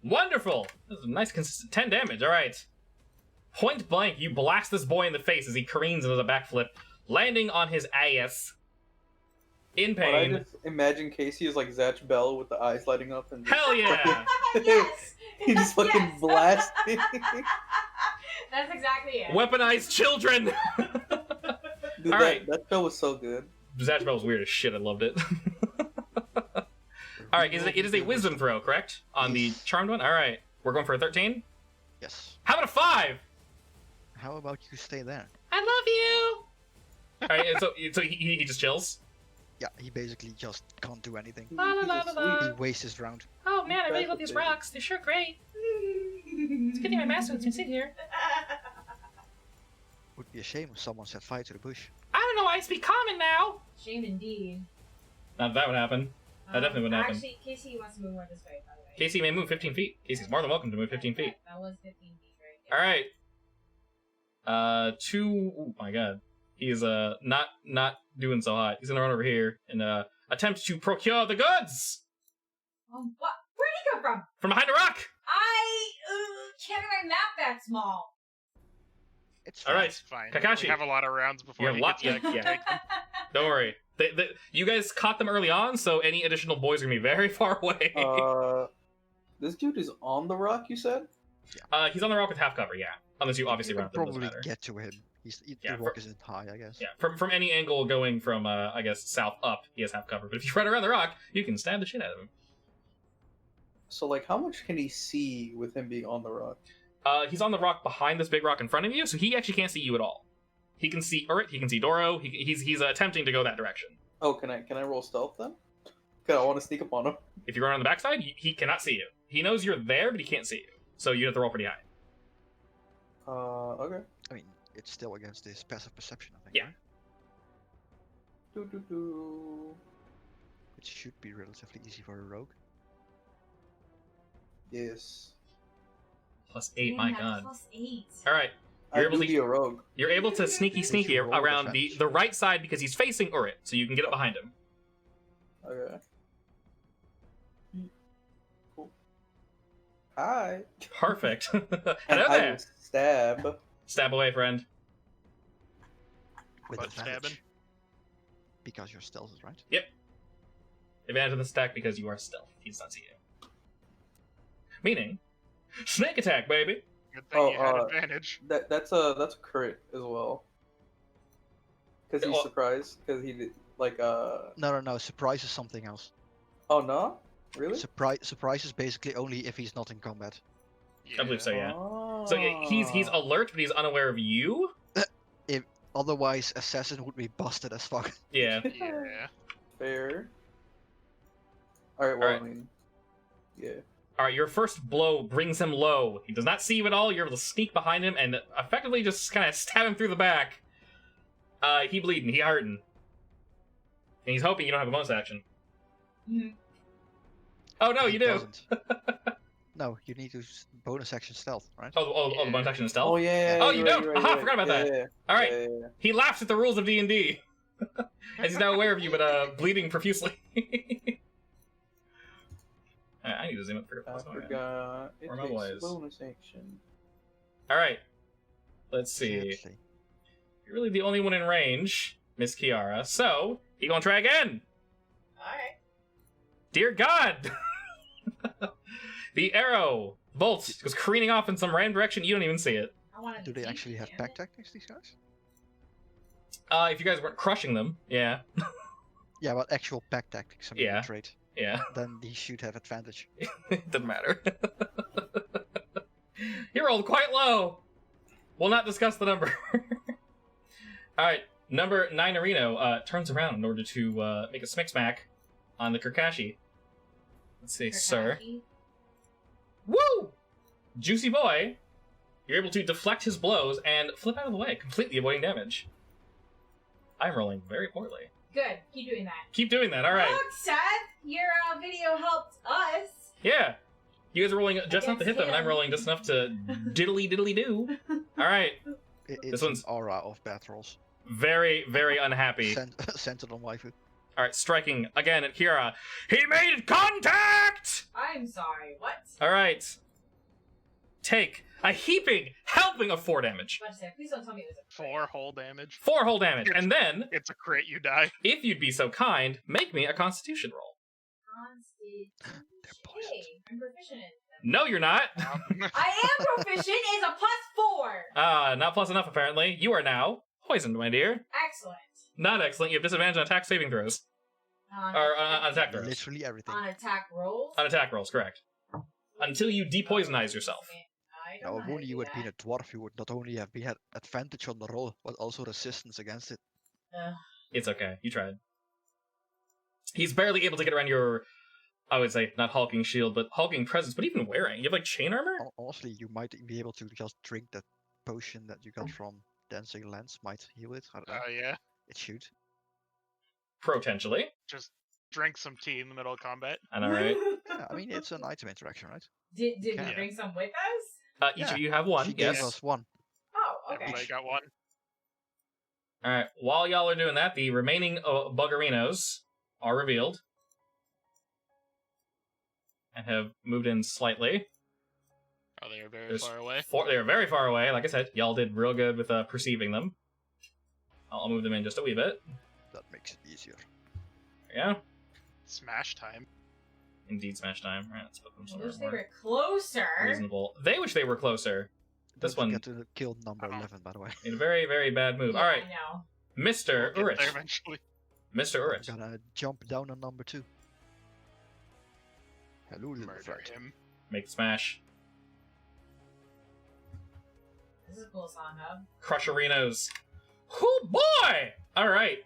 Wonderful! This is a nice consistent 10 damage, alright. Point blank, you blast this boy in the face as he careens and does a backflip, landing on his ass. In But I pain. just imagine Casey is like Zatch Bell with the eyes lighting up and Hell yeah! Yes! he's just fucking Yes! blasting. That's exactly it. Weaponized children! Dude, Alright. that show was so good. Zatch Bell was weird as shit, I loved it. Alright, it is a wisdom throw, correct? On the charmed one? Alright, we're going for a 13? Yes. How about a 5? How about you stay there? I love you! Alright, and so he just chills? Yeah, he basically just can't do anything. He's La, la, la, asleep. la, He wastes his round. Oh man, I really That's love what these they- rocks. They're sure great. It's a good thing my master lets me sit here. Would be a shame if someone set fire to the bush. I don't know why I speak common now. Shame indeed. Not that would happen. That definitely wouldn't happen. Actually, Casey wants to move more this way, by the way. Casey may move 15 feet. Casey's more than welcome to move 15 feet. That was 15 feet, right? All right. Oh my god. He's not doing so hot. He's gonna run over here and attempt to procure the goods What? Where'd he come from? from behind a rock. Can't I map that small? It's All fine. right. It's fine. Kakashi. We have a lot of rounds before You have he lots- gets back. yeah. Take them. Don't worry. You guys caught them early on, so any additional boys are gonna be very far away. This dude is on the rock, you said? He's on the rock with half cover, yeah. Unless you obviously You run can up, it doesn't probably matter. get to him. Yeah, the rock isn't high, I guess. Yeah, from any angle going from, I guess, south up, he has half cover. But if you run around the rock, you can stab the shit out of him. So, like, how much can he see with him being on the rock? He's on the rock behind this big rock in front of you, so he actually can't see you at all. He can see Urit, he can see Doro, he's attempting to go that direction. Oh, can I roll stealth then? Cause I want to sneak up on him. If you run on the backside, he cannot see you. He knows you're there, but he can't see you. So you have to roll pretty high. Okay. I mean, it's still against his passive perception, I think. Yeah. Right? Do. Which should be relatively easy for a rogue. Yes. +8, my god. +8. Alright. I do be a rogue. You're able to sneaky you roll around advantage? the right side because he's facing Urit, so you can get up behind him. Okay. Cool. Hi. Perfect. And Hello I there. will stab. Stab away, friend. With Butt advantage. stabbing? Because your stealth is right. Advantage on the stack because you are stealth. He does not see you. Meaning, snake attack, baby. Good thing Oh, you had advantage. That's a crit as well. Because he's Oh. surprised. Because he did No. Surprise is something else. Oh no? Really? Surprise is basically only if he's not in combat. I believe so, yeah. Oh. So he's alert, but he's unaware of you. Otherwise, assassin would be busted as fuck. Yeah. Yeah. Fair. Alright, well, Alright. I mean. Yeah. All right, your first blow brings him low. He does not see you at all. You're able to sneak behind him and effectively just kind of stab him through the back. He bleeding. He hurting. And he's hoping you don't have a bonus action. Mhm. Oh no, He you do. doesn't. No, you need to bonus action stealth, right? Oh, the bonus action is stealth. Oh, yeah. Oh, you're you right, don't? you're right, Aha, you're right. forgot about Yeah, that. yeah, All right, yeah. he laughs at the rules of D&D. As he's now aware of you, but bleeding profusely. I need to zoom up for I what's going on. forgot. It Or takes mobilize. bonus action. All right, let's see. Sadly. You're really the only one in range, Miss Kiara. So he gonna try again. Alright. Dear God! The arrow bolt goes careening off in some random direction. You don't even see it. I want Do they actually have pack tactics, these guys? If you guys weren't crushing them, yeah, Yeah, but actual pack tactics, I mean, Yeah. the trait. yeah, Then he should have advantage. it doesn't matter. You rolled quite low. We'll not discuss the number. All right, number 9 Areno turns around in order to make a smick smack on the Kirkashi. Let's see, sir. Woo! Juicy boy, you're able to deflect his blows and flip out of the way, completely avoiding damage. I'm rolling very poorly. Good. Keep doing that. Keep doing that, alright. Look, Seth, your video helped us. Yeah. You guys are rolling just enough to hit them, and I'm him. rolling just enough to diddly do. Alright. It's one's- an aura of bat rolls. Very, very unhappy. Centered on waifu. Alright, striking again at Kira. He made contact! I'm sorry. What? Alright. Take a heaping, helping of 4 damage. What say? Please don't tell me it was a 4 whole damage. 4 whole damage. And then, It's a crit, you die. if you'd be so kind, make me a constitution roll. Constitution. They're poisoned. Hey, I'm proficient in them. No, you're not. I am proficient. It's a +4. Not plus enough, apparently. You are now poisoned, my dear. Excellent. Not excellent. You have disadvantage on attack saving throws. Or on attack throws. Literally everything. On attack rolls. On attack rolls, correct. Until you depoisonize yourself. I Now, don't if know how only to you do had been a dwarf, you would not only have been had advantage on the roll, but also resistance against it. that. It's okay. You tried. He's barely able to get around your, I would say, not hulking shield, but hulking presence, but even wearing. You have, like, chain armor? Honestly, you might be able to just drink that potion that you got from Dancing Lens, might heal it. I don't know. Yeah. It should. Potentially. Just drink some tea in the middle of combat. I know, right? Yeah, I mean, it's an item interaction, right? Did we Yeah. bring some with us? Each Yeah. of you have one, She yes. gave us one. Oh, okay. Everybody got one. Alright, while y'all are doing that, the remaining Buggerinos are revealed. And have moved in slightly. Oh, they are very There's far away. 4, they are very far away. Like I said, y'all did real good with perceiving them. I'll move them in just a wee bit. That makes it easier. There you go. Smash time. Indeed, smash time. All right, let's put them I somewhere wish they more were closer. reasonable. They wish they were closer. This Don't one forget to kill number Uh-oh. 11, by the way. made a very, very bad move. Yeah, All right, I know. Mr. We'll get there Urich. eventually. Mr. I'm Urich. gonna jump down on number 2. Hello, little Murder friend. him. Make the smash. This is a cool song, Hub. Crush arenas. Oh boy! All right,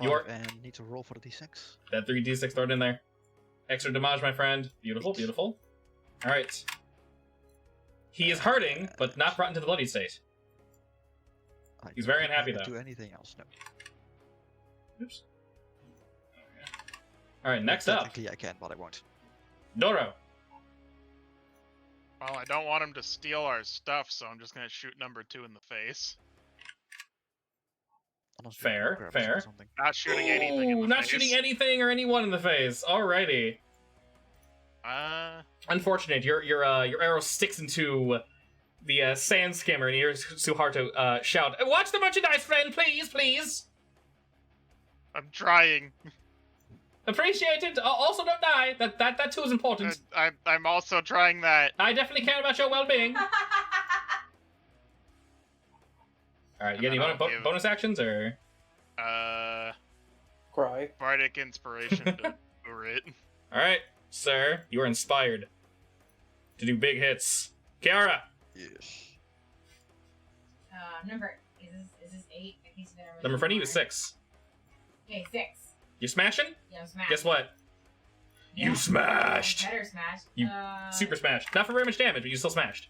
You are- And need to roll for the d6. that 3d6 thrown in there. Extra damage, my friend. Beautiful, beautiful. All right. He is hurting, but not brought into the bloody state. I He's very don't think I unhappy, can though. Do anything else? No. Oops. All right, next up, Technically I can, but I won't. Doro. Well, I don't want him to steal our stuff, so I'm just gonna shoot number 2 in the face. Unless we Fair, grab us or fair. something. Not shooting anything in Ooh, the not face. shooting anything or anyone in the face. Alrighty. Unfortunate. Your arrow sticks into the sand skimmer, and here's Suharto shout, "Watch the merchandise, friend, please, please. I'm trying. Appreciate it. Also, don't die. That too is important. I'm also trying that. I definitely care about your well-being." All right, you got any And then I'll give- bonus actions or? Cry. Bardic inspiration to Urit. All right, sir, you are inspired to do big hits. Kiara. Yes. Number is this 8? I can't see the Number in front of you is 6. Okay, 6. You smashing? Yeah, I'm smashed. Guess what? Yeah. You smashed. Better smash. You Super smashed. Not for very much damage, but you still smashed.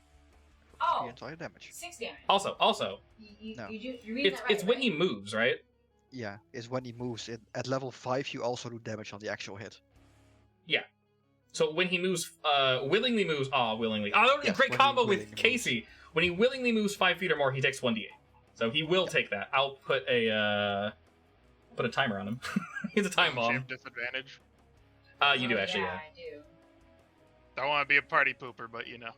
The Oh, entire damage. 6 damage. Also, No. You're reading it's that right, it's when right? he moves, right? Yeah, is when he moves. At level 5, you also do damage on the actual hit. So when he moves, willingly moves. Willingly. Oh, that would be a Yes, great when he combo with willingly Casey. When he willingly moves 5 feet or more, he takes 1d8. So he will take that. I'll put a timer on him. He's a time Does she bomb. have disadvantage? You do Oh, actually, yeah. I do. Don't want to be a party pooper, but you know.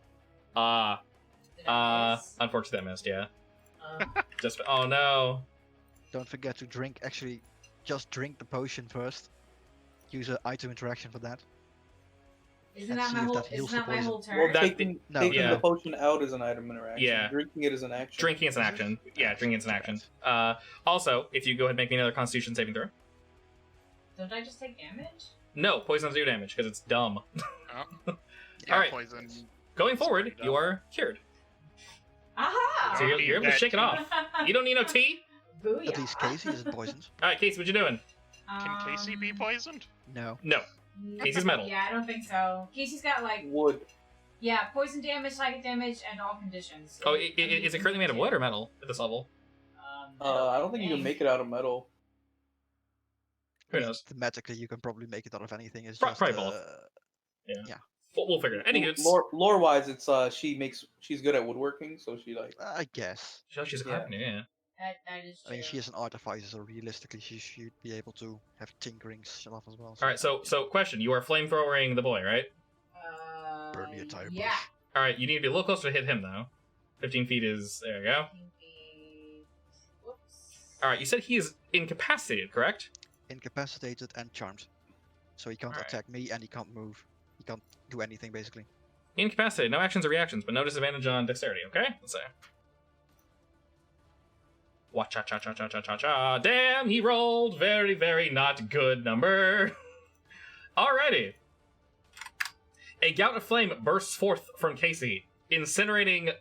Did I miss? Unfortunately that missed, yeah. Um, Oh no. Don't forget to drink. Actually, just drink the potion first. Use an item interaction for that. isn't And that see my if whole? that heals Isn't the that my poison. whole turn? Well, That- taking No, yeah. the potion out is an item interaction. Yeah. Drinking it is an action. Drinking is an action. Yeah, drinking is an action. Also, if you go ahead and make me another Constitution saving throw. Don't I just take damage? No, poison does do damage because it's dumb. Yeah, Alright. poison. Going forward, Pretty dumb. you are cured. Aha! So you're able to shake it off. You don't need no tea. Booyah. At least Casey isn't poisoned. All right, Casey, what you doing? Can Casey be poisoned? No. No. Casey's metal. Yeah, I don't think so. Casey's got like Wood. poison damage, psychic damage, and all conditions. Oh, is it currently made of wood or metal at this level? I don't think you can make it out of metal. Who knows? Thematically, you can probably make it out of anything. It's Pro- just probably both. We'll figure it out. Anywho, Lore wise, it's she's good at woodworking, so she like I guess. she's a Yeah. carpenter, yeah. That is I true. mean, she is an artificer, so realistically, she should be able to have tinkering stuff as well. All right, so question: you are flamethrowering the boy, right? Burn the entire yeah. bush. All right, you need to be a little closer to hit him though. 15 feet is there. You go. 15 feet. Whoops. All right, you said he is incapacitated, correct? Incapacitated and charmed. So he can't Alright. attack me and he can't move. He can't do anything basically. Incapacitated, no actions or reactions, but no disadvantage on dexterity. Okay, let's say. Wa cha cha cha cha cha cha cha. Damn, he rolled very, very not good number. Alrighty. A gout of flame bursts forth from Casey, incinerating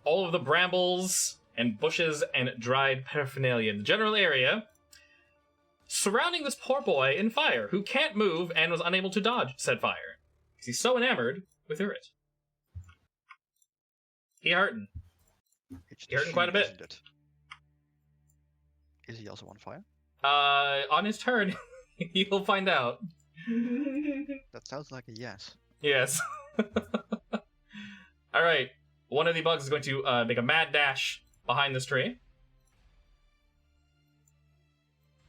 all of the brambles and bushes and dried paraphernalia in the general area, surrounding this poor boy in fire, who can't move and was unable to dodge said fire. Because he's so enamored with Urit. He hurting. It's You're hurting quite a bit. isn't it? Is he also on fire? On his turn, you'll find out. That sounds like a yes. Yes. Alright. One of the bugs is going to make a mad dash behind this tree.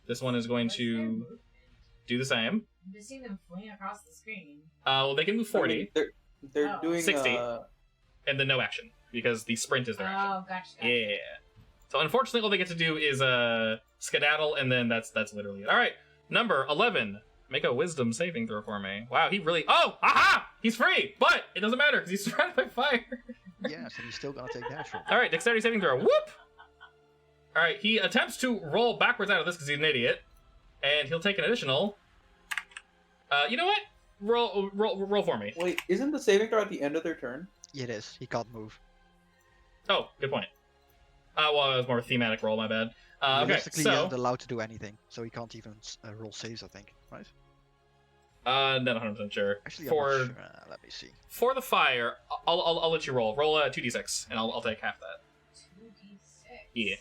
This one is going to do the same. I'm just seeing them fling across the screen. Well, they can move 40, I mean, they're Oh. doing 60. And then no action, because the sprint is their action. Oh, gotcha. Yeah. So unfortunately, all they get to do is skedaddle, and then that's literally it. All right, number 11, Make a wisdom saving throw for me. Wow, he really... Oh! Aha! He's free! But it doesn't matter, because he's surrounded by fire. Yeah, so he's still gonna take damage from it. Alright, dexterity saving throw. Whoop! Alright, he attempts to roll backwards out of this because he's an idiot. And he'll take an additional... you know what? Roll for me. Wait, isn't the saving throw at the end of their turn? Yeah, it is. He can't move. Oh, good point. Well, it was more of a thematic roll, my bad. Okay, Realistically, he so... isn't allowed to do anything, so he can't even roll saves, I think, right? Not 100% sure. Actually, For I'm not sure. Let me see. for the fire, I'll let you roll. Roll a 2d6, and I'll take half that. 2d6. Yeah.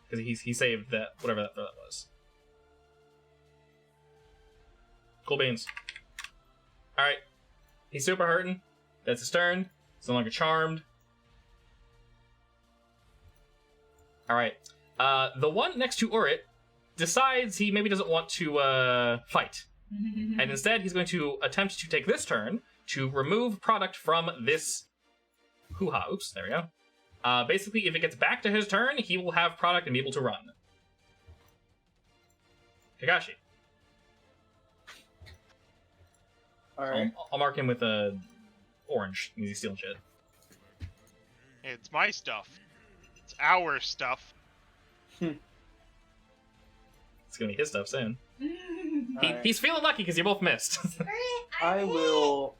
Because he saved that, whatever that was. Cool beans. Alright. He's super hurting. That's his turn. He's no longer charmed. Alright. The one next to Urit decides he maybe doesn't want to fight. And instead, he's going to attempt to take this turn to remove product from this hoo-ha. Oops, there we go. Basically, if it gets back to his turn, he will have product and be able to run. Kakashi. Alright. I'll mark him with a orange because he's stealing shit. It's my stuff. It's our stuff. It's gonna be his stuff soon. Alright. He's feeling lucky because you both missed. I will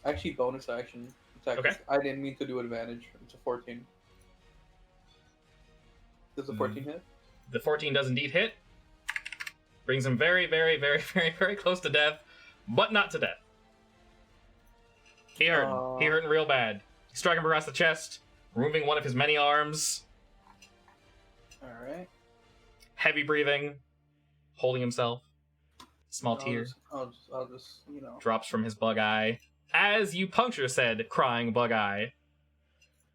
actually bonus action attack. Okay. I didn't mean to do advantage. It's a 14. Does a 14 hit? The 14 does indeed hit. Brings him very, very, very, very, very close to death, but not to death. He hurt. He hurting real bad. He's striking him across the chest, removing one of his many arms. Alright. Heavy breathing, holding himself. Small tear I'll just, you know. drops from his bug eye as you puncture said crying bug eye,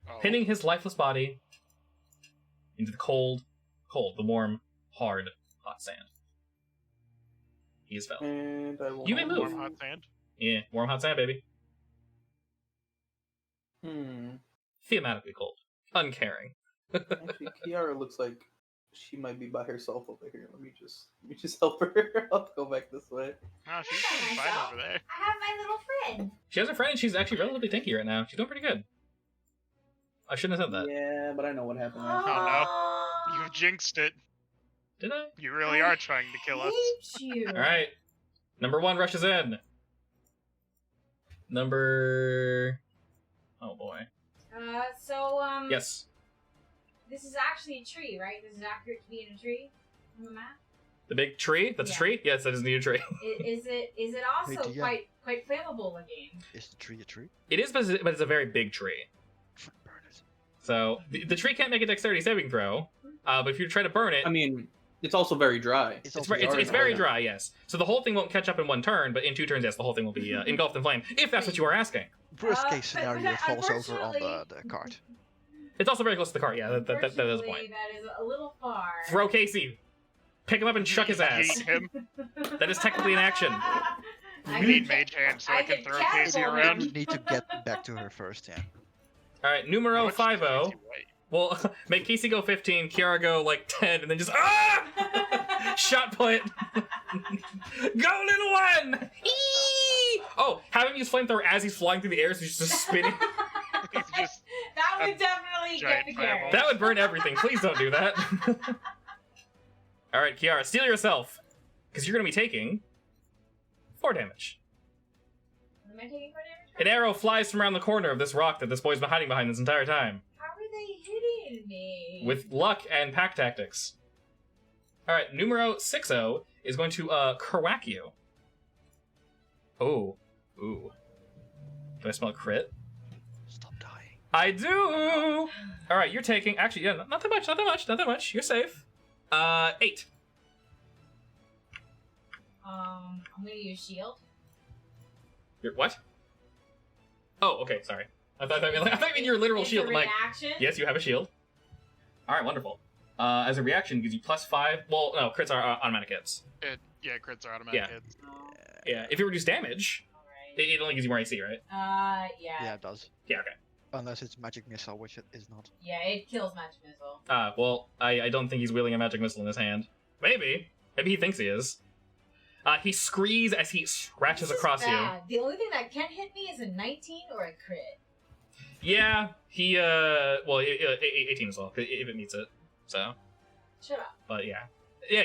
Oh. pinning his lifeless body into the the warm, hard, hot sand. He is fell. And I will. You may move. Warm hot sand. Yeah, warm, hot sand, baby. Thematically cold. Uncaring. Actually, Kiara looks like she might be by herself over here. Let me just help her. I'll go back this way. No, she's doing fine over there. I have my little friend. She has a friend and she's actually relatively tanky right now. She's doing pretty good. I shouldn't have said that. Yeah, but I know what happened. Oh no. You jinxed it. Did I? You really are trying to kill us. Hate you. Alright. Number 1 rushes in. Number... Oh boy. Yes. This is actually a tree, right? This is accurate to be in a tree on the map. The big tree? That's a Yeah. tree? Yes, that is indeed a tree. Is it also Hey, DM. quite flammable looking? Is the tree a tree? It is, but it's a very big tree. Burn it. So, the tree can't make a dexterity saving throw, but if you try to burn it, I mean, it's also very dry. It's it's, also it's very dry, yes. So the whole thing won't catch up in one turn, but in 2 turns, yes, the whole thing will be engulfed in flame, if that's what you are asking. Worst But- case scenario, it falls over on unfortunately- the cart. It's also very close to the cart, yeah, that is a Unfortunately, point. That is a little far. Throw Casey! Pick him up and chuck his ass. Yeet him. That is technically an action. I need mage hand so I can throw Casey You around. need to get back to her first, yeah. Alright, numero Much 50. Casey way. Well, make Casey go 15, Kiara go like 10, and then just shot put. Go, little one! Eee! Oh, have him use flamethrower as he's flying through the air, so he's just spinning. He's just That A would definitely get giant the fireball. carrot. That would burn everything. Please don't do that. Alright, Kiara, steal yourself. Because you're going to be taking 4 damage. Am I taking 4 damage? An arrow flies from around the corner of this rock that this boy's been hiding behind this entire time. How are they hitting me? With luck and pack tactics. Alright, numero 60 is going to kerwhack you. Oh. Ooh. Do I smell a crit? Stop dying. I do! Alright, you're taking... Actually, yeah, not that much. You're safe. 8. I'm gonna use shield. You're... What? Oh, okay, sorry. I thought you meant your literal It's shield. a I'm like, reaction. yes, you have a shield. Alright, wonderful. As a reaction, gives you +5... Well, no, crits are automatic hits. yeah, crits are automatic Yeah. hits. Oh, Yeah, if you reduce damage, alright. it only gives you more AC, right? Yeah. Yeah, it does. Yeah, okay. Unless it's magic missile, which it is not. Yeah, it kills magic missile. Well, I don't think he's wielding a magic missile in his hand. Maybe. Maybe he thinks he is. He screes as he scratches This is across you. bad. The only thing that can hit me is a 19 or a crit. Yeah, he, 18 as well, if it meets it. So, Shut up. but yeah. Yeah,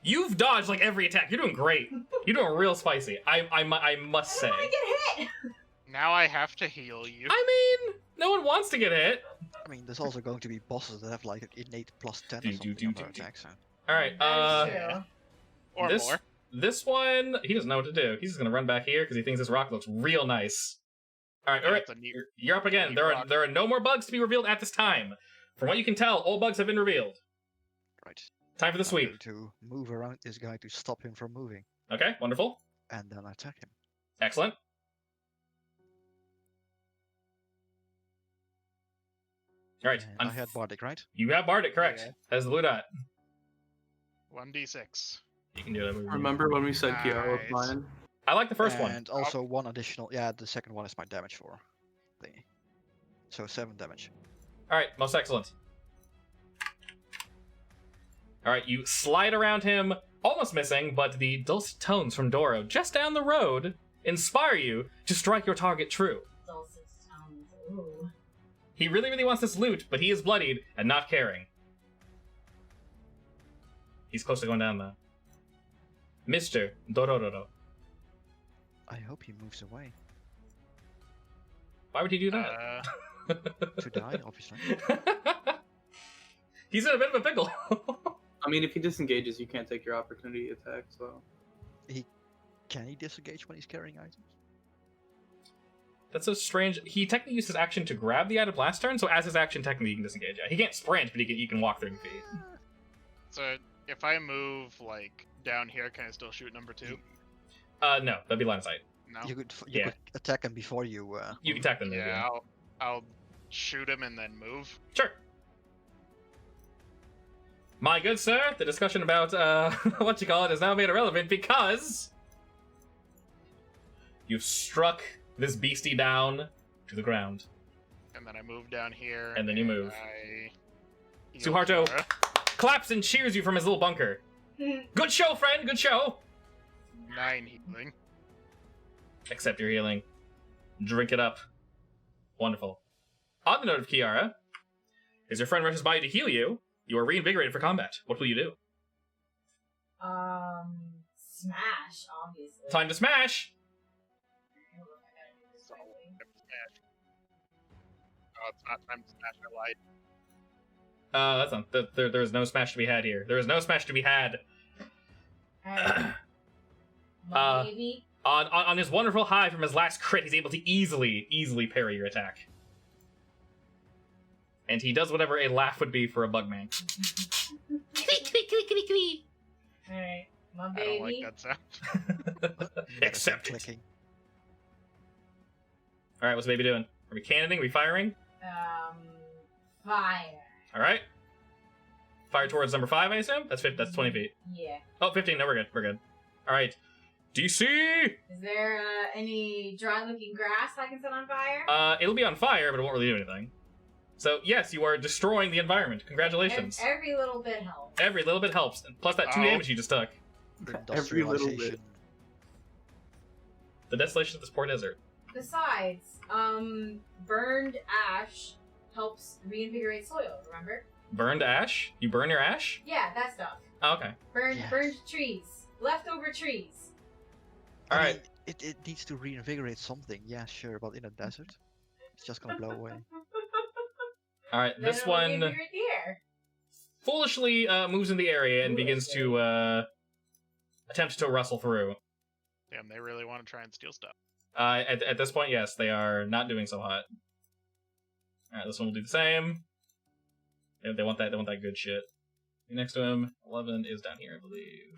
you've dodged like every attack. You're doing great. You're doing real spicy. I must I say. don't want to get hit. Now I have to heal you. I mean, no one wants to get hit. I mean, there's also going to be bosses that have like an innate plus 10 or Do, something do, on do, their do. attacks. So. All right. That is true. Or this, more. This one, he doesn't know what to do. He's just gonna run back here because he thinks this rock looks real nice. All right, Yeah, all right. it's a neat- You're up again. neat There rock. are no more bugs to be revealed at this time. From what you can tell, all bugs have been revealed. Right. Time for the I'm sweep. going to move around this guy to stop him from moving, Okay, wonderful, and then attack him. excellent. All right, And I had Bardic, right? you have Bardic, correct? Yeah. That's the blue dot. 1d6. You can do it. Remember when we said Kiara was Nice. flying? I like the first one. And also one additional. Yeah, the second one is my damage for thingy. So 7 damage. All right, most excellent. All right, you slide around him, almost missing, but the dulcet tones from Doro just down the road inspire you to strike your target true. Dulcet tones. Ooh. He really, really wants this loot, but he is bloodied and not caring. He's close to going down, though. Mr. Dorororo. I hope he moves away. Why would he do that? To die, obviously. He's in a bit of a pickle. I mean, if he disengages, you can't take your opportunity attack, so... Can he disengage when he's carrying items? That's so strange. He technically used his action to grab the item last turn, so as his action, technically he can disengage. Yeah, he can't sprint, but he can walk 30 feet. So if I move like down here, can I still shoot number 2? No, that'd be line of sight. No. You could Yeah. could attack him before you. You can attack them. Yeah, I'll shoot him and then move. Sure. My good sir, the discussion about what you call it is now made irrelevant because you've struck this beastie down to the ground. And then I move down here. And then you move. I heal Suharto Kiara. claps and cheers you from his little bunker. Good show, friend. Good show. 9 healing. Accept your healing. Drink it up. Wonderful. On the note of Kiara, as your friend rushes by you to heal you, you are reinvigorated for combat. What will you do? Smash, obviously. Time to smash! I don't know if I gotta do this right away. Smash. Oh, it's not time to smash. I lied. That's not. There is no smash to be had here. There is no smash to be had. Alright. Uh, Maybe. On his wonderful high from his last crit, he's able to easily parry your attack. And he does whatever a laugh would be for a bugman. Alright. My I don't baby. like that sound. Accept it. clicking. Alright, what's the baby doing? Are we cannoning? Are we firing? Fire. Alright. Fire towards number 5, I assume? That's 20 feet. Yeah. Oh, 15. No, we're good. We're good. Alright. DC! Is there any dry-looking grass I can set on fire? It'll be on fire, but it won't really do anything. So, yes, you are destroying the environment. Congratulations. Every little bit helps. Every little bit helps. Plus that 2 Oh. damage you just took. Every little bit. Industrialization. The desolation of this poor desert. Besides, burned ash helps reinvigorate soil, remember? Burned ash? You burn your ash? Yeah, that stuff. Oh, okay. Burned Yes. burned trees. Leftover trees. I Alright. mean, it needs to reinvigorate something. Yeah, sure, but in a desert, it's just gonna blow away. Alright, Then this it'll one reinvigorate the air. foolishly moves in the area and begins to attempt to rustle through. Damn, they really want to try and steal stuff. At this point, yes, they are not doing so hot. Alright, this one will do the same. They want that good shit. Next to him, 11 is down here, I believe.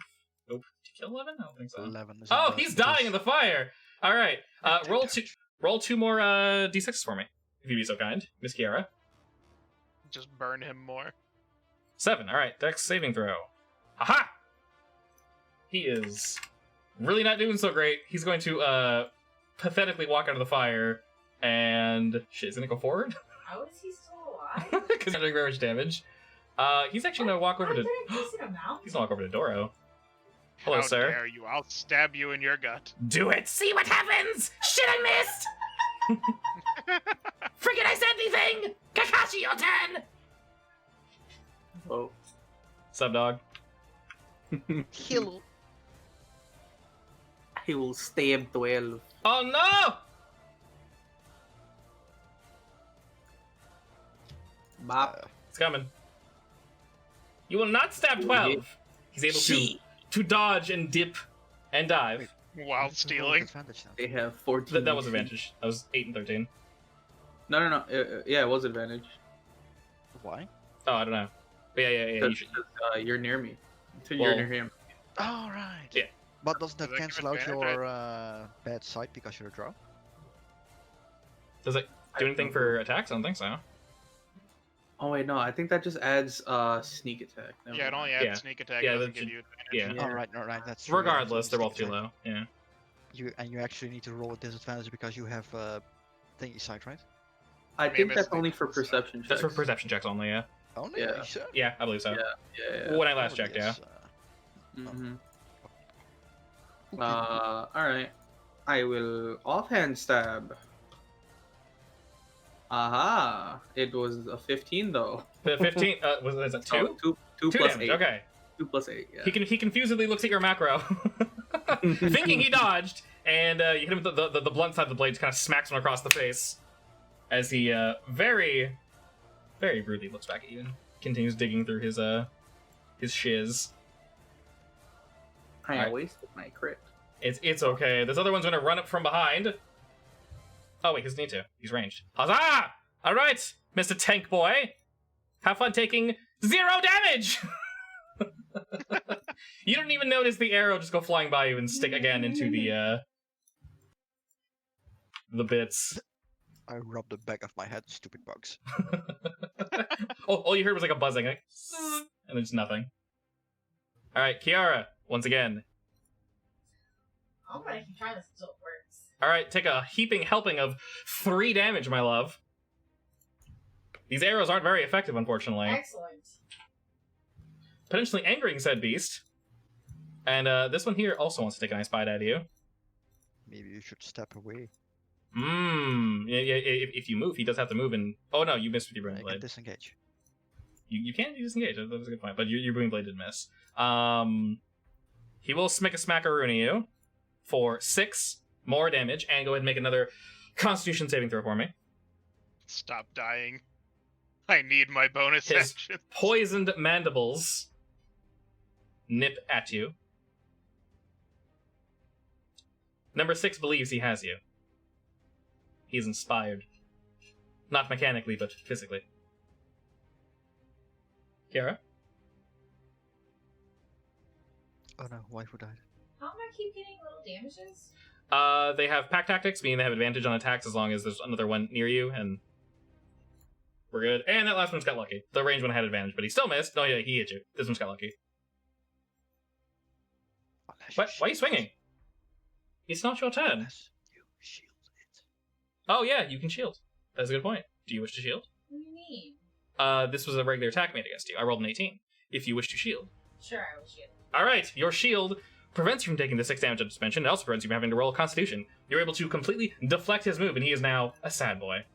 Nope. Did you kill 11? I don't think so. 11 is. Oh, in the- he's dying in the fire! Alright, roll two more d6s for me, if you'd be so kind, Miss Kiara. Just burn him more. 7, alright, Dex saving throw. Haha! He is really not doing so great. He's going to pathetically walk out of the fire, and shit, he's gonna go forward? How is he still alive? Because he's not doing very much damage. He's actually gonna walk over Why to... did I decent amount? He's gonna walk over to Doro. Hello, How sir. dare you? I'll stab you in your gut. Do it! See what happens! Shit, I missed! Forget I said anything! Kakashi, your turn! Oh. Sub dog. Kill. He will stab 12. Oh no! Bop. It's coming. You will not stab 12! He's able to dodge and dip and dive. While It's a roll stealing. advantage now. They have 14. That was advantage. That was 8 and 13. No. Yeah, it was advantage. Why? Oh, I don't know. But yeah. You Because should. you're near me. So Well- you're near him. Oh, right. Yeah. But doesn't that Does that give cancel out advantage, your bad side because you're a draw? Does it do anything for attacks? I don't think so. Oh wait, no. I think that just adds sneak attack. Never Yeah, it mind. only adds Yeah. sneak attack. Yeah, it doesn't that give should- you advantage. Yeah. All right. That's true, yeah, Regardless, so they're both sneak too attack. low. Yeah. You actually need to roll a disadvantage because you have thingy side, right? I Maybe think it's that's like only for this, perception checks. That's for perception checks only, yeah. Only? Yeah. Are you sure? Yeah, I believe so. Yeah. When I last checked, yeah. Mm-hmm. Alright. I will offhand stab. Aha! It was a 15 though. The 15, was it 2? Oh, two 2 plus damage, 8. okay. 2 plus 8, yeah. He confusedly looks at your macro, thinking he dodged, and you hit him with the blunt side of the blade, just kind of smacks him across the face, as he very, very rudely looks back at you and continues digging through his shiz. I Alright. wasted my crit. It's okay. This other one's gonna run up from behind. Oh wait, he doesn't need to. He's ranged. Huzzah! All right, Mr. Tank Boy, have fun taking 0 damage. You don't even notice the arrow just go flying by you and stick again into the bits. I rubbed the back of my head, stupid bugs. All you heard was like a buzzing, like, and there's nothing. All right, Kiara, once again. I'm gonna keep trying this until it works. All right, take a heaping helping of 3 damage, my love. These arrows aren't very effective, unfortunately. Excellent. Potentially angering said beast. And this one here also wants to take a nice bite out of you. Maybe you should step away. Yeah, if you move, he does have to move and... Oh no, you missed with your I booming can blade. disengage. You can disengage, that was a good point, but your booming blade did miss. He will smack a smackaroo at you for 6 more damage, and go ahead and make another Constitution saving throw for me. Stop dying. I need my bonus His action. poisoned mandibles nip at you. Number 6 believes he has you. He's inspired. Not mechanically, but physically. Kiara? Oh no, waifu died. How am I keep getting little damages? They have pack tactics, meaning they have advantage on attacks as long as there's another one near you, and we're good. And that last one's got lucky. The range one had advantage, but he still missed. No, yeah, he hit you. This one's got lucky. Unless What? Why are you shield it. swinging? It's not your turn. Unless you shield it. Oh yeah, you can shield. That's a good point. Do you wish to shield? What do you mean? This was a regular attack made against you. I rolled an 18. If you wish to shield. Sure, I will shield. Alright, your shield prevents you from taking the 6 damage I just mentioned. It also prevents you from having to roll a Constitution. You're able to completely deflect his move, and he is now a sad boy.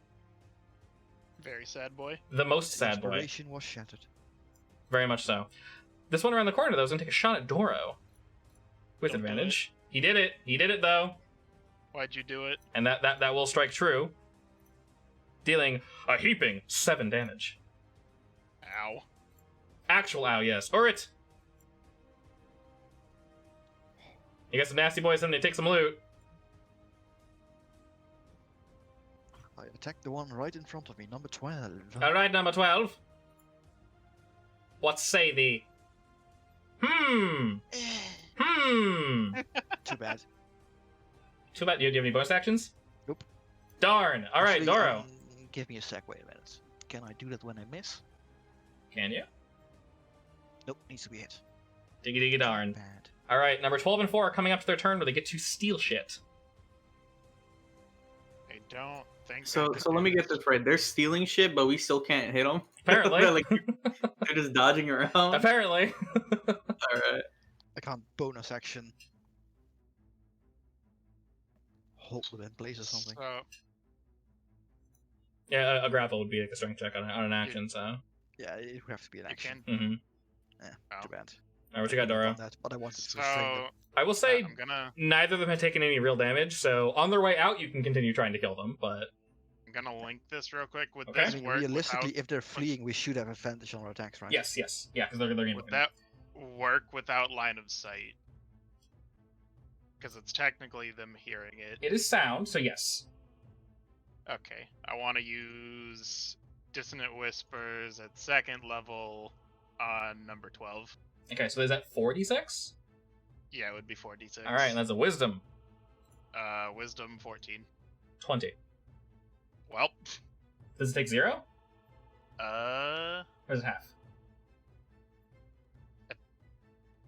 Very sad boy. The most sad boy. Inspiration was shattered. Very much so. This one around the corner, though, is going to take a shot at Doro. With Don't do advantage. He did it. He did it, though. Why'd you do it? And that will strike true. Dealing a heaping 7 damage. Ow. Actual ow, yes. Urit! You got some nasty boys in there, take some loot. I attacked the one right in front of me, number 12. Alright, number 12. What say thee? Too bad. Too bad. Do you have any bonus actions? Nope. Darn. Alright, Actually, Doro. Give me a sec, wait a minute. Can I do that when I miss? Can you? Nope, needs to be hit. Diggy diggy darn. Bad. Alright, number 12 and 4 are coming up to their turn where they get to steal shit. I don't think. So I can let do me get this right. They're stealing shit, but we still can't hit them. Apparently. they're just dodging around. Apparently. Alright. I can't bonus action hold them in place or something. So Yeah, a grapple would be like a strength check on an action. So. Yeah, it would have to be an you action. can. Mm-hmm. Oh. Too bad. Alright, what you got, I could've Doro? done that, but I wanted to restrain them. So I will say I'm gonna neither of them have taken any real damage, so on their way out, you can continue trying to kill them. But link this real quick. Would Okay. I this mean, work realistically, without, if they're fleeing, we should have advantage on our attacks, right? yes, yeah, because they're gonna would that work without line of sight? Because it's technically them hearing it. It is sound, so yes. Okay, I want to use Dissonant Whispers at 2nd level on number 12. Okay, so is that 4d6? Yeah, it would be 4d6. All right, and that's a wisdom Wisdom 14. 20. Well, Does it take 0? I Or is it half?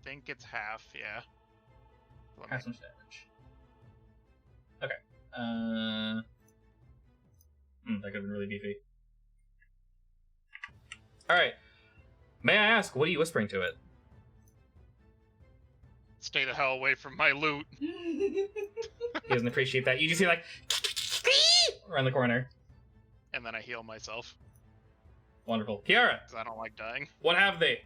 think it's half. Yeah. Let me- Half much damage. Okay. That could have been really beefy. All right. May I ask, what are you whispering to it? Stay the hell away from my loot. He doesn't appreciate that. You just see like around the corner. And then I heal myself Wonderful. Kiara, because I don't like dying. what have they?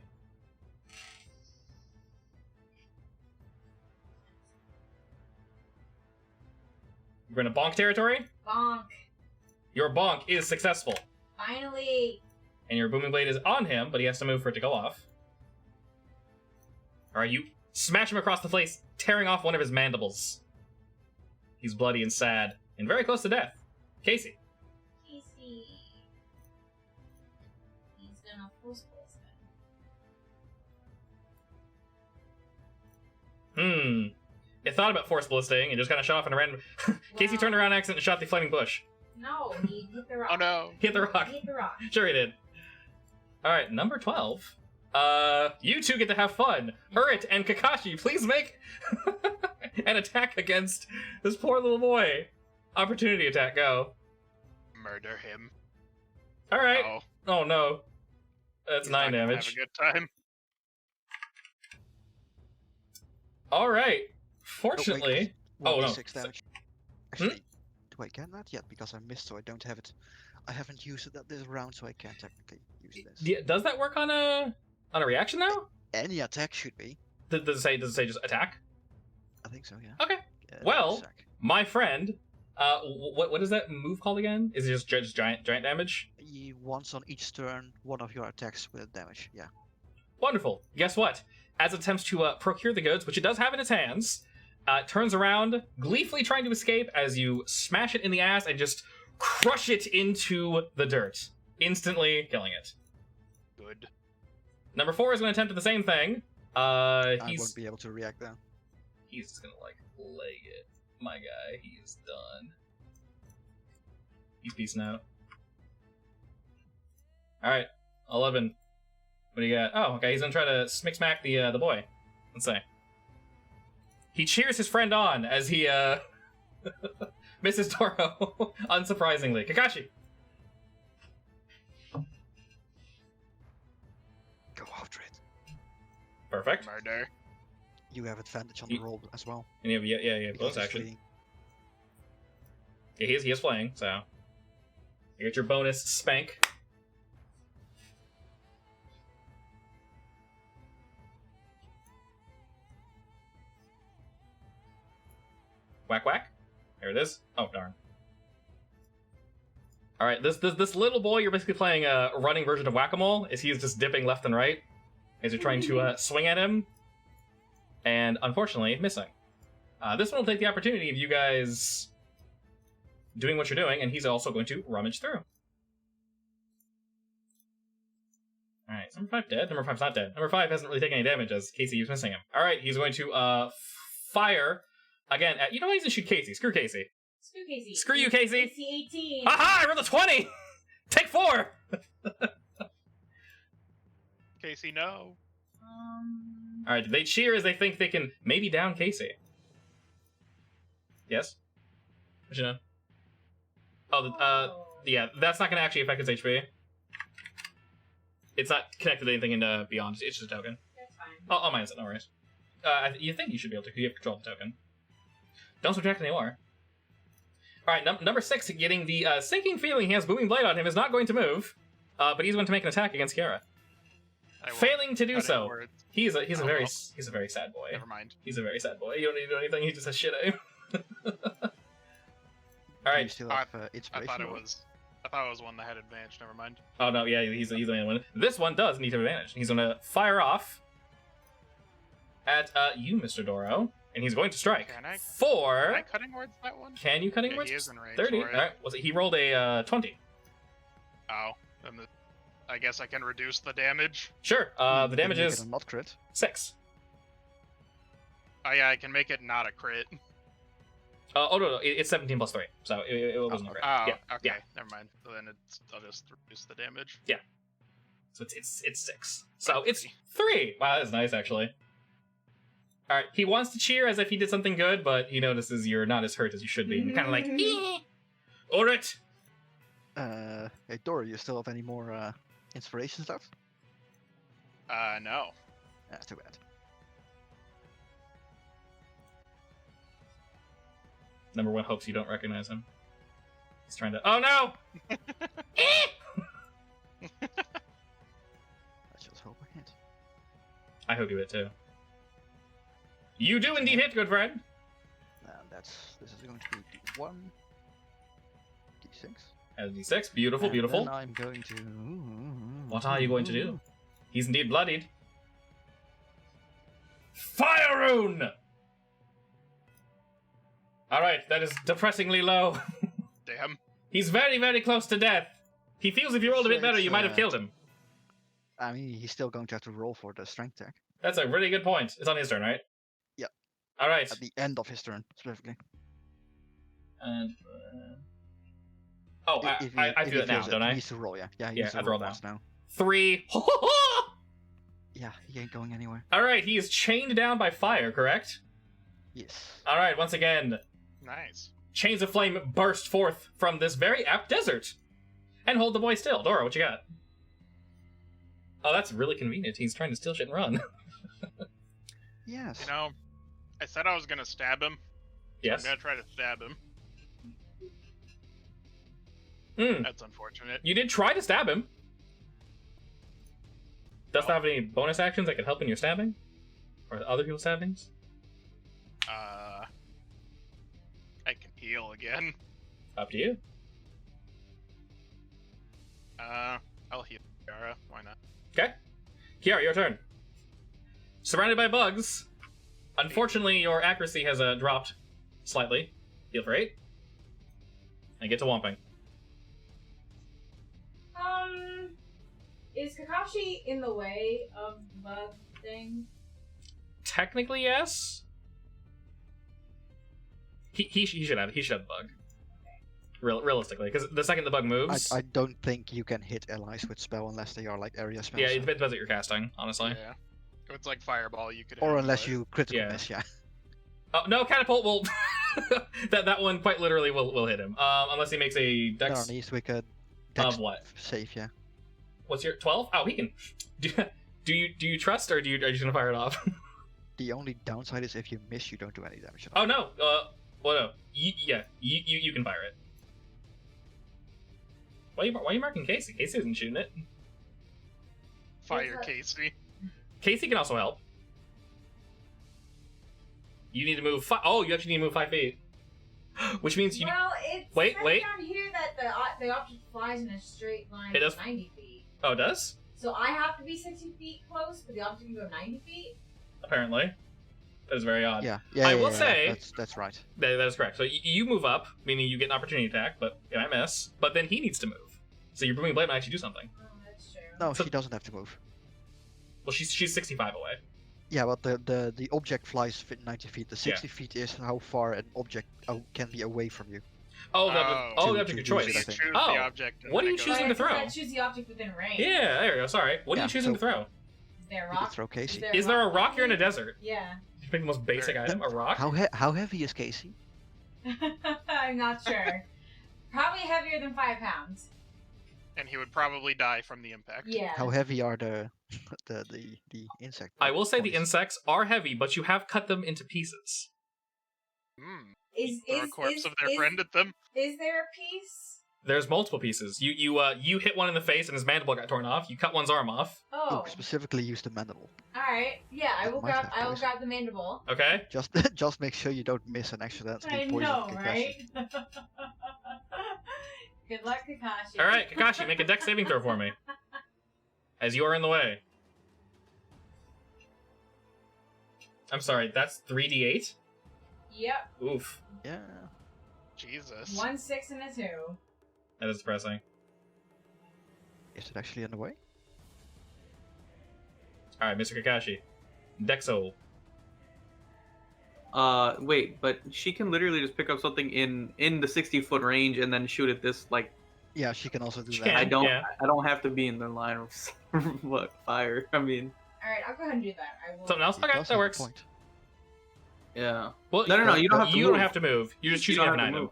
We're in a bonk territory. Bonk. Your bonk is successful, Finally. and your booming blade is on him, but he has to move for it to go off. All right, you smash him across the face, tearing off one of his mandibles. He's bloody and sad, and very close to death. Casey. Casey. He's gonna force us then. It thought about force ballisting and just kind of shot off in a random. Casey turned around accident and shot the flaming bush. No, he hit the rock. Oh no. Hit the rock. He hit the rock. Sure he did. Alright, number 12. You two get to have fun. Urit and Kakashi, please make an attack against this poor little boy. Opportunity attack, go. Murder him. Alright. Oh, Oh no. That's he's 9 not gonna damage. Have a good time. Alright. Fortunately. Oh, no. 1d6 damage. Actually, do I get that yet? Because I missed, so I don't have it. I haven't used it this round, so I can't technically use this. Does that work on a reaction now? Any attack should be. Does it say just attack? I think so, yeah. Okay. Yeah, Well, sec. my friend, what is that move called again? Is it just giant damage? Once on each turn, one of your attacks will damage. Yeah. Wonderful. Guess what? As it attempts to procure the goods, which it does have in its hands, it turns around, gleefully trying to escape as you smash it in the ass and just crush it into the dirt, instantly killing it. Good. Number 4 is going to attempt the same thing. I He's won't be able to react there. he's just going to leg it. My guy, he is done. He's peacing out. All right, 11. What do you got? Oh, okay. He's gonna try to smack the boy. Let's say. He cheers his friend on as he misses Toro, unsurprisingly. Kakashi. Go after it. Perfect. Murder. You have advantage on the roll as well. And you have yeah, because bonus he's action. fleeing. Yeah, he is playing, so you get your bonus spank. Whack whack. There it is. Oh darn. All right, this little boy, you're basically playing a running version of whack-a-mole. Is he's just dipping left and right as you're trying to swing at him, and unfortunately missing. This one will take the opportunity of you guys doing what you're doing, and he's also going to rummage through. Alright, number 5 dead? Number 5's not dead. Number 5 hasn't really taken any damage as Casey is missing him. Alright, he's going to fire again at... You know what? He's going to shoot Casey. Screw Casey. Screw Casey. Screw you, Casey! Casey 18. Aha! I rolled a 20! Take 4! Casey, no. Alright, they cheer as they think they can maybe down Casey. Yes? What you know? Oh, yeah, that's not going to actually affect his HP. It's not connected to anything in Beyond. It's just a token. That's fine. I'll minus it, no worries. You think you should be able to. You have control of the token. Don't subtract any more. Alright, number 6, getting the sinking feeling he has Booming Blade on him, is not going to move. But he's going to make an attack against Kiara. Failing to do so. He's a very sad boy. Never mind. He's a very sad boy. You don't need to do anything, he just has shit at you. Do you Alright. still have I inspiration? thought it or- was one that had advantage. Never mind. Oh no, yeah, he's the only one. This one does need to advantage. He's gonna fire off at you, Mr. Doro, and he's going to strike. Can I For cutting words that one? can you cutting Yeah, words? he is in range 30. for it. Alright, was it? He rolled a 20. Oh, then I guess I can reduce the damage. Sure. The Then damage you is get a not crit. 6. Oh yeah, I can make it not a crit. Oh no, it's 17 plus 3, so it wasn't a crit. Oh, Yeah, okay. yeah. Never mind. So then I'll just reduce the damage. So it's 6. So it's 3. Wow, that's nice actually. All right, he wants to cheer as if he did something good, but he notices you're not as hurt as you should be. And you're kind of like, all right. Hey, Dora, you still have any more inspirations left? No. That's too bad. Number 1 hopes you don't recognize him. He's trying to. Oh no! Let's just hope I hit. I hope you hit too. You do indeed hit, good friend. And this is going to be D1, D6. As D6, beautiful, And beautiful. Then I'm going to. What are you going to do? He's indeed bloodied. Fire rune! Alright, that is depressingly low. Damn. He's very, very close to death. He feels if you rolled a bit better, you might have killed him. I mean, he's still going to have to roll for the strength check That's a really good point. It's on his turn, right? Yep. Alright. at the end of his turn, specifically. And. Oh, If he- I if do he that now, feels it, don't He I? needs to roll, yeah. Yeah, he Yeah, needs to I've roll rolled once now. 3. Yeah, he ain't going anywhere. Alright, he is chained down by fire, correct? Yes. Alright, once again, Nice. chains of flame burst forth from this very apt desert. And hold the boy still. Dora, what you got? Oh, that's really convenient. He's trying to steal shit and run. Yes. You know, I said I was gonna stab him. Yes. I'm gonna try to stab him. Hmm. That's unfortunate. You did try to stab him. Does that have any bonus actions that could help in your stabbing? Or other people's stabbings? I can heal again. Up to you. I'll heal Kiara. Why not? Okay. Kiara, your turn. Surrounded by bugs. Unfortunately, your accuracy has dropped slightly. Heal for 8. And get to Whomping. Is Kakashi in the way of the bug thing? Technically, yes. He should have the bug. Realistically, because the second the bug moves, I don't think you can hit allies with spell unless they are like area spells. yeah, it depends what you're casting, honestly. Yeah. If it's like fireball, you could. Or hit him, unless but- you critical Yeah. miss, yeah. Oh no, catapult will that one quite literally will hit him. Unless he makes a There dex needs with a dex of what? save, yeah. What's your 12? Oh, he can. Do you trust, or are you just gonna fire it off? The only downside is if you miss, you don't do any damage at all. Oh no. Well no. You can fire it. Why are you marking Casey? Casey isn't shooting it. Fire What's that? Casey. Casey can also help. You need to move 5. Oh, you actually need to move 5 feet. Which means you. Well, it Wait, says wait. down here that the object flies in a straight line It does- 90 feet. Oh, it does? So I have to be 60 feet close, but the object can go 90 feet? Apparently. That is very odd. Yeah, I yeah, will yeah, say- that's right. That is correct. So you move up, meaning you get an opportunity attack, but you might miss. But then he needs to move. So your booming blade might actually do something. Oh, that's true. No, So- she doesn't have to move. Well, she's 65 away. Yeah, but the object flies 90 feet. The 60 feet is how far an object can be away from you. Oh, the To- object to of use choice. it, I You think. choose Oh, the object. and what are then you it goes choosing up. to throw? I choose the object within range. Yeah, there we go. Sorry. What are Yeah, you choosing so- to throw? Is there a You can rock? throw Casey. Is there a rock here in a desert? Yeah. You pick the most basic item, a rock? How heavy is Casey? I'm not sure. Probably heavier than 5 pounds. And he would probably die from the impact. Yeah. How heavy are the insect? I will say the bodies? insects are heavy, but you have cut them into pieces. Hmm. Is Throw a corpse of their friend at them. Is there a piece? There's multiple pieces. You hit one in the face and his mandible got torn off. You cut one's arm off. Oh. Ooh, specifically use the mandible. All right. Yeah, I will Might grab. have I will poison. grab the mandible. Okay. Just make sure you don't miss and accidentally I poison know, Kakashi. right? Good luck, Kakashi. All right, Kakashi, make a dex saving throw for me. As you are in the way. I'm sorry, that's 3d8? Yep. Oof. Yeah. Jesus. 1 6 and a 2. That is depressing. Is it actually in the way? Alright, Mr. Kakashi. Dexo. Wait, but she can literally just pick up something in the 60-foot range and then shoot at this. Like, Yeah, she can also do She that. can. I don't yeah. have to be in the line of what fire. I mean, All right, I'll go ahead and do that. I will. Something else? It Okay, does that have a works. point. yeah. Well, No, you don't have to You move. don't have to move. You're just You choosing don't an have to item. move.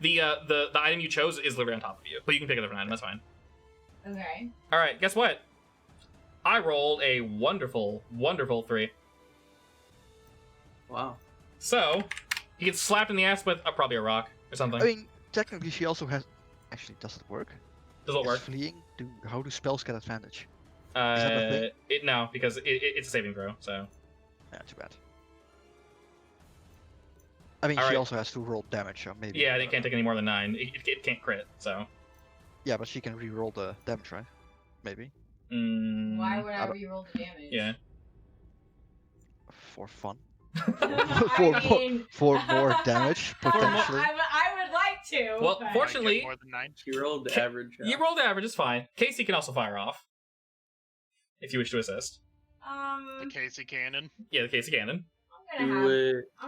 Yeah, the item you chose is literally on top of you, but you can pick a different item. That's fine. Okay. All right, guess what? I rolled a wonderful, wonderful 3. Wow. So he gets slapped in the ass with probably a rock or something. I mean, technically, she also has. Actually, does it work? Does it Is work? Fleeing? How do spells get advantage? that a thing? No, because it's a saving throw. So Yeah, too bad. I mean, Alright. she also has to roll damage, so maybe. yeah, they can't take any more than 9. It can't crit. So. Yeah, but she can re-roll the damage, right? Maybe Why would I I don't- re-roll the damage? Yeah. for fun. I mean, For more damage potentially. I would like to. Well, but- fortunately- Get more than 9. She rolled Ca- average. You rolled average, it's fine. Casey can also fire off. If you wish to assist. The Casey cannon. Yeah, the Casey cannon. I'm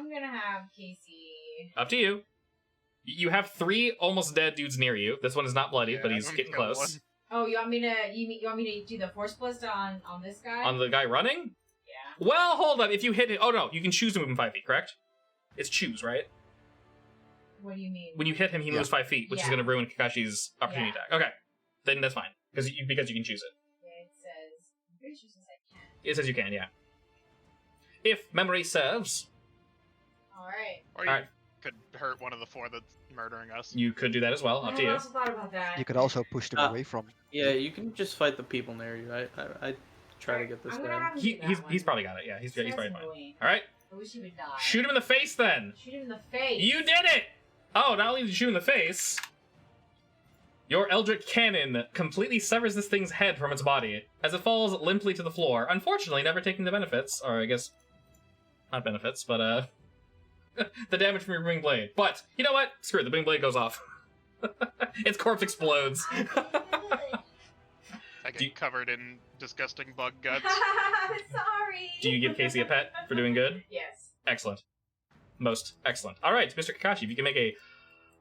gonna have Casey. Up to you. You have 3 almost dead dudes near you. This one is not bloody, Yeah, but he's I'm getting killing close. one. Oh, you want me to do the force blast on this guy? On the guy running? Yeah. Well, hold up. If you hit it, oh no, you can choose to move him 5 feet, correct? It's choose, right? What do you mean? When you hit him, he moves 5 feet, which is Yeah. going to ruin Kakashi's opportunity Yeah. attack. Okay, then that's fine because you can choose it. Yeah, it says. I'm pretty sure it says I can. It says you can, yeah. If memory serves, All right. Or you Alright. could hurt one of the 4 that's murdering us. you could do that as well. Up to I you. also thought about that. You could also push them away from. Yeah, you can just fight the people near you. I try to get this I'm gonna guy. have him He, do that he's one. probably got it. Yeah, he's That's probably fine. annoying. All right, I wish he would die. shoot him in the face then. Shoot him in the face. You did it! Oh, not only did you shoot him in the face, your Eldritch Cannon completely severs this thing's head from its body as it falls limply to the floor, unfortunately never taking the benefits, or I guess, not benefits, but the damage from your Bling Blade. But, you know what? Screw it, the Bling Blade goes off. Its corpse explodes. I get covered in disgusting bug guts. Sorry. Do you give Casey a pet for doing good? Yes. Excellent. Most excellent. Alright, Mr. Kakashi, if you can make a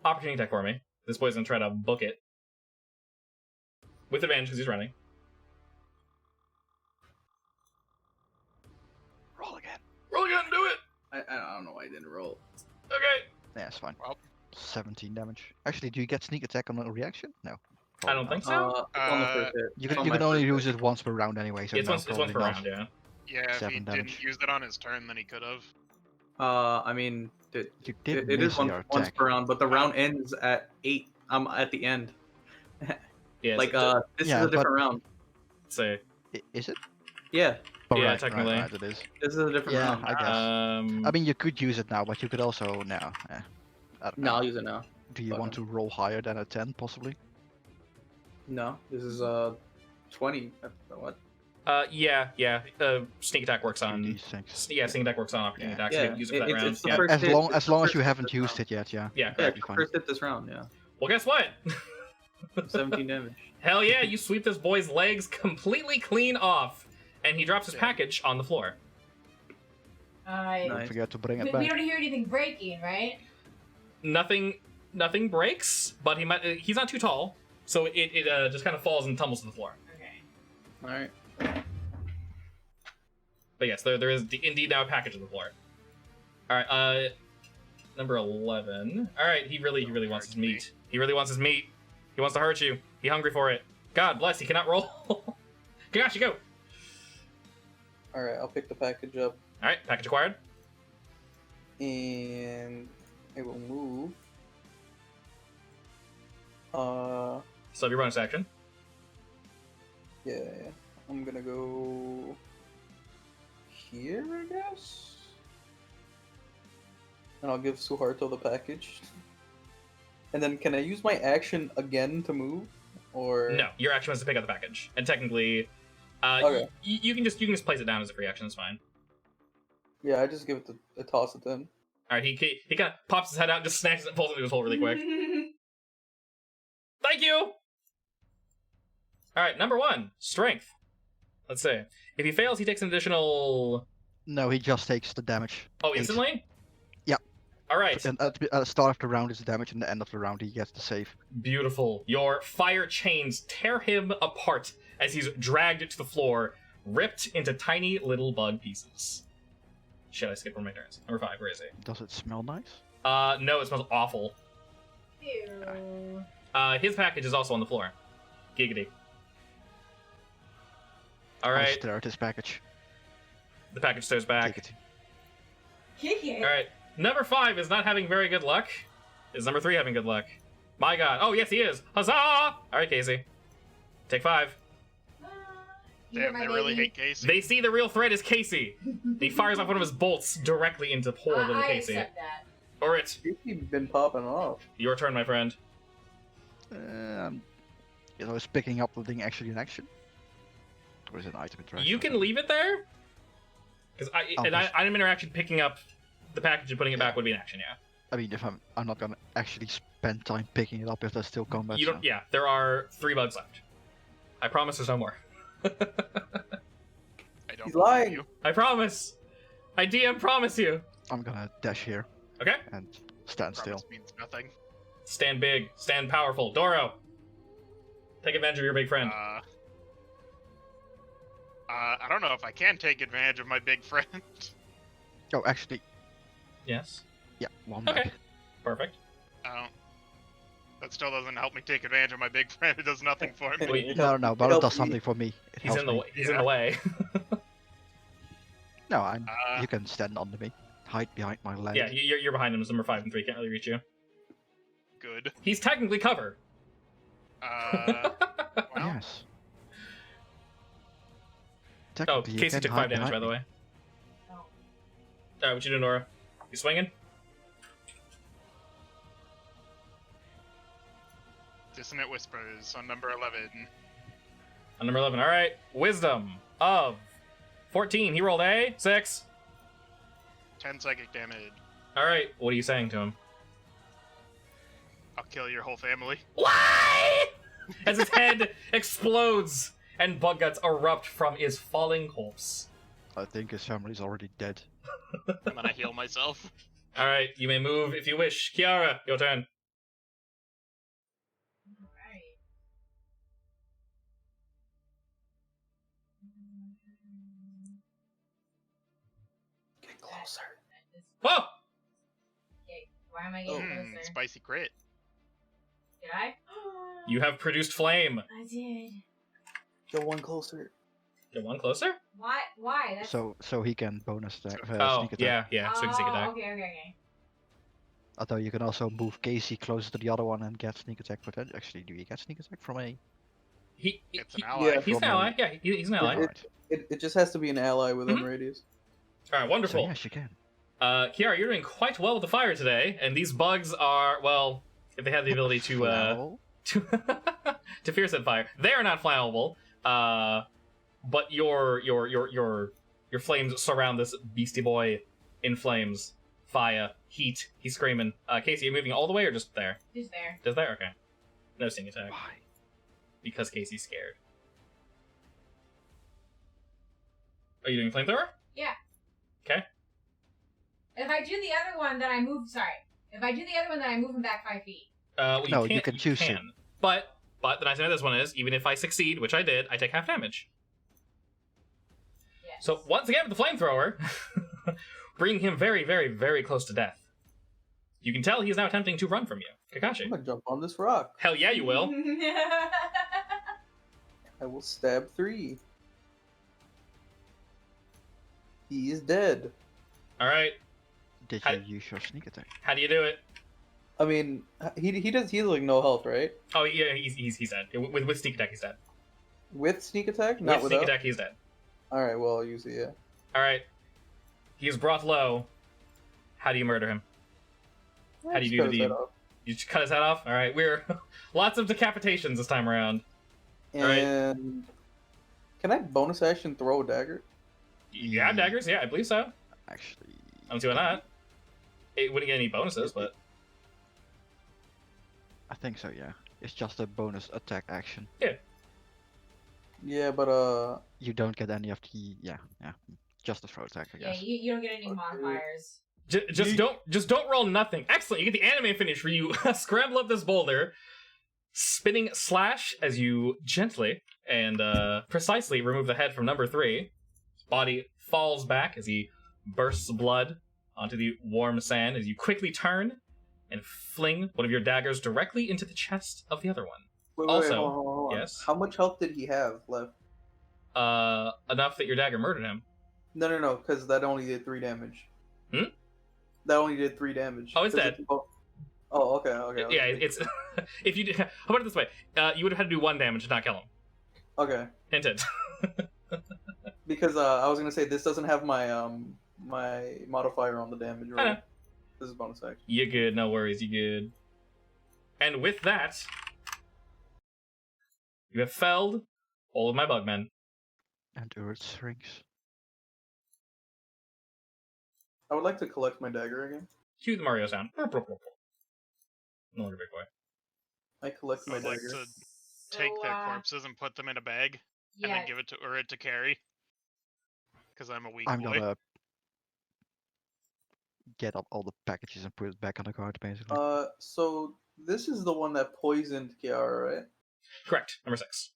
opportunity attack for me. This boy's gonna try to book it. With advantage because he's running. Roll again. Roll again, do it! I don't know why I didn't roll. Okay. Yeah, it's fine. Well. 17 damage. Actually, do you get sneak attack on a reaction? No. I don't think so. On the first hit. You On can, you my can only first use hit. it once per round anyway. So It's no, once per probably not. round, yeah. Yeah, if he 7 didn't damage. use it on his turn, then he could have. I mean, You it did is miss once, your once attack. per round, but the round ends at 8. I'm at the end. Yeah, Like, so- this yeah, is a but- different round. say, Is it? Yeah, Oh, Yeah, right, technically. Right, it is. this is a different Yeah, round. I guess. I mean, you could use it now, but you could also now. I don't No, know. I'll use it now. Do you fuck want to roll higher than a 10, possibly? No, this is 20. What? yeah. Sneak attack works on. 2d6. Yeah, sneak attack works on opportunity attacks. Yeah, You can use it for that round. it's the Yeah. first As hit. long It's the as first you hit haven't this used round. it yet, yeah. Yeah, Yeah, correct. it's the fine. first hit this round. Yeah, Well, guess what? 17 damage. Hell yeah, you sweep this boy's legs completely clean off, and he drops his package on the floor. Alright. Don't Nice. forget to bring it We back. don't hear anything breaking, right? Nothing breaks, but he's not too tall, so it just kind of falls and tumbles to the floor. Okay. All right. But yes, there is indeed now a package on the floor. All right, number 11. All right, he really wants his meat. He really wants his meat. He wants to hurt you. Be hungry for it. God bless, he cannot roll. Kakashi, go! Alright, I'll pick the package up Alright, package acquired. and I will move. Still have your bonus action. Yeah. I'm gonna go here, I guess? And I'll give Suharto the package. And then can I use my action again to move? Or No, your action was to pick up the package. And technically, Okay. you can just place it down as a free action, that's fine. Yeah, I just give it a toss it in. Alright, he kind of pops his head out and just snatches it and pulls it into his hole really quick. Thank you! Alright, number 1, strength. Let's see. If he fails, he takes an additional... No, he just takes the damage. Oh, 8. instantly? Yeah. Alright, And at the start of the round is the damage, and the end of the round he gets the save. beautiful. Your fire chains tear him apart as he's dragged to the floor, ripped into tiny little bug pieces. Shit, I skipped one of my turns. Number 5, where is he? Does it smell nice? No, it smells awful. Ew. His package is also on the floor. Giggity. I'll Alright, stare at his package. the package stares back. Take it. Kick it. Alright, number 5 is not having very good luck. Is number 3 having good luck? My god. Oh, yes, he is. Huzzah! Alright, Casey. Take 5. You hit Damn, my they really baby. hate Casey. They see the real threat is Casey. He fires off one of his bolts directly into poor little I Casey. accept that. Or it's Casey's been popping off. your turn, my friend. Is picking up the thing actually in action? Or is it an item interaction? You can leave it there. Because Oh, an just- item interaction picking up the package and putting it back Yeah. would be an action, yeah. I mean, if I'm not gonna actually spend time picking it up if there's still combat. You don't. so- Yeah, there are 3 bugs left. I promise there's no more. I don't He's believe lying. you. I promise. I DM promise you. I'm gonna dash here Okay. and stand still. Promise means nothing. Stand big. Stand powerful. Doro. Take advantage of your big friend. I don't know if I can take advantage of my big friend. Oh, actually, Yes. yeah, one Okay. back. Perfect. That still doesn't help me take advantage of my big friend. It does nothing for me. Wait, No, but it helps does me. something for me. It He's helps in the me. way. He's in Yeah. the way. No, Uh, you can stand under me, hide behind my leg. Yeah, you're behind him. It's number 5 and 3 can't really reach you. Good. He's technically cover. Well, Yes. Oh, Technically, you Casey can took hide 5 damage, by behind the me. way. Oh. Alright, what you doing, Nora? You swinging? Dissonant Whispers on number 11. On number 11. Alright. Wisdom of 14. He rolled a 6. 10 psychic damage. Alright, what are you saying to him? I'll kill your whole family. Why? As his head explodes and bug guts erupt from his falling corpse. I think his family's already dead. And then I heal myself. Alright, you may move if you wish. Kiara, your turn. Alright. Get closer. Whoa! Okay, why am I getting closer? Spicy crit. Did I? You have produced flame. I did. Get one closer. Get one closer? Why? Why? That's... So he can bonus attack. Oh, Sneak attack. yeah, so you can sneak attack. Okay. Although you can also move Casey closer to the other one and get sneak attack potential. Actually, do you get sneak attack from a? It's an he- ally. Yeah. He's an ally. Yeah, he's an ally. Alright. It just has to be an ally within Mhm. radius. Alright, So wonderful. yes, you can. Kiara, you're doing quite well with the fire today, and these bugs are, well, if they have the ability to Flammable. to fear set fire, they are not flammable. But your flames surround this beastie boy in flames, fire, heat. He's screaming. Casey, you moving all the way or just there? Just there. Just there. Okay. No sting attack Why? because Casey's scared. Are you doing flamethrower? Yeah. Okay. If I do the other one, then I move. Sorry. If I do the other one, then I move him back 5 feet. Well, No, you can't- can choose to. can. But the nice thing about this one is, even if I succeed, which I did, I take half damage. Yes. So once again with the flamethrower, bringing him very, very, very close to death. You can tell he is now attempting to run from you. I'm Kakashi. gonna jump on this rock. Hell yeah, you will. I will stab 3. He is dead. Alright, Did Hi. you use your sneak attack? how do you do it? I mean, he does. He's like no health, right? Oh, yeah, he's dead. With sneak attack, he's dead. With sneak attack, not With sneak without. attack, he's dead. All right, well, I'll use it. Yeah. Alright. He is brought low. How do you murder him? How do you Just do cut the his deed? head off. You just cut his head off? Alright, we're... lots of decapitations this time around. Alright. And can I bonus action throw a dagger? You have daggers? Yeah, I believe so. Actually, I don't see why not. It wouldn't get any bonuses, but... I think so. Yeah, it's just a bonus attack action. Yeah, but You don't get any of the just a throw attack, I Yeah, guess. you don't get any Okay. modifiers. Just don't roll nothing. Excellent. You get the anime finish where you scramble up this boulder, spinning slash as you gently and precisely remove the head from number 3. His body falls back as he bursts blood onto the warm sand as you quickly turn and fling one of your daggers directly into the chest of the other one. wait, Also, hold on. yes. How much health did he have left? Enough that your dagger murdered him. No, because that only did 3 damage. Hmm? That only did 3 damage. Oh, it's 'Cause dead. Oh, okay. Yeah, it's if you how about it this way? You would have had to do 1 damage to not kill him. Okay. Hint it. Because I was gonna say this doesn't have my my modifier on the damage roll. know. This is bonus action. You're good, no worries, you're good. And with that, you have felled all of my bugmen. And Earth shrinks. I would like to collect my dagger again. Cue the Mario sound. No longer big boy. I collect my I'd like dagger. to take So, their corpses and put them in a bag, and Yeah, then give it to Urid to carry. Because I'm a weak I'm boy. gonna get up all the packages and put it back on the cart, basically. So this is the one that poisoned Kiara, right? Correct, number 6.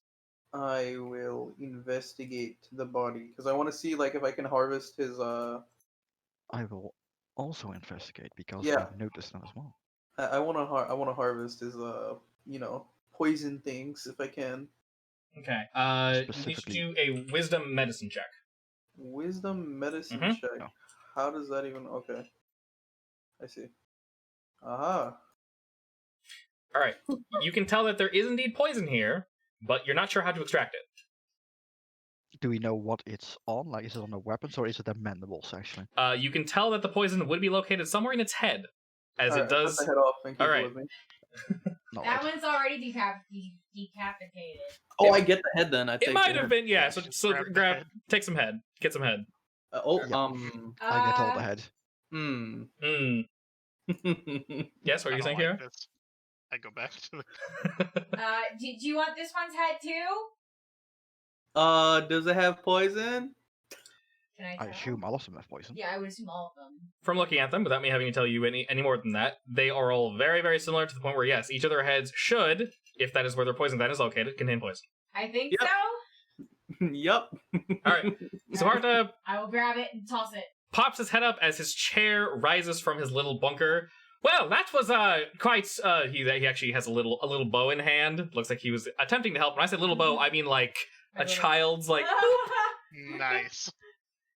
I will investigate the body because I want to see like if I can harvest his. I will also investigate because Yeah. I've noticed that as well. I want to I want to harvest his poison things if I can. Okay, you need to Specifically- do a wisdom medicine check. Wisdom medicine Mhm. check. Oh. How does that even? Okay. I see. Aha. Alright, you can tell that there is indeed poison here, but you're not sure how to extract it. Do we know what it's on? Like, is it on the weapons or is it the mandibles, actually? You can tell that the poison would be located somewhere in its head, as Alright, it does... Cut the head off and keep Alright. it with me. No, that it's- one's already decapitated. Oh, I get the head then. I It take might the have head. been, yeah, so, Just so grab the grab, head. take some head, get some head. Yeah. Oh. I get all the head. Hmm. Hmm, yes, what are I you don't saying like here? this. I go back to the. Do you want this one's head too? Does it have poison? Can I I tell? assume all of them have poison. Yeah, I would assume all of them. From looking at them, without me having to tell you any more than that, they are all very, very similar to the point where, yes, each of their heads should, if that is where their poison gland is located, contain poison. I think Yep. so. Yup. Alright, so Harta I will grab it and toss it. pops his head up as his chair rises from his little bunker. Well, that was quite he actually has a little bow in hand. Looks like he was attempting to help. When I say little bow, I mean like a little- child's like Nice.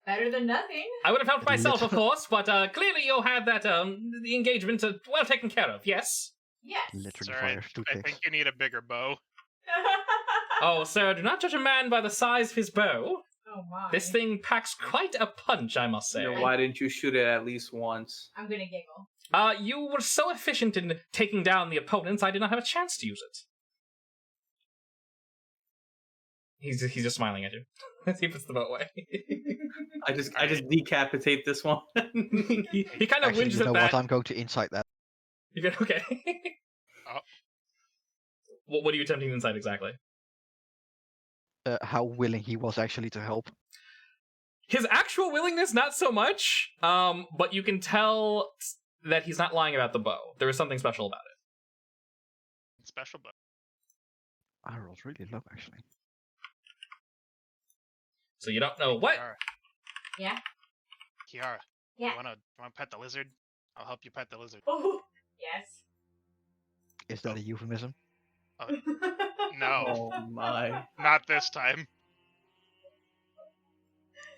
Better than nothing. I would have helped myself, of course, but clearly you had that the engagement well taken care of. Yes. Yes. Literally Sorry, fires 2 I ticks. think you need a bigger bow. Oh, sir, do not judge a man by the size of his bow. Oh my. This thing packs quite a punch, I must say. You know, why didn't you shoot it at least once? I'm gonna giggle. You were so efficient in taking down the opponents, I did not have a chance to use it. He's just smiling at you as he puts the bow away. I just decapitate this one. he kind of Actually, whinges you know at that. what? I'm going to incite that. You get okay. Oh. What are you attempting to incite exactly? How willing he was actually to help. His actual willingness, not so much. But you can tell that he's not lying about the bow. There is something special about it. Special bow. I rolled really low, actually. So you don't know what. Kiara, Yeah. Kiara, Yeah. you wanna pet the lizard? I'll help you pet the lizard. Oh. Is that a euphemism? No, Oh my. not this time.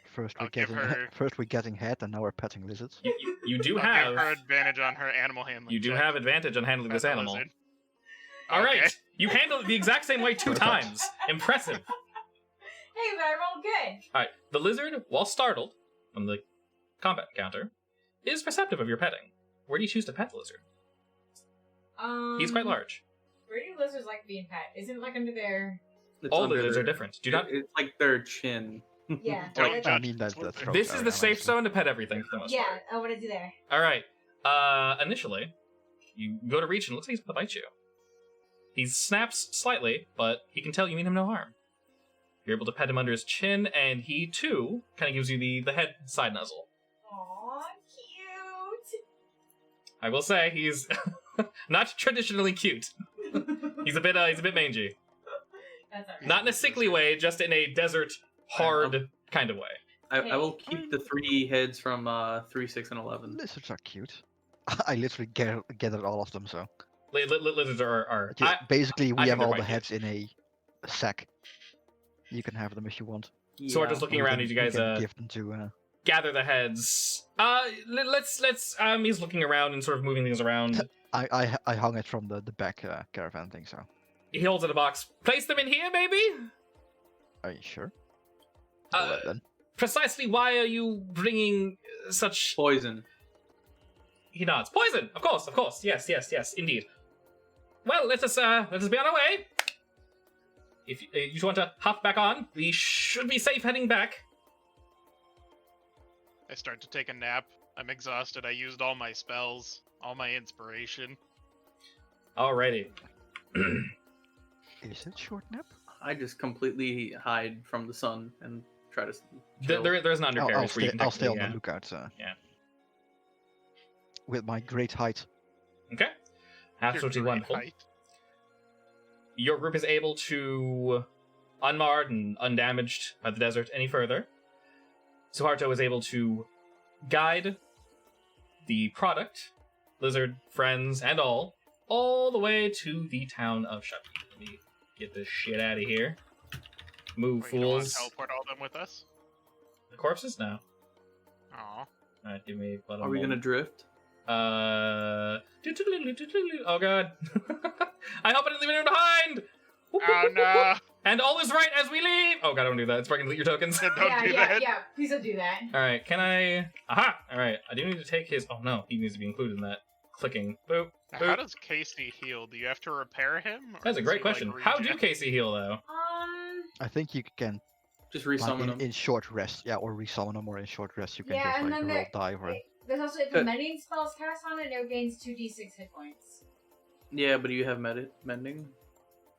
First I'll give her- first we're getting head, and now we're petting lizards. You do I'll have give her advantage on her animal handling. you do check. have advantage on handling Pet this the animal. lizard. All right, Okay. you handle it the exact same way 2 Perfect. times. Impressive. Hey, but I rolled good. All right, the lizard, while startled from the combat counter, is perceptive of your petting. Where do you choose to pet the lizard? He's quite large. Where do lizards like being pet? Isn't it like under their? It's All under lizards are their- different. Do not. It's like their chin. Yeah. Don't like- judge. I mean, that's throat This is area, the safe honestly. zone to pet everything for the most yeah, part. I want to do there. All right. Initially, you go to reach and it looks like he's going to bite you. He snaps slightly, but he can tell you mean him no harm. You're able to pet him under his chin, and he too kind of gives you the head side nuzzle. Aw, cute. I will say he's not traditionally cute. He's a bit mangy. That's alright. Not in a sickly way, just in a desert hard kind of way. I will keep the 3 heads from 3, 6, and 11. Lizards are cute. I literally gathered all of them, so Lizards are basically I we think have they're all quite the heads in a sack. You can have them if you want. So we're just looking We around can- as you we guys can give them to. gather the heads. Let's he's looking around and sort of moving things around. I hung it from the back caravan thing. So He holds it in a box. Place them in here, maybe? are you sure? Uh, Alright then. Precisely why are you bringing such... Poison. He nods. Poison! Of course. Yes, indeed. Well, let us be on our way. If you just want to hop back on, we should be safe heading back. I start to take a nap. I'm exhausted. I used all my spells, all my inspiration. Alrighty. Is it short nap? I just completely hide from the sun and try to chill. There's an undercarriage where you can I'll stay on technically, the lookout. Yeah. With my great height. Okay. Absolutely Your great wonderful. height. Your group is able to, unmarred and undamaged by the desert any further, Suharto is able to guide the product, lizard, friends, and all the way to the town of Chabi. Let me get this shit out of here. Move, Wait, you don't want to fools. teleport all them with us? The corpses? No. Aw. Alright, give me... Are we gonna drift? Oh god. I hope I didn't leave anyone behind! Oh no! And all is right as we leave! Oh god, don't do that. It's breaking your tokens. Don't yeah, do yeah, that. yeah. Please don't do that. Alright, can I... Aha! Alright, I do need to take his... Oh no, he needs to be included in that. Clicking. Boop. How Boop. does Casey heal? Do you have to repair him? or That's a does great he, question. Like, How do regen? Casey heal, though? I think you can Just like, resummon them. in short rest, yeah, or resummon them, or in short rest you can Yeah, just and like then roll there- die for it. There's also if a mending spell's cast on it, it gains 2d6 hit points. Yeah, but do you have mending?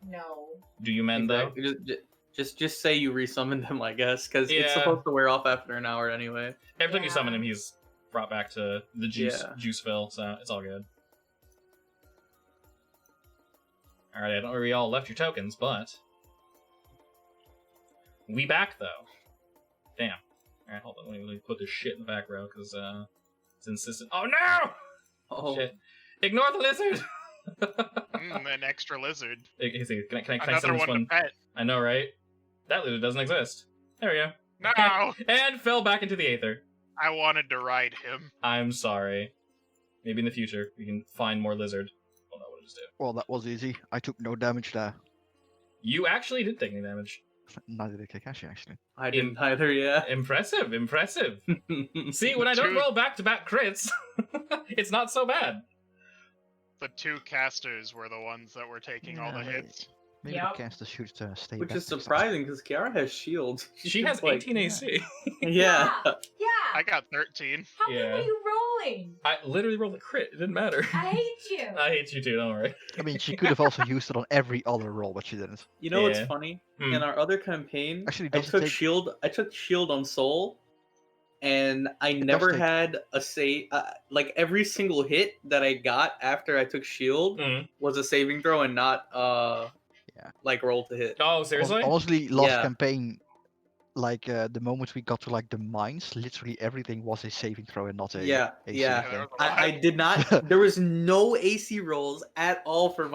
No. Do you mend, though? Exactly. Just say you resummon them, I guess, because Yeah. it's supposed to wear off after an hour anyway. Every time you Yeah. summon him, he's brought back to the Yeah. juiceville, so it's all good. Alright, I don't know where we all left your tokens, but... We back, though. Damn. Alright, hold on, let me put this shit in the back row, because, it's insistent. Oh, no! Oh, Shit. Ignore the lizard! An extra lizard. Can I Another summon this one to one? pet. I know, right? That lizard doesn't exist. There we go. No! And fell back into the aether. I wanted to ride him. I'm sorry. Maybe in the future we can find more lizard. Well, no, we'll just do. Well, that was easy. I took no damage there. You actually did take any damage. Neither did Kakashi, actually. I didn't either, yeah. Impressive. See, when I don't Two- roll back-to-back crits, it's not so bad. The 2 casters were the ones that were taking all the Yeah, hits. Maybe Yep. the caster should stay Which back is next time. surprising, because Kiara has shields. She has 18 AC. Yeah. Yeah. I got 13. How Yeah. good were you rolling? I literally rolled a crit. It didn't matter. I hate you. I hate you too, don't worry. I mean, she could have also used it on every other roll, but she didn't. You know what's Yeah. funny? Hmm. In our other campaign, Actually, I does it took take- shield. I took shield on Soul, and I never take- had a save. Like every single hit that I got after I took shield Mhm. was a saving throw and not Yeah. like roll to hit. Oh, seriously? Honestly, last Yeah. campaign, like the moment we got to like the mines, literally everything was a saving throw and not a Yeah, AC yeah. thing. there was a lot. I did not. There was no AC rolls at all for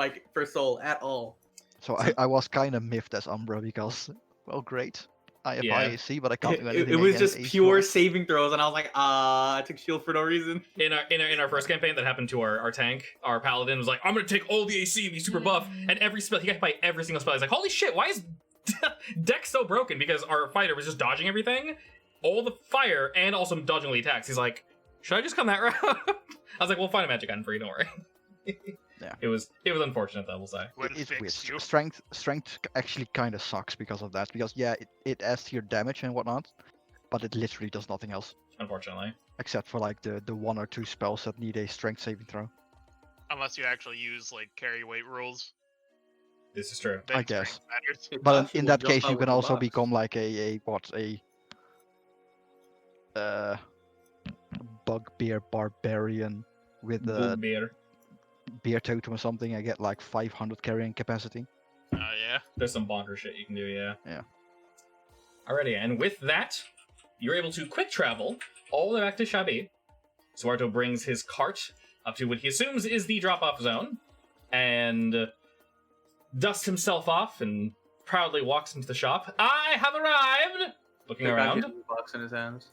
Soul at all. So I was kind of miffed as Umbra because, well, great. I have high Yeah. AC, but I can't do It, anything it was against just AC pure rolls. saving throws, and I was like, I took shield for no reason. In our first campaign, that happened to our tank. Our paladin was like, "I'm gonna take all the AC, be super buff," and every spell he got by every single spell. He's like, "Holy shit! Why is deck so broken?" Because our fighter was just dodging everything, all the fire, and also dodging all the attacks. He's like, "Should I just come that route?" I was like, "We'll find a magic item for you. Don't worry." Yeah. It was unfortunate, though. We'll say. Would It's fix weird. you. Strength actually kind of sucks because of that. Because yeah, it adds to your damage and whatnot, but it literally does nothing else Unfortunately. except for like the 1 or 2 spells that need a strength saving throw. Unless you actually use like carry weight rules. This is true. Then I guess. strength matters. But Kakashi in will that jump case, out you with can the also box. become like bugbear barbarian with a Beer. beer totem or something. I get like 500 carrying capacity. Oh yeah. There's some bonker shit you can do, yeah. Yeah. Alrighty, and with that, you're able to quick travel all the way back to Chabi. Suarto brings his cart up to what he assumes is the drop-off zone, and dusts himself off and proudly walks into the shop. I have arrived! Looking Kakashi around. has a box in his hands.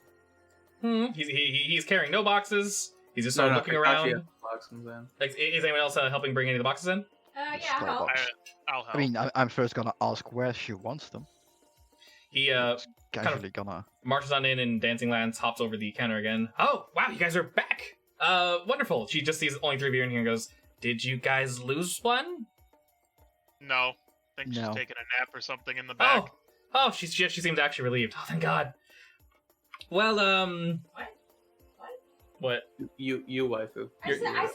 He's carrying no boxes. He's just No, sort of no, looking Kakashi around. has a box in his hand. Like, is anyone else helping bring any of the boxes in? Yeah, Skull I'll help. box. I'll help. I mean, I'm first gonna ask where she wants them. He Just casually gonna. marches on in and Dancing Lance hops over the counter again. Oh, wow, you guys are back! Wonderful. She just sees only 3 of you in here and goes, "Did you guys lose one?" No. Think she's No. taking a nap or something in the back. Oh, she seemed actually relieved. Oh, thank God. Well, what? You waifu. I said, I'm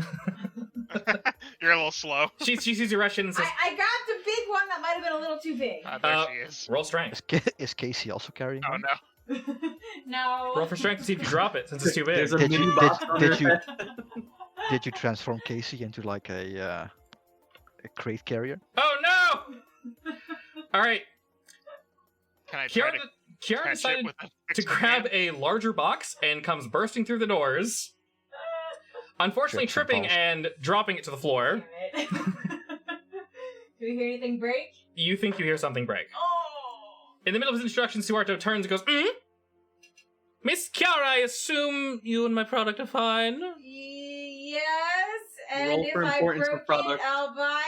helping! You're a little slow. She sees you rush in and says, I grabbed the big one that might have been a little too big. There she is. "Roll strength. Is Casey also carrying? Oh one? no. No. Roll for strength to see if you drop it, since it's too big." There's a Did mini you- box did- on did her you- head. Did you transform Casey into like a crate carrier? Oh no! All right, Can I try Kiara to Kiara catch it decided with a to fixed grab hand? a larger box and comes bursting through the doors. Unfortunately, Trips and tripping falls. and dropping it to the floor. Damn it. Do we hear anything break? You think you hear something break. Oh! In the middle of his introduction, Suarto turns and goes, Miss Kiara, I assume you and my product are fine. Yes, and Roll if for I importance of broke it, product. I'll buy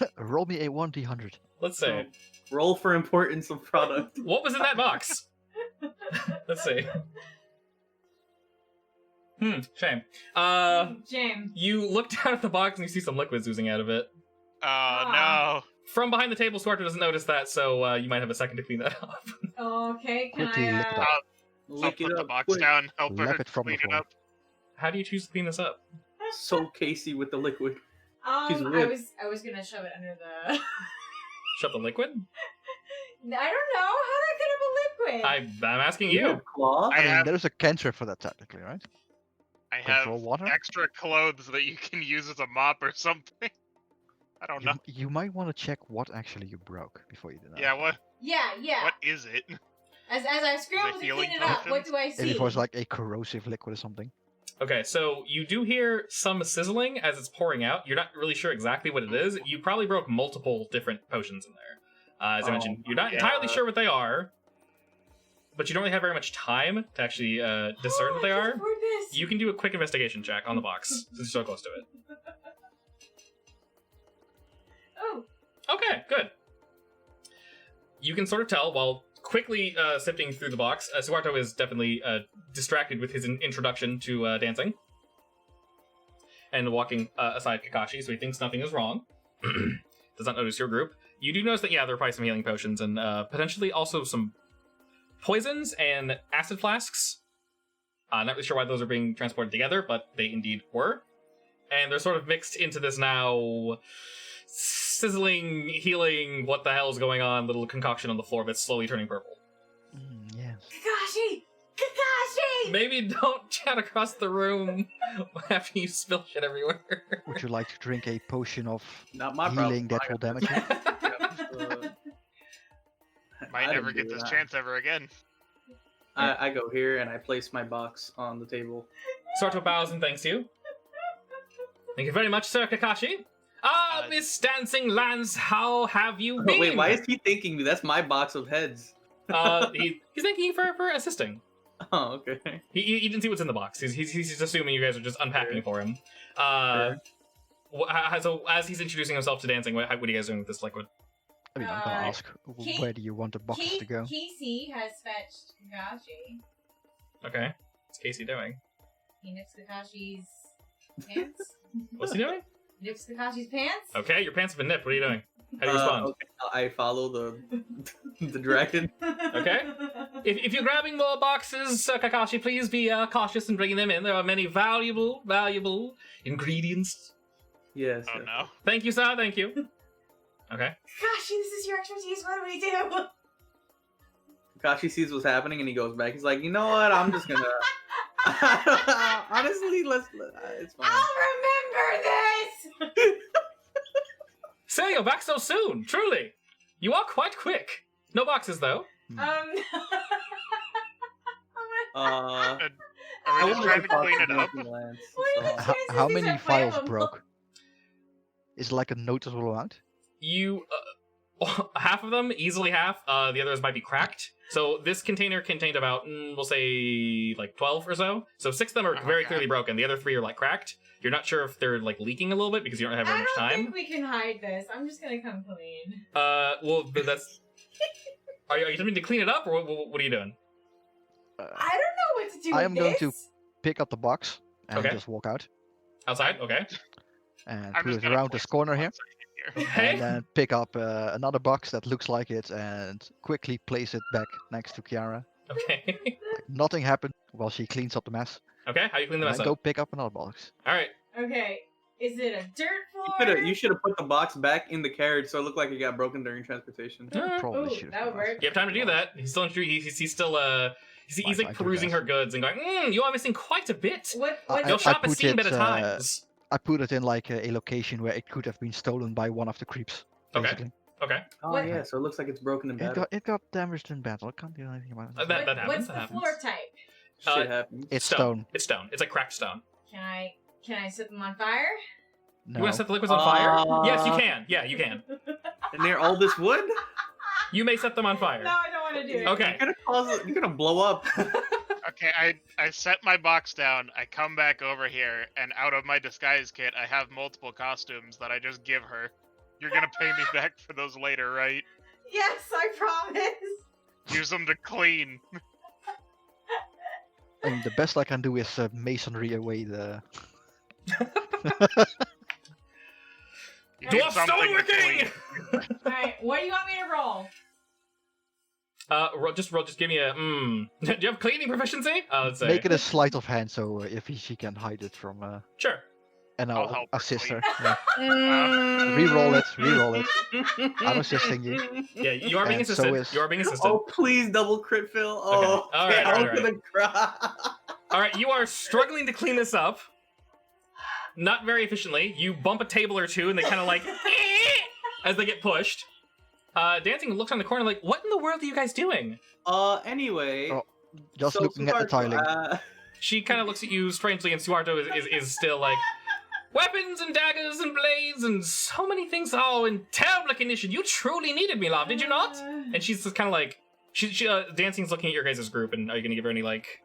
it. Roll me a 1d100. Let's see. Roll for importance of product. What was in that box? Let's see. Shame. James. You look down at the box and you see some liquids oozing out of it. Oh From behind the table, Suarto doesn't notice that, so you might have a second to clean that up. Okay, can Quickly lick it I? up. I'll Lick put it the up, box quick. down, help her Lap it from the clean it floor. up. How do you choose to clean this up? Soak Casey with the liquid. She's I red. was gonna shove it under the. Shove the liquid? I don't know how that could have a liquid. I'm asking You you. have claw. I I mean, have there's a cantrip for that technically, right? I have Control water? extra clothes that you can use as a mop or something. I don't know. You might want to check what actually you broke before you do that. Yeah, what Yeah. what is it? As I scramble to healing clean it up, what potions? do I If see? it was like a corrosive liquid or something. Okay, so you do hear some sizzling as it's pouring out. You're not really sure exactly what it is. You probably broke multiple different potions in there. As I mentioned, you're not entirely sure what they are, but you don't really have very much time to actually discern what they I can are. afford this. You can do a quick investigation check on the box, since you're so close to it. Oh, Okay, good. You can sort of tell while quickly sifting through the box. Suarto is definitely distracted with his introduction to dancing. And walking aside Kakashi, so he thinks nothing is wrong. Does not notice your group. You do notice that, yeah, there are probably some healing potions and potentially also some poisons and acid flasks. Not really sure why those are being transported together, but they indeed were. And they're sort of mixed into this now sizzling, healing, what the hell is going on little concoction on the floor that's slowly turning purple. Yes. Kakashi! Maybe don't chat across the room after you spill shit everywhere. Would you like to drink a potion of Not my healing problem. that will damage you? Might I never didn't get do this that. chance ever again. I go here and I place my box on the table. Sarto bows and thanks you. Thank you very much, Sir Kakashi. Ah, Miss Dancing Lance, how have you been? Wait, why is he thanking me? That's my box of heads. He's thanking you for assisting. Oh, okay. He didn't see what's in the box. He's just assuming you guys are just unpacking for him. So as he's introducing himself to dancing, what are you guys doing with this liquid? I mean, I'm gonna ask, Ke- where do you want the box to go? Casey has fetched Kakashi. Okay. What's Casey doing? He nips Kakashi's pants. What's he doing? Nips Kakashi's pants. Okay, your pants have been nipped. What are you doing? How do you respond? Okay, I follow the dragon. Okay. If you're grabbing more boxes, Sir Kakashi, please be cautious in bringing them in. There are many valuable ingredients. Yes. Oh yes. no. Thank you, sir. Thank you. Okay. Kakashi, this is your expertise. What do we do? Kashi sees what's happening and he goes back. He's like, you know what? I'm just gonna. Honestly, it's fine. I'll remember this. Sir, you're back so soon. Truly. You are quite quick. No boxes, though. Are I we just wanted trying to to clean it talk up? to Lance, Wait, so- what's How These many are files flammable. broke? Is it like a noticeable amount? You, half of them, easily half. The others might be cracked. So this container contained about, we'll say, like 12 or so. So 6 of them are Oh, very God. clearly broken. The other 3 are like cracked. You're not sure if they're like leaking a little bit because you don't have very I much don't time. think we can hide this. I'm just gonna come clean. Well, that's. Are you attempting to clean it up, or what are you doing? I don't know what to do. I with am going to this. pick up the box and Okay. just walk out Outside? Okay. and I'm put just it gonna around place this corner the here, box right here. Okay. and then pick up another box that looks like it and quickly place it back next to Kiara. Okay. Like nothing happened while she cleans up the mess. Okay. How you clean the And mess then up? go pick up another box. All right. Okay. Is it a dirt floor? You should have put the box back in the carriage so it looked like it got broken during transportation. Probably Ooh, should that would work. You have time to do that. He's still he's still he's Fine, like fine, perusing guys. her goods and going, you are missing quite a bit. What? I- What? Your shop has put seen it, better times. I put it in like a location where it could have been stolen by one of the creeps. Okay. Basically. Okay. Oh What- yeah, so it looks like it's broken in It battle. got damaged in battle. I can't do anything about it. That happens. What's That the happens. floor type? Shit happens. It's stone. It's stone. It's like cracked stone. Can I set them on fire? No. You want to set the liquids on fire? Yes, you Uh, can. Yeah, you can. And near all this wood? You may set them on fire. No, I don't want to do it. Okay. You're gonna blow up. Okay, I set my box down, I come back over here, and out of my disguise kit, I have multiple costumes that I just give her. You're gonna pay me back for those later, right? Yes, I promise. Use them to clean. And the best I can do is masonry away the. You need Dwarf something to stoneworking! clean. All right, what do you want me to roll? Just give me a. Do you have cleaning proficiency? Let's say. Make it a sleight of hand so if she can hide it from. Sure. And I'll I'll help her assist clean. her. Yeah. Reroll it. I'm assisting you. Yeah, you are being And so assisted. is- You are being assisted. Oh please, double crit fill. Oh, All right, I'm all right. gonna cry. All right, you are struggling to clean this up. Not very efficiently. You bump a table or two, and they kind of like as they get pushed. Dancing looks on the corner like, "What in the world are you guys doing?" Anyway. Oh, Just so looking at the Suharto, tiling. She kind of looks at you strangely, and Suharto is still like, "Weapons and daggers and blades and so many things. Oh, in terrible condition. You truly needed me, love, did you not?" And she's just kind of like, she Dancing's looking at your guys' group, and are you gonna give her any like?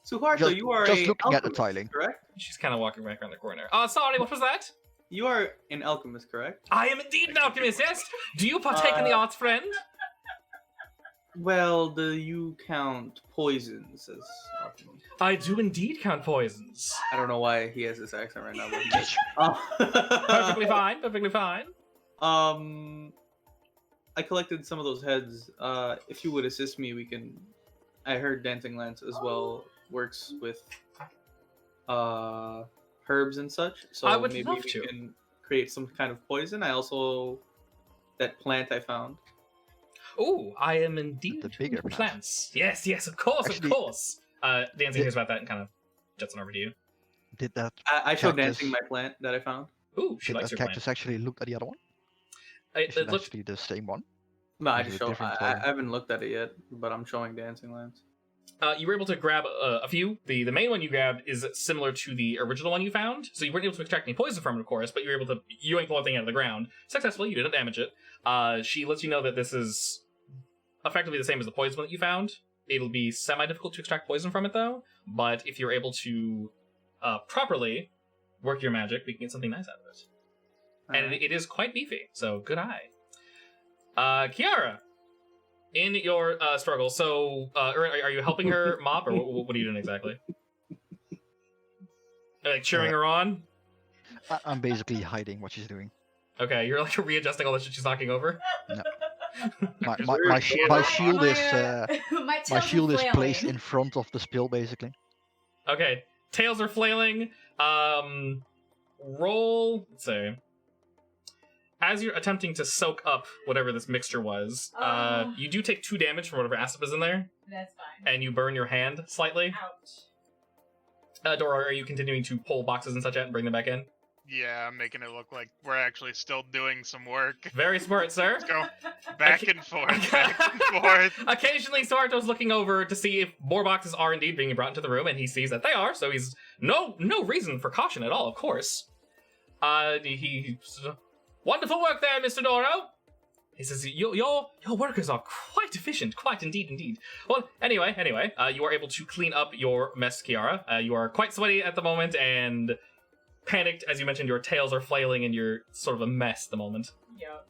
Suharto, Just- you are just a looking at the alchemist, tiling. correct? She's kind of walking back around the corner. Sorry, what was that? You are an alchemist, correct? I am indeed an alchemist, yes? Do you partake in the arts, friend? Well, do you count poisons as alchemy? I do indeed count poisons. I don't know why he has this accent right now, but he does. Perfectly fine, perfectly fine. I collected some of those heads. If you would assist me, we can. I heard Dancing Lance as well works with herbs and such. So I would maybe love we to. can create some kind of poison. I also that plant I found. Ooh, I am indeed The bigger into plant. plants. Yes, of course, Actually- of course. Dancing hears about that and kind of jets on over to you. Did that I showed Cactus. Dancing my plant that I found. Ooh, she did likes that your plant. cactus actually look at the other one? It Is it looks actually the same one? No, I Is it just a show. different I player? haven't looked at it yet, but I'm showing Dancing Lands. You were able to grab a few. The main one you grabbed is similar to the original one you found, so you weren't able to extract any poison from it, of course, but you were able to yoink the whole thing out of the ground. Successfully, you didn't damage it. She lets you know that this is effectively the same as the poison that you found. It'll be semi-difficult to extract poison from it, though, but if you're able to properly work your magic, we can get something nice out of it. And it is quite beefy, so good eye. Kiara, in your struggle, so are you helping her mop, or what are you doing exactly? Like cheering her on? I'm basically hiding what she's doing. Okay, you're like readjusting all the shit she's knocking over. My shield is my shield is placed flailing. in front of the spill, basically. Okay, tails are flailing. Roll. Let's see. As you're attempting to soak up whatever this mixture was, you do take 2 damage from whatever acid was in there, That's fine. and you burn your hand slightly. Ouch. Dora, are you continuing to pull boxes and such out and bring them back in? Yeah, I'm making it look like we're actually still doing some work. Very smart, sir. Let's go back and forth, back and forth. Occasionally, Sarto's looking over to see if more boxes are indeed being brought into the room, and he sees that they are, so he's no reason for caution at all, of course. Wonderful work there, Mr. Doro. He says, your workers are quite efficient, quite indeed. Well, anyway, you are able to clean up your mess, Kiara. You are quite sweaty at the moment and panicked. As you mentioned, your tails are flailing and you're sort of a mess at the moment. Yup.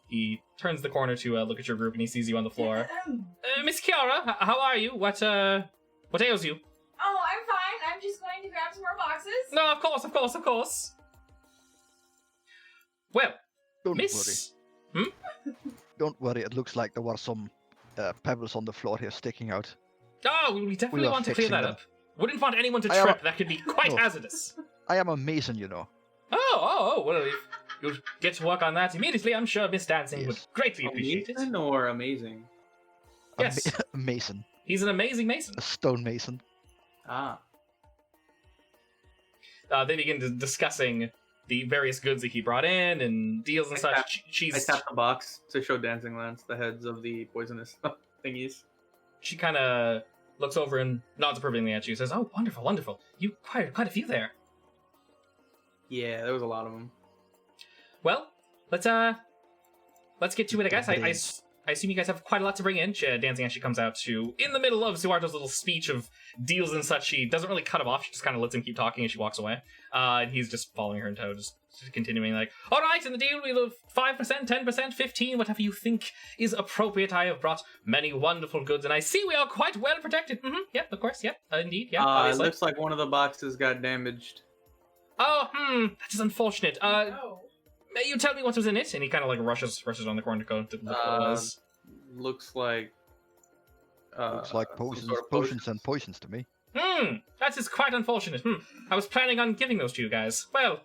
He turns the corner to look at your group and he sees you on the floor. Miss Kiara, how are you? What ails you? Oh, I'm fine. I'm just going to grab some more boxes. No, of course. Well, Don't Miss... worry. Don't worry. It looks like there were some pebbles on the floor here sticking out. Oh, we definitely We are want to clear fixing that them. up. Wouldn't want anyone to I am trip. a- That could be quite No. hazardous. I am a mason, you know. Well, you'll get to work on that immediately. I'm sure Miss Dancing would Yes. greatly appreciate it. Amazing or amazing? Yes. A mason, He's an amazing mason. a stone mason. Ah. They begin discussing the various goods that he brought in and deals and I such. tap- I She's tapped the box to show Dancing Lands the heads of the poisonous thingies. She kind of looks over and nods approvingly at you. Says, "Oh, wonderful! You quite a few there. Yeah, there was a lot of them. Well, let's get to it. I guess I assume you guys have quite a lot to bring in." Dancing actually comes out to in the middle of Suarto's little speech of deals and such. She doesn't really cut him off. She just kind of lets him keep talking as she walks away. And he's just following her in tow, just continuing like, "All right, in the deal we'll have 5%, 10%, 15, whatever you think is appropriate. I have brought many wonderful goods, and I see we are quite well protected. Yep, of course, yep, indeed, yeah, It obviously. looks like one of the boxes got damaged. Oh, that is unfortunate. Oh. May you tell me what was in it?" And he kind of like rushes on the corner to go to look what it was. Looks like. Looks like some potions, sort of potions and poisons to me. That is quite unfortunate. I was planning on giving those to you guys. Well,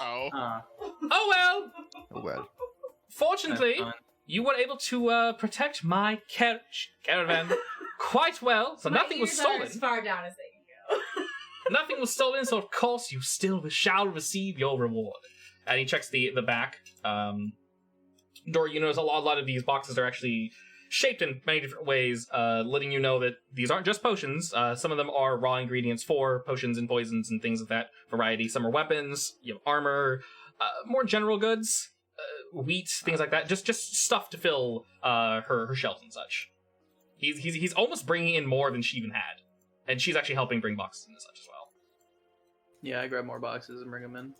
Oh. oh well. Oh well. Fortunately, That's fine. you were able to protect my caravan quite well, so My nothing was ears are stolen. as far down as they can go. Nothing was stolen, so of course you still shall receive your reward. And he checks the back. Dora, you notice a lot of these boxes are actually shaped in many different ways, letting you know that these aren't just potions. Some of them are raw ingredients for potions and poisons and things of that variety. Some are weapons, armor, more general goods, wheat, things like that. Just stuff to fill her shelves and such. He's almost bringing in more than she even had, and she's actually helping bring boxes in and such as well. Yeah, I grab more boxes and bring them in.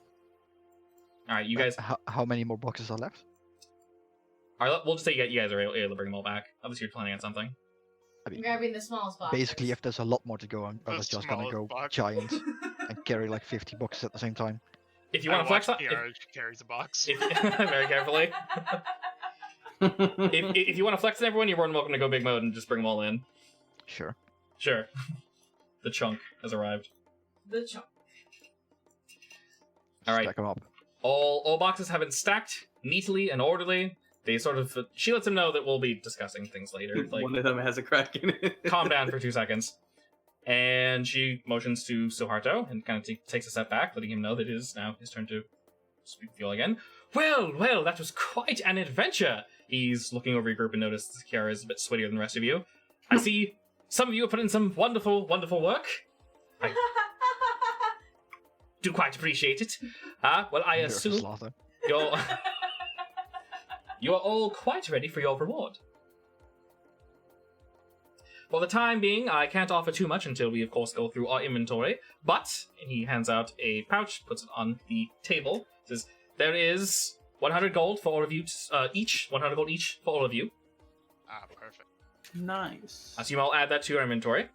All right, you guys. How many more boxes are left? All right, we'll just say you guys are able to bring them all back. Unless you're planning on something. I mean, I'm grabbing the smallest box. basically, if there's a lot more to go, I The was just gonna smallest go box. giant and carry like 50 boxes at the same time. If you want to flex up, Kiara, she carries a box. very carefully. If you want to flex on everyone, you're more than welcome to go big mode and just bring them all in. Sure. Sure. The chunk has arrived. The chunk. All right. Stack them up. All boxes have been stacked neatly and orderly. They sort of. She lets him know that we'll be discussing things later. Like, One of them has a crack in it. calm down for 2 seconds. And she motions to Suharto and kind of takes a step back, letting him know that it is now his turn to speak with you all again. Well, that was quite an adventure. He's looking over your group and notices Kiara is a bit sweatier than the rest of you. I see some of you have put in some wonderful, wonderful work. I do quite appreciate it. Well, I Nervous assume laughter. you are all quite ready for your reward. For the time being, I can't offer too much until we, of course, go through our inventory. But, and he hands out a pouch, puts it on the table, says, there is 100 gold for all of you each. 100 gold each for all of you. Ah, perfect. Nice. So you all add that to your inventory.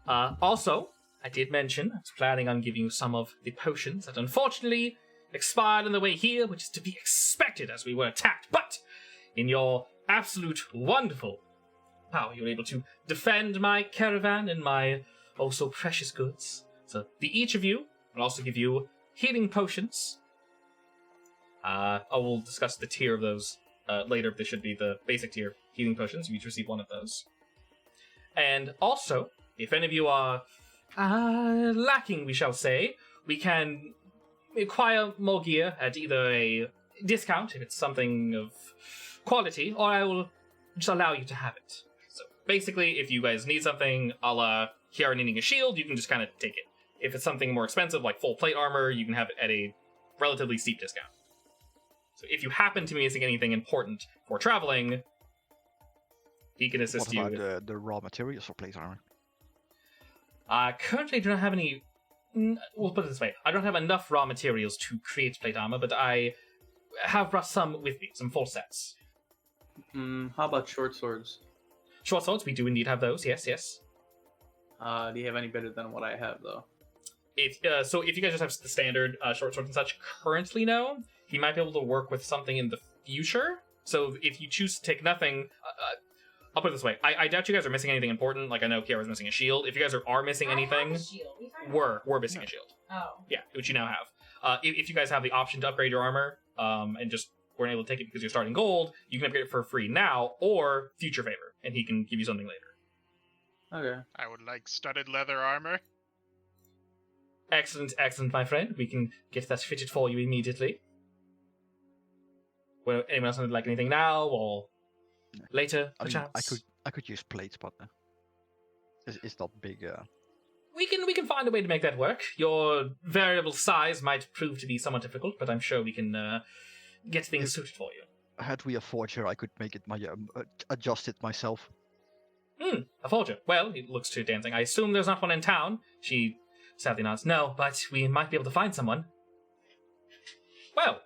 Also, I did mention I was planning on giving you some of the potions that unfortunately expired on the way here, which is to be expected as we were attacked. But in your absolute wonderful power, you were able to defend my caravan and my oh so precious goods. So each of you will also give you healing potions. I will discuss the tier of those later. This should be the basic tier healing potions. You each receive one of those. And also, if any of you are lacking, we shall say, we can acquire more gear at either a discount, if it's something of quality, or I will just allow you to have it. So basically, if you guys need something, a la Kiara needing a shield, you can just kind of take it. If it's something more expensive, like full plate armor, you can have it at a relatively steep discount. So if you happen to be missing anything important for traveling, he can assist you. What about the raw materials for plate armor? Currently, I do not have any. We'll put it this way: I don't have enough raw materials to create plate armor, but I have brought some with me, some full sets. How about short swords? Short swords, we do indeed have those. Yes, yes. Do you have any better than what I have, though? So if you guys just have the standard short swords and such, currently no. He might be able to work with something in the future. So if you choose to take nothing, I'll put it this way: I doubt you guys are missing anything important. Like I know Kiara's missing a shield. If you guys are missing anything, I have a shield. What are you talking about? we're missing a shield. Oh. Yeah, which you now have. If you guys have the option to upgrade your armor, and just weren't able to take it because you're starting gold, you can upgrade it for free now or future favor, and he can give you something later. Okay. I would like studded leather armor. Excellent, excellent, my friend. We can get that fitted for you immediately. Well, anyone else would like anything now or later, I mean, perchance? I could use plates, but it's not big. We can find a way to make that work. Your variable size might prove to be somewhat difficult, but I'm sure we can get things suited for you. Had we a forger, I could make it adjust it myself. A forger. Well, he looks to dancing. I assume there's not one in town. She sadly nods. No, but we might be able to find someone. Well,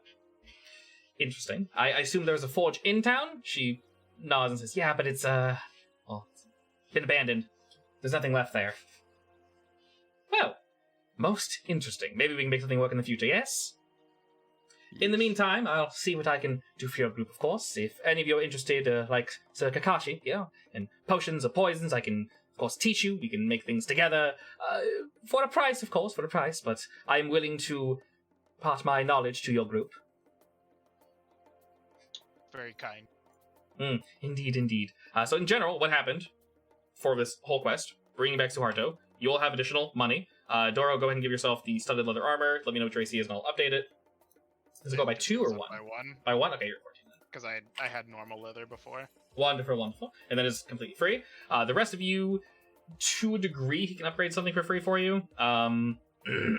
interesting. I assume there's a forge in town? She nods and says, yeah, but it's, well, it's been abandoned. There's nothing left there. Well, most interesting. Maybe we can make something work in the future, yes? In the meantime, I'll see what I can do for your group, of course. If any of you are interested, like Sir Kakashi, yeah, in potions or poisons, I can, of course, teach you. We can make things together. For a price, of course, for a price, but I am willing to part my knowledge to your group. Very kind. Indeed, indeed. So in general, what happened for this whole quest, bringing back Suharto, you'll have additional money. Doro, go ahead and give yourself the studded leather armor. Let me know what your AC is and I'll update it. Does it go by 2 or 1? By 1. By 1? Okay, you're 14 then. Because I had normal leather before. Wonderful, wonderful. And then it's completely free. The rest of you, to a degree, he can upgrade something for free for you.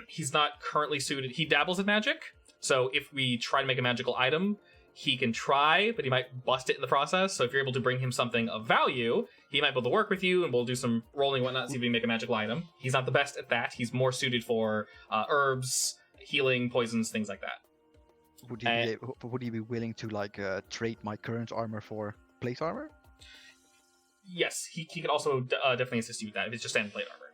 He's not currently suited. He dabbles in magic. So if we try to make a magical item, he can try, but he might bust it in the process. So if you're able to bring him something of value, he might be able to work with you, and we'll do some rolling and whatnot, see if we can make a magical item. He's not the best at that. He's more suited for herbs, healing, poisons, things like that. Would he be willing to trade my current armor for plate armor? Yes, he could also definitely assist you with that if it's just standard plate armor.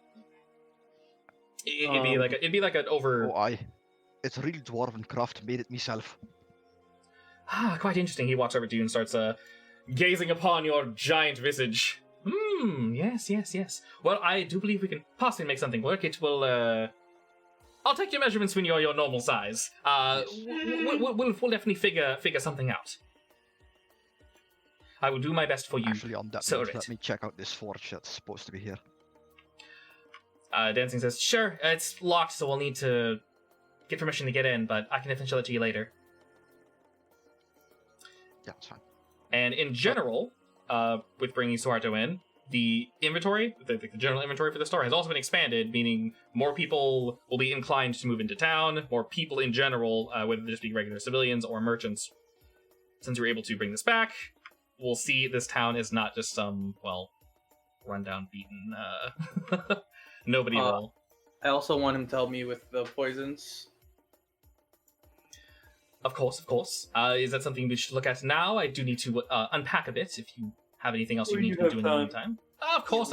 It'd be like an over. Oh, it's a real dwarven craft. Made it myself. Quite interesting. He walks over to you and starts gazing upon your giant visage. Yes. Well, I do believe we can possibly make something work. It will. I'll take your measurements when you're your normal size. We'll definitely figure something out. I will do my best for you. Actually, on that note, let me check out this forge that's supposed to be here. Dancing says, sure, it's locked, so we'll need to get permission to get in, but I can definitely show it to you later. Yeah, it's fine. And in general, with bringing Suharto in, the inventory, the general inventory for the store has also been expanded, meaning more people will be inclined to move into town, more people in general, whether this be regular civilians or merchants. Since you're able to bring this back, we'll see this town is not just some, rundown, beaten, nobody roll. I also want him to help me with the poisons. Of course. Is that something we should look at now? I do need to unpack a bit if you have anything else you When need you to have do in the time. meantime. Of course.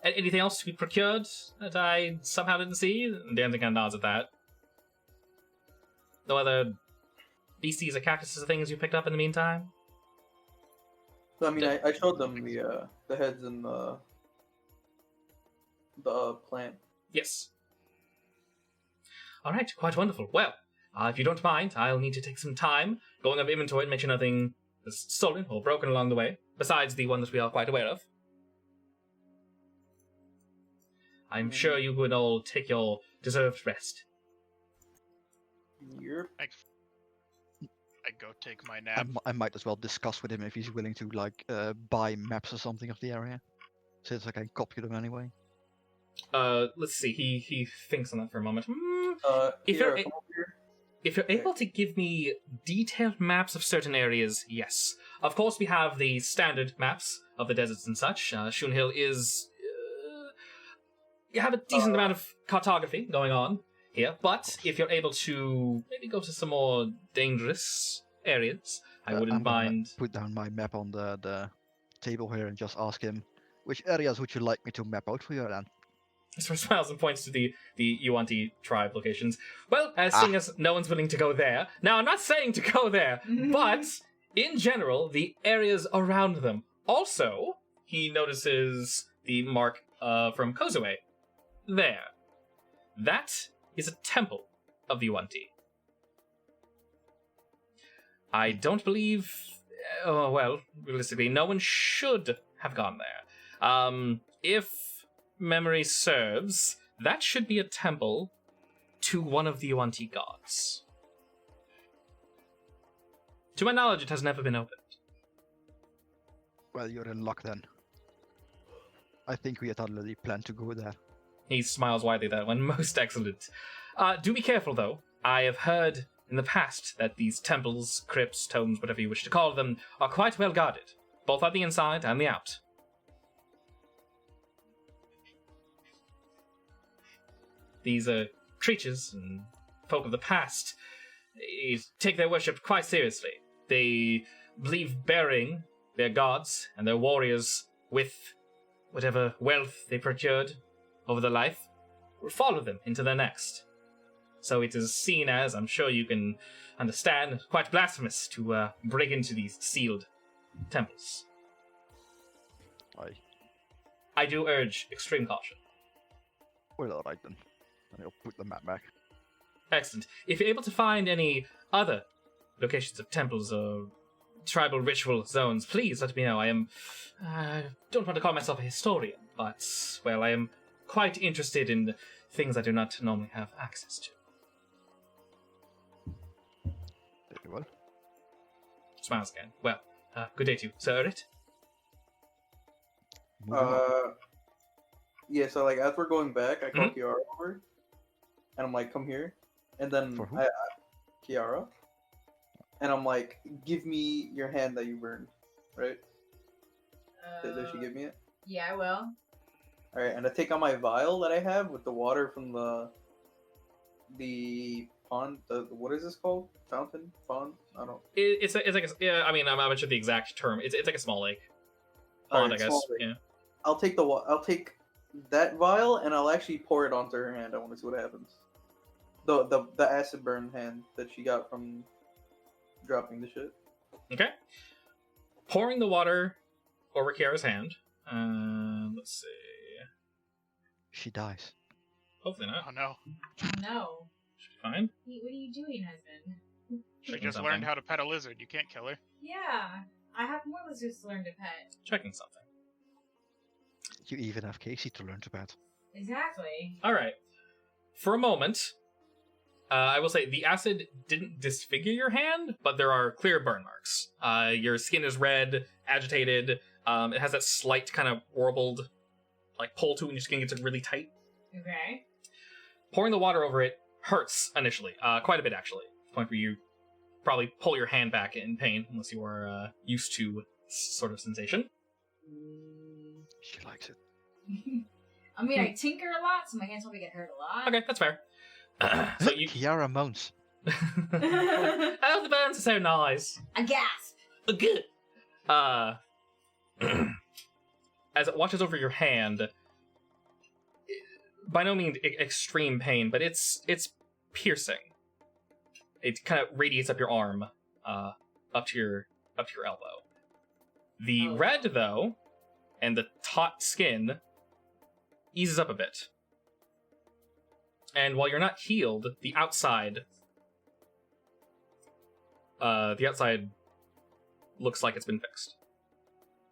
Anything else to be procured that I somehow didn't see? Danzig kind of nods at that. No other beasties or cactuses or things you picked up in the meantime? So, I mean, I showed them the heads and the plant. Yes. Alright, quite wonderful. Well, if you don't mind, I'll need to take some time going over inventory and make sure nothing is stolen or broken along the way, besides the one that we are quite aware of. I'm sure you would all take your deserved rest. Yep. I go take my nap. I might as well discuss with him if he's willing to buy maps or something of the area, since I can copy them anyway. Let's see. He thinks on that for a moment. If Kiara, you're come over here. If you're able to give me detailed maps of certain areas, yes. Of course, we have the standard maps of the deserts and such. Shun Hill is... you have a decent amount of cartography going on here, but if you're able to maybe go to some more dangerous areas, I wouldn't I'm gonna mind... put down my map on the table here and just ask him, which areas would you like me to map out for you then? Sort of smiles and points to the Yuan-Ti tribe locations. Well, seeing as no one's willing to go there... Now, I'm not saying to go there, but in general, the areas around them. Also, he notices the mark from Kozue. There. That is a temple of the Yuan-Ti. I don't believe... realistically, no one should have gone there. If memory serves, that should be a temple to one of the Yuan-Ti gods. To my knowledge, it has never been opened. Well, you're in luck then. I think we had already planned to go there. He smiles widely, that one. Most excellent. Do be careful, though. I have heard in the past that these temples, crypts, tomes, whatever you wish to call them, are quite well guarded, both on the inside and the out. These creatures and folk of the past take their worship quite seriously. They believe burying their gods and their warriors with whatever wealth they procured over their life will follow them into their next. So it is seen as, I'm sure you can understand, quite blasphemous to break into these sealed temples. I do urge extreme caution. Well, alright then. And I'll put the map back. Excellent. If you're able to find any other locations of temples or tribal ritual zones, please let me know. I am... don't want to call myself a historian, but, well, I am quite interested in things I do not normally have access to. Very well. Smiles again. Well, good day to you, Sir Erit. Moving on. Yeah, so like as we're going back, I call Kiara over, and I'm like, "Come here," and then For who? Kiara, and I'm like, "Give me your hand that you burned," right? Does she give me it? Yeah, I will. All right, and I take out my vial that I have with the water from the pond. What is this called? Fountain? Pond? I don't. It's like a, yeah. I mean, I'm not sure the exact term. It's like a small lake. Pond, Alright, I guess. small lake. Yeah. I'll take that vial and I'll actually pour it onto her hand. I want to see what happens. The acid burn hand that she got from dropping the shit. Okay. Pouring the water over Kiara's hand. Let's see. She dies. Hopefully not. Oh no. No. Should be fine. What are you doing, husband? She Checking just something. learned how to pet a lizard. You can't kill her. Yeah. I have more lizards to learn to pet. Checking something. You even have Casey to learn to pet. Exactly. All right. For a moment, I will say the acid didn't disfigure your hand, but there are clear burn marks. Your skin is red, agitated. It has that slight kind of warbled, like pull to it when your skin gets really tight. Okay. Pouring the water over it hurts initially, quite a bit actually. To the point where you probably pull your hand back in pain, unless you are used to this sort of sensation. She likes it. I mean, I tinker a lot, so my hands probably get hurt a lot. Okay, that's fair. So you. Kiara moans. Oh, the burns are so nice. A gasp. Good. As it washes over your hand, by no means extreme pain, but it's piercing. It kind of radiates up your arm, up to your elbow. The red, though, and the taut skin eases up a bit. And while you're not healed, the outside looks like it's been fixed.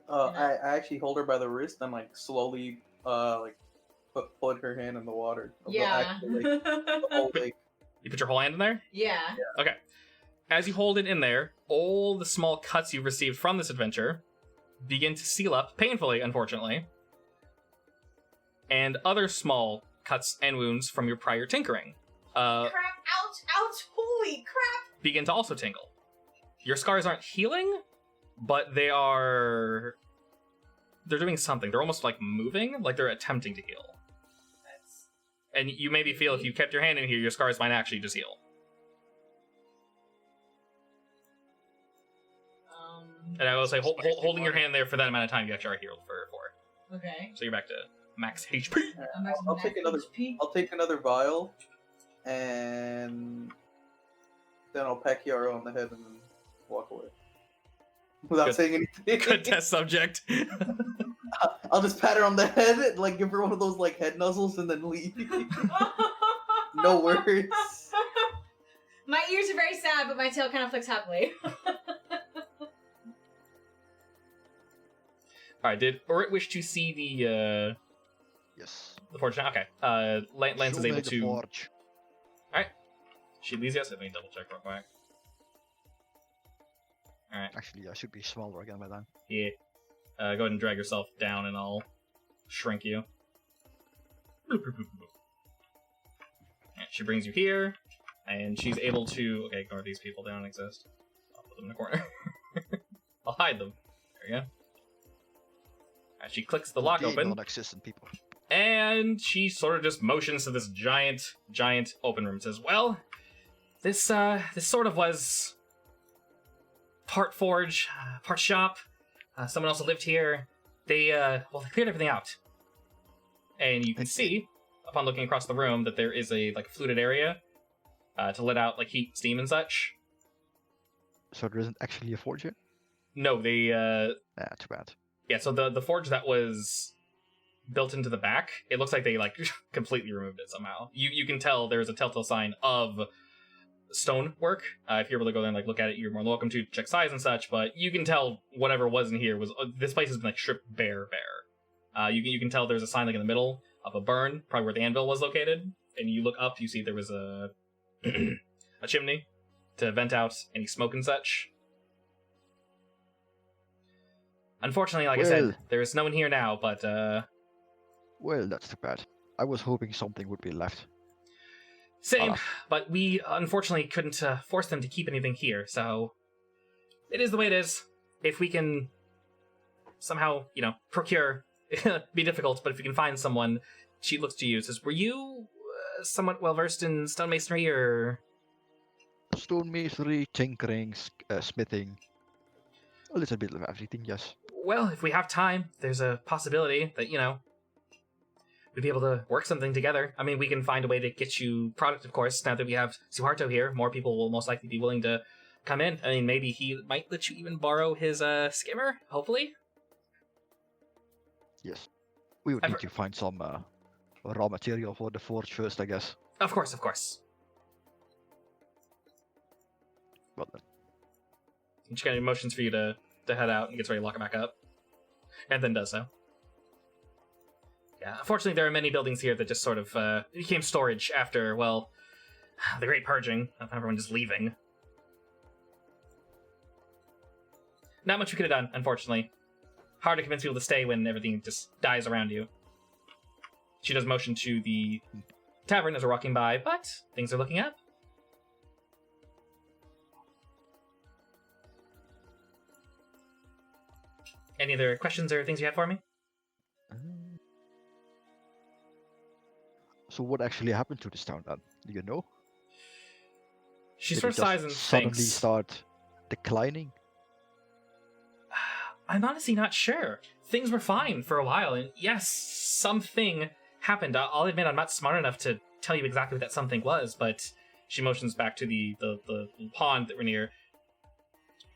I actually hold her by the wrist and like slowly put her hand in the water. Yeah. The whole, like, You put your whole hand in there? Yeah. Okay. As you hold it in there, all the small cuts you've received from this adventure begin to seal up, painfully, unfortunately. And other small cuts and wounds from your prior tinkering Crap. Ouch. Ouch. Holy crap. begin to also tingle. Your scars aren't healing, but they're doing something. They're almost like moving, like they're attempting to heal. That's... And you maybe feel if you kept your hand in here, your scars might actually just heal. And I will say, holding your hand there for that amount of time, you actually are healed for 4. Okay. So you're back to max HP. I'm back to I'll max take another. HP. I'll take another vial, and then I'll peck Kiara on the head and then walk away without Good. saying anything. Good test subject. I'll just pat her on the head, like give her one of those like head nuzzles, and then leave. No words. My ears are very sad, but my tail kind of flicks happily. Alright, did Urit wish to see the Yes. forge now? Okay. Lance is Show able me the to... forge. She leaves yes? Let me double check real quick. Alright, Actually, I should be smaller again by then. yeah. Go ahead and drag yourself down and I'll shrink you. Alright, she brings you here, and she's able to... Okay, ignore these people, they don't exist. I'll put them in the corner. I'll hide them. There you go. Alright, she clicks the lock They open. non-existent people. And she sort of just motions to this giant open room. Says, "Well, this sort of was part forge, part shop. Someone else lived here. They cleared everything out. And you can see, upon looking across the room, that there is a fluted area to let out heat, steam, and such. So there isn't actually a forge here? No, they Too bad. yeah. So the forge that was built into the back, it looks like they completely removed it somehow. You can tell there's a telltale sign of stone work. If you're able to go there and look at it, you're more than welcome to check size and such, but you can tell whatever was in here was this place has been stripped bare. You can tell there's a sign in the middle of a burn, probably where the anvil was located, and you look up, you see there was a a chimney to vent out any smoke and such. Unfortunately, like I said, there is no one here now, but Well, that's too bad. I was hoping something would be left. same, Alas. but we unfortunately couldn't force them to keep anything here, so it is the way it is. If we can somehow, procure, be difficult, but if we can find someone, she looks to you, says, "Were you somewhat well-versed in stonemasonry, or...?" Stonemasonry, tinkering, smithing. A little bit of everything, yes. Well, if we have time, there's a possibility that, we'd be able to work something together. I mean, we can find a way to get you product, of course. Now that we have Suharto here, more people will most likely be willing to come in. I mean, maybe he might let you even borrow his skimmer, hopefully? Yes. We would need to find some raw material for the forge first, I guess. Of course. Well then. She kind of motions for you to head out and gets ready to lock it back up. And then does so. Yeah, unfortunately there are many buildings here that just sort of became storage after, well, the great purging of everyone just leaving. Not much we could have done, unfortunately. Hard to convince people to stay when everything just dies around you. She does motion to the tavern as we're walking by, but things are looking up. Any other questions or things you have for me? So what actually happened to this town then? Do you know? She Did sort it of sighs just and suddenly thinks. start declining? I'm honestly not sure. Things were fine for a while, and yes, something happened. I'll admit I'm not smart enough to tell you exactly what that something was, but she motions back to the pond that we're near.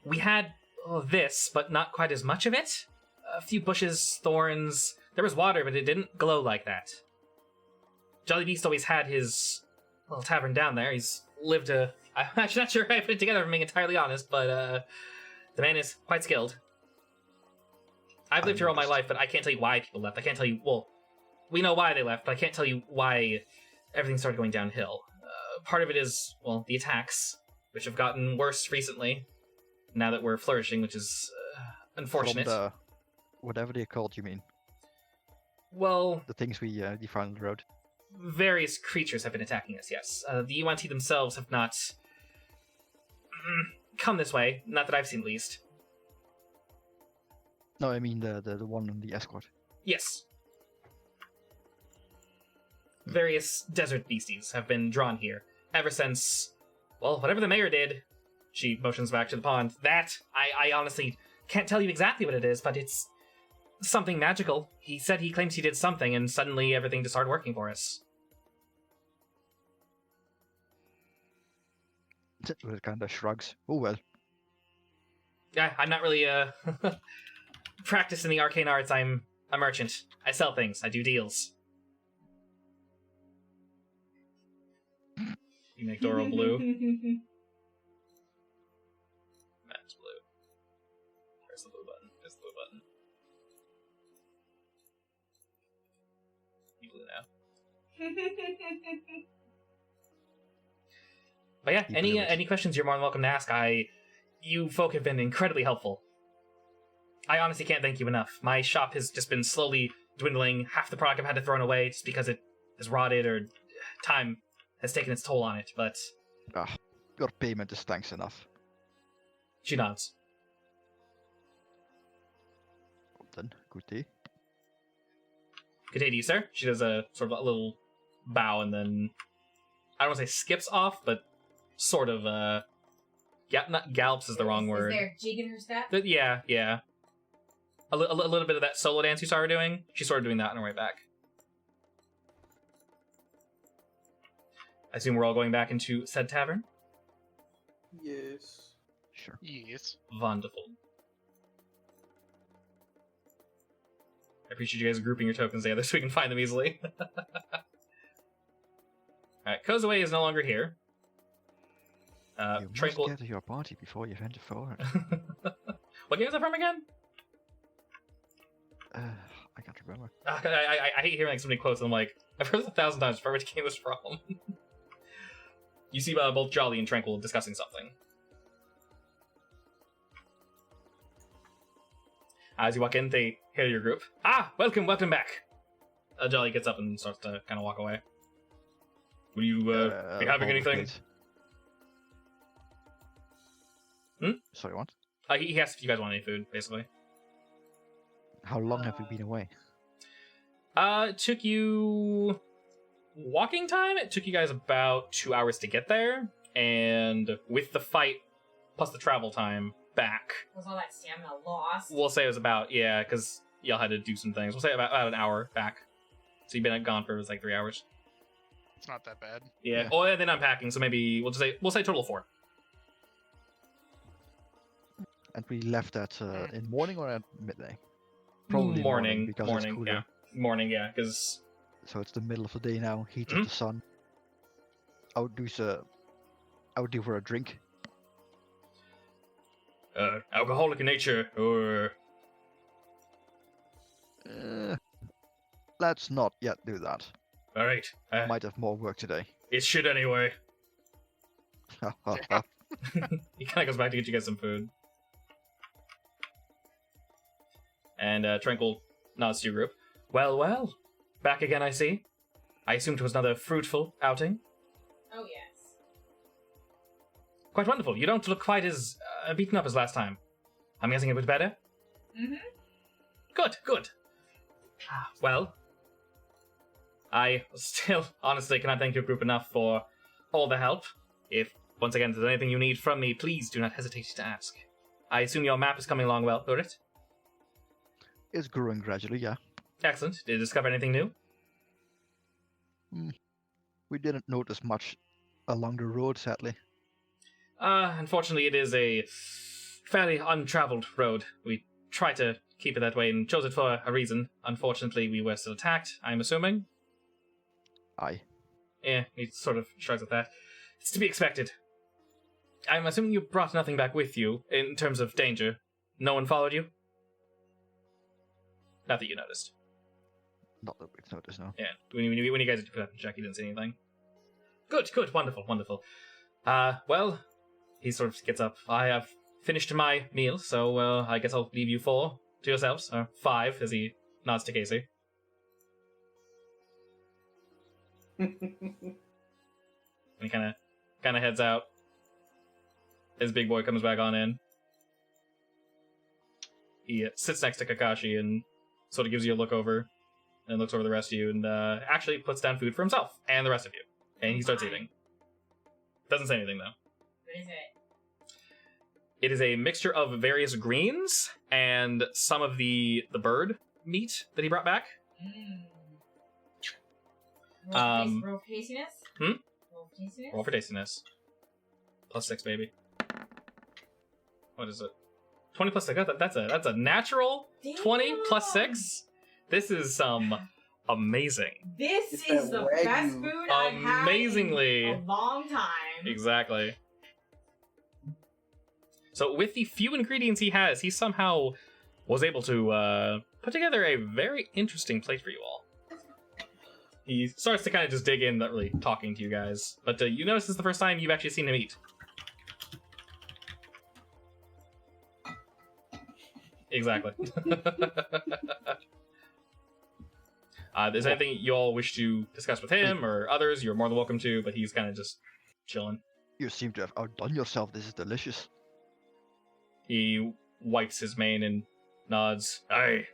We had this, but not quite as much of it. A few bushes, thorns. There was water, but it didn't glow like that. Jolly Beast always had his little tavern down there. He's lived a... I'm actually not sure how I put it together, if I'm being entirely honest, but the man is quite skilled. I've lived here all my life, but I can't tell you why people left. I can't tell you... Well, we know why they left, but I can't tell you why everything started going downhill. Part of it is, well, the attacks, which have gotten worse recently, now that we're flourishing, which is unfortunate. From the, whatever they're called, you mean? Well, The things we found on the road. various creatures have been attacking us, yes. The UNT themselves have not come this way, not that I've seen at least. No, I mean the one on the escort. Yes. Various desert beasties have been drawn here ever since, well, whatever the mayor did. She motions back to the pond. That, I honestly can't tell you exactly what it is, but it's something magical. He said he claims he did something, and suddenly everything just started working for us. It kind of shrugs. Oh well. Yeah, I'm not really practiced in the arcane arts. I'm a merchant. I sell things. I do deals. You make Doro blue. That's blue. Where's the blue button? There's the blue button. You blue now. But yeah, Keep any it. any questions you're more than welcome to ask. You folk have been incredibly helpful. I honestly can't thank you enough. My shop has just been slowly dwindling. Half the product I've had to throw away just because it has rotted or time has taken its toll on it, but... Your payment is thanks enough. She nods. Well then, good day. Good day to you, sir. She does a sort of a little bow and then... I don't want to say skips off, but sort of, not gallops is the wrong word. Is there a jig in her step? Yeah. A little bit of that solo dance you saw her doing. She's sort of doing that on her way back. I assume we're all going back into said tavern? Yes. Sure. Yes. Wonderful. I appreciate you guys grouping your tokens together so we can find them easily. Alright, Kozue is no longer here. You Tranquil... must get to your party before you venture forward. What game is that from again? I can't remember. I hate hearing like so many quotes and I'm like, I've heard this 1,000 times before. Which game is from? You see both Jolly and Tranquil discussing something. As you walk in, they hail your group. Ah, welcome back. Jolly gets up and starts to kind of walk away. Will you be having hold anything? please. Hmm? Sorry, what? He asked if you guys want any food, basically. How long have we been away? It took you... walking time? It took you guys about 2 hours to get there, and with the fight, plus the travel time, back. Was all that stamina lost? We'll say it was about, yeah, because y'all had to do some things. We'll say about an hour back. So you've been gone for like 3 hours. It's not that bad. Yeah. Yeah. Oh, and then unpacking, so maybe we'll say total of 4. And we left at in morning or at midday? Probably morning, because it's cooler. yeah. Morning, yeah, because... So it's the middle of the day now, heat Mhm. of the sun. I would do for a drink. Alcoholic in nature, or... Let's not yet do that. Alright, Might have more work today. it's shit anyway. He kind of goes back to get you guys some food. And Tranquil nods to your group. Well, well. Back again, I see. I assumed it was another fruitful outing. Oh, yes. Quite wonderful. You don't look quite as beaten up as last time. I'm guessing it was better? Mm-hmm. Good, good. Well, I still honestly cannot thank your group enough for all the help. If, once again, there's anything you need from me, please do not hesitate to ask. I assume your map is coming along well, Urit? It's growing gradually, yeah. Excellent. Did you discover anything new? We didn't notice much along the road, sadly. Unfortunately, it is a fairly untraveled road. We try to keep it that way and chose it for a reason. Unfortunately, we were still attacked, I'm assuming. Aye. Yeah, he sort of shrugs at that. It's to be expected. I'm assuming you brought nothing back with you in terms of danger. No one followed you? Not that you noticed. Not that we've noticed, no. Yeah, when you guys put up the check, you didn't see anything. Good, good, wonderful, wonderful. Well, he sort of gets up. I have finished my meal, so I guess I'll leave you 4 to yourselves, or 5, as he nods to Casey. And he kind of heads out. His big boy comes back on in. He sits next to Kakashi and sort of gives you a look over, and looks over the rest of you, and actually puts down food for himself and the rest of you. And he starts eating. Doesn't say anything, though. What is it? It is a mixture of various greens and some of the bird meat that he brought back. Roll for tastiness? Hmm? Roll for tastiness? Roll for tastiness. +6, baby. What is it? 20 plus 6. That's a natural 20 plus 6. This is amazing. This It's is that the best Wagyu. food I've had Amazingly. in a long time. Exactly. So with the few ingredients he has, he somehow was able to put together a very interesting plate for you all. He starts to kind of just dig in, not really talking to you guys. But you notice this is the first time you've actually seen him eat. Exactly. Is there anything you all wish to discuss with him or others? You're more than welcome to, but he's kind of just chilling. You seem to have outdone yourself. This is delicious. He wipes his mane and nods. Aye.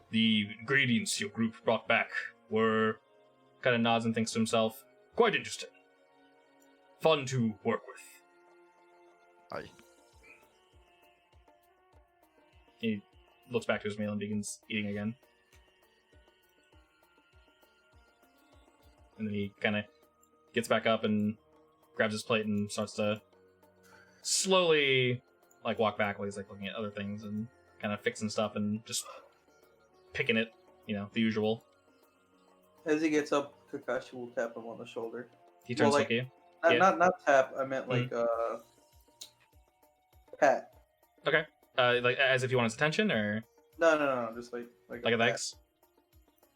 The ingredients your group brought back were... Kind of nods and thinks to himself. Quite interesting. Fun to work with. Aye. He looks back to his meal and begins eating again. And then he kind of gets back up and grabs his plate and starts to slowly walk back while he's looking at other things and kind of fixing stuff and just picking it, the usual. As he gets up, Kakashi will tap him on the shoulder. He turns Well, to look at you. Not tap. I meant pat. Okay. As if you want his attention, or No. Just like a pat. thanks.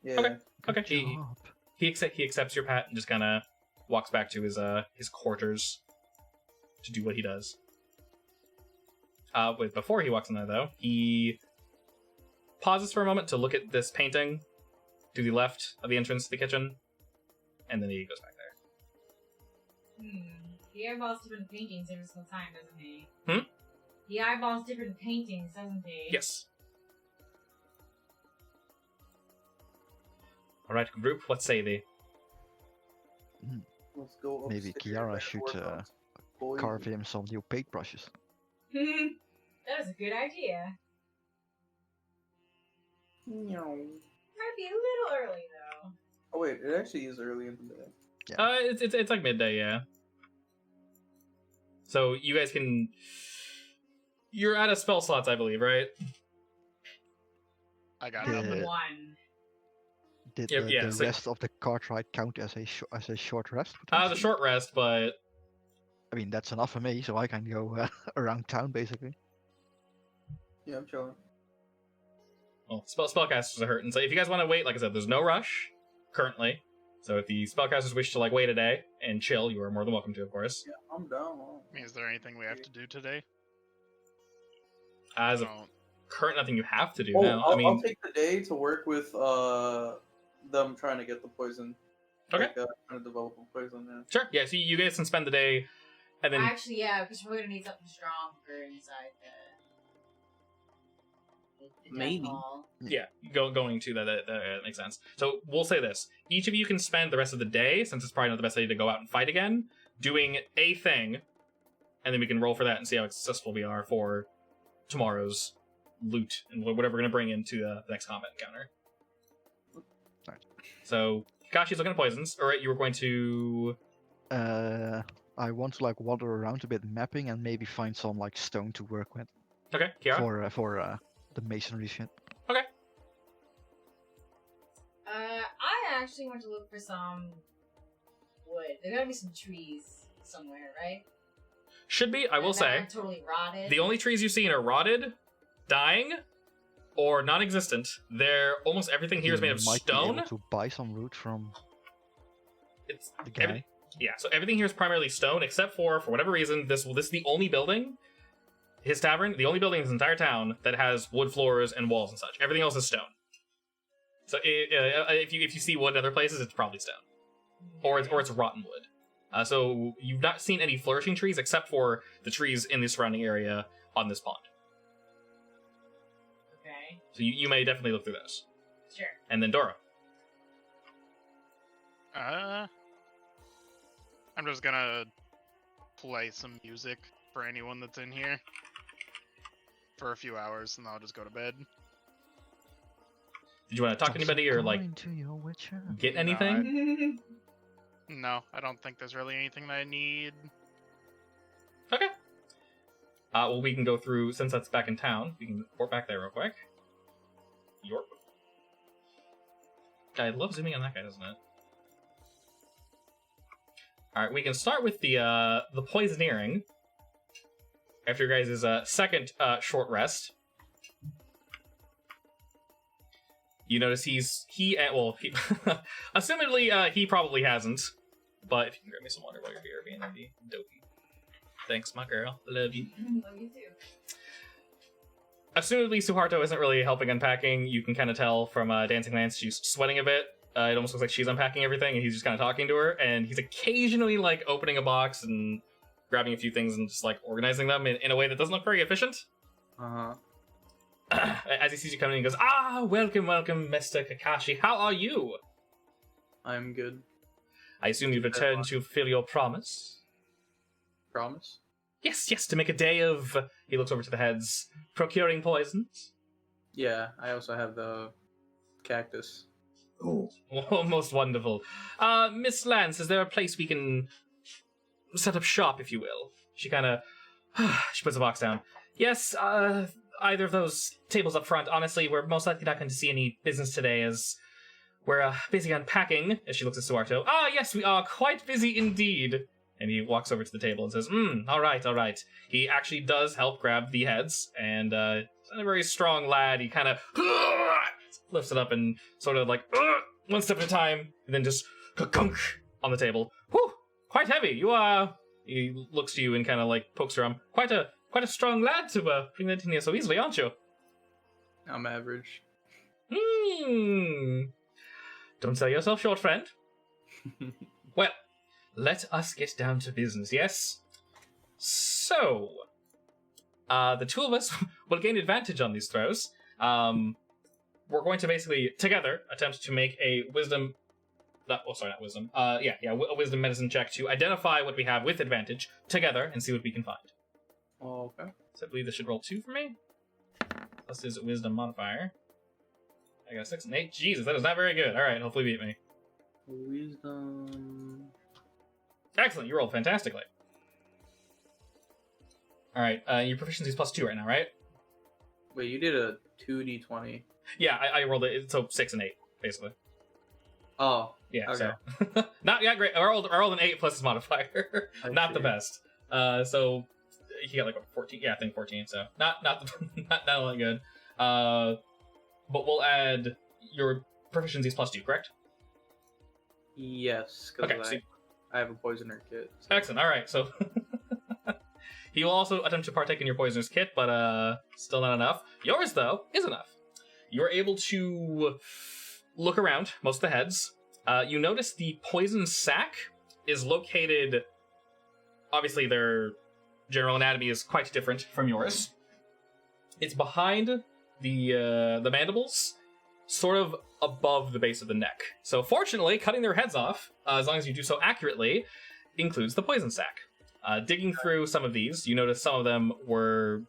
Yeah. Okay. Good Okay. job. He accepts your pat and just kind of walks back to his quarters to do what he does. Before he walks in there, though, he pauses for a moment to look at this painting to the left of the entrance to the kitchen, and then he goes back there. He eyeballs different paintings every single time, doesn't he? Hmm? He eyeballs different paintings, doesn't he? Yes. All right, group. What say they? Let's go Maybe upstairs Kiara and should work on boys. carve him some new paintbrushes. That was a good idea. Meow. Might be a little early, though. Oh wait, it actually is early in the day. It's like midday, yeah. So you guys can. You're out of spell slots, I believe, right? I got Yeah. nothing. One. Did Yeah, the, yeah, the so- rest of the cart ride count as a short rest? The potentially? short rest, but I mean, that's enough for me, so I can go around town basically. Yeah, I'm chilling. well, spellcasters are hurting. So if you guys want to wait, like I said, there's no rush currently. So if the spellcasters wish to like wait a day and chill, you are more than welcome to, of course. Yeah, I'm down. Is there anything we have to do today? As of No. current, nothing you have to do Oh, now. I'll take the day to work with them trying to get the poison. Okay. Like, trying to develop a poison. Yeah. Sure. Yeah. So you guys can spend the day, and then Actually, yeah, because we're gonna need something strong for inside the death Maybe. hall. yeah, going to that makes sense. So we'll say this: each of you can spend the rest of the day, since it's probably not the best idea to go out and fight again, doing a thing, and then we can roll for that and see how successful we are for tomorrow's loot and whatever we're gonna bring into the next combat encounter. Right. So Kashi's looking at poisons. All right, you were going to. I want to like wander around a bit, mapping, and maybe find some like stone to work with Okay, Kiara. for the masonry shit. I actually want to look for some wood. There gotta be some trees somewhere, right? Should be. I will That say aren't totally rotted. the only trees you've seen are rotted, dying, or non-existent. They're almost everything here is made of You might stone. Be able to buy some root from It's the guy. yeah, so everything here is primarily stone, except for whatever reason, this is the only building, his tavern, the only building in this entire town that has wood floors and walls and such. Everything else is stone. So if you see wood in other places, it's probably stone, or it's rotten wood. So you've not seen any flourishing trees except for the trees in the surrounding area on this pond. Okay, So you may definitely look through those. sure. And then Dora. I'm just gonna play some music for anyone that's in here for a few hours, and then I'll just go to bed. Did you want to talk to anybody or like According to your witcher. get No, anything? No, I don't think there's really anything that I need. Okay. Well, we can go through, since that's back in town, we can port back there real quick. Yorp. I love zooming on that guy, doesn't it? Alright, we can start with the poisoneering. After your guys' second short rest. You notice he assumedly, he probably hasn't. But if you can grab me some water while you're here, being the dopey. Thanks, my girl. Love you. Love you too. Assumedly, Suharto isn't really helping unpacking. You can kind of tell from Dancing Lance she's sweating a bit. It almost looks like she's unpacking everything, and he's just kind of talking to her. And he's occasionally like opening a box and grabbing a few things and just like organizing them in a way that doesn't look very efficient. As he sees you coming in, he goes, welcome, Mr. Kakashi. How are you? I'm good. I assume you've returned to fulfill your promise. Promise? Yes, to make a day of... He looks over to the heads. Procuring poisons. Yeah, I also have the cactus. Oh, most wonderful. Miss Lance, is there a place we can set up shop, if you will? She kind of... she puts the box down. Yes, either of those tables up front. Honestly, we're most likely not going to see any business today as we're busy unpacking, as she looks at Suarto. Yes, we are quite busy indeed. And he walks over to the table and says, all right. He actually does help grab the heads, and he's a very strong lad. He kind of lifts it up and sort of like, one step at a time, and then just gunk on the table. Whew, quite heavy. You are... He looks to you and kind of like pokes her arm. Quite a strong lad to bring that in here so easily, aren't you? I'm average. Don't sell yourself short, friend. Well, let us get down to business, yes? So, the two of us will gain advantage on these throws. We're going to basically, together, attempt to make a wisdom... not wisdom. A wisdom medicine check to identify what we have with advantage together and see what we can find. Okay. So I believe this should roll 2 for me. Plus his wisdom modifier. I got a 6 and 8. Jesus, that is not very good. Alright, hopefully beat me. Wisdom. Excellent, you rolled fantastically. Alright, your proficiency is plus 2 right now, right? Wait, you did a 2d20. Yeah, I rolled it, so 6 and 8, basically. Oh, Yeah, okay. so. Not great. I rolled an 8 plus his modifier. I Not the see. best. So he got like 14. Yeah, I think 14. So not all that good. But we'll add your proficiency is plus 2, correct? Yes, because Okay, so I have a poisoner kit. So. excellent. All right, so he will also attempt to partake in your poisoner's kit, but still not enough. Yours, though, is enough. You're able to look around most of the heads. You notice the poison sac is located. Obviously, their general anatomy is quite different from yours. It's behind the mandibles, sort of above the base of the neck. So fortunately, cutting their heads off, as long as you do so accurately, includes the poison sac. Digging through some of these, you notice some of them were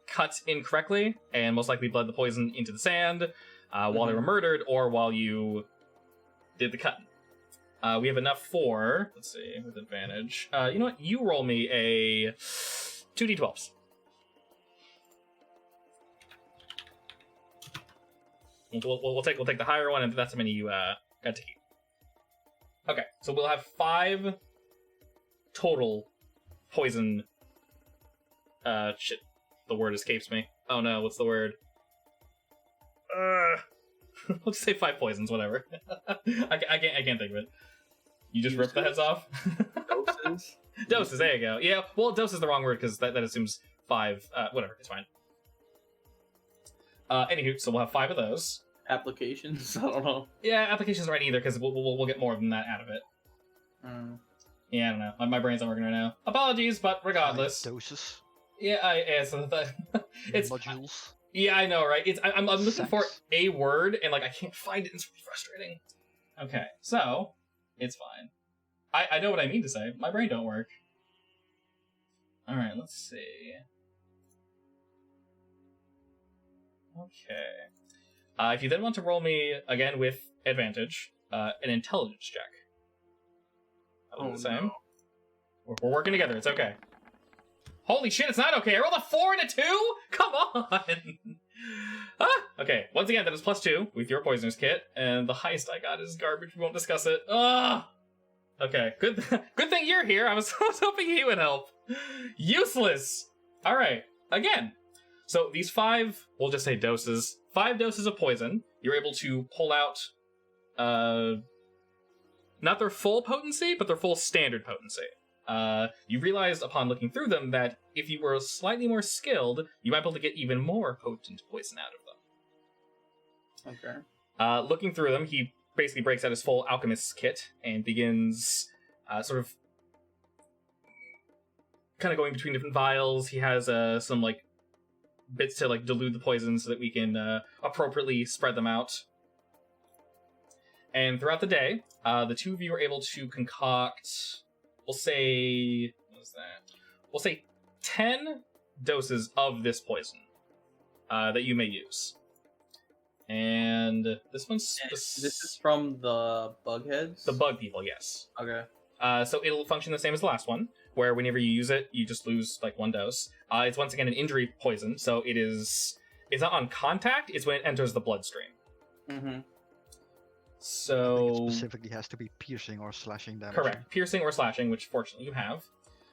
cut incorrectly and most likely bled the poison into the sand while they were murdered or while you did the cutting. We have enough for, let's see, with advantage. You know what? You roll me a 2d12s. We'll take the higher one, and that's how many you got to keep. Okay, so we'll have 5 total poison. Shit, the word escapes me. Oh no, what's the word? Let's say 5 poisons, whatever. I can't think of it. You just rip the heads off. Doses. Doses. There you go. Yeah. Well, dose is the wrong word because that assumes 5. Whatever. It's fine. Anywho, so we'll have 5 of those. Applications. I don't know. Yeah, applications right either because we'll get more than that out of it. Yeah, I don't know. My brain's not working right now. Apologies, but regardless. Doses. Yeah, so it's modules. Yeah, I know, right? I'm looking Sex. for a word and I can't find it. It's really frustrating. Okay, so it's fine. I know what I mean to say. My brain don't work. All right, let's see. Okay. If you then want to roll me again with advantage, an intelligence check. That'll be the same. No. We're working together. It's okay. Holy shit, it's not okay. I rolled a 4 and a 2? Come on! Okay, once again, that is +2 with your poisoner's kit, and the highest I got is garbage. We won't discuss it. Okay, good thing you're here. I was hoping he would help. Useless! Alright, again. So these 5, we'll just say doses, 5 doses of poison, you're able to pull out, not their full potency, but their full standard potency. You realized upon looking through them that if you were slightly more skilled, you might be able to get even more potent poison out of them. Okay. Looking through them, he basically breaks out his full alchemist's kit and begins sort of kind of going between different vials. He has some bits to dilute the poison so that we can appropriately spread them out. And throughout the day, the two of you are able to concoct, we'll say 10 doses of this poison that you may use. And this one's... This is from the bug heads? The bug people, yes. Okay. So it'll function the same as the last one, where whenever you use it, you just lose 1 dose. It's once again an injury poison, so it's not on contact, it's when it enters the bloodstream. Mm-hmm. So... I think it specifically has to be piercing or slashing damage. Correct. Piercing or slashing, which fortunately you have.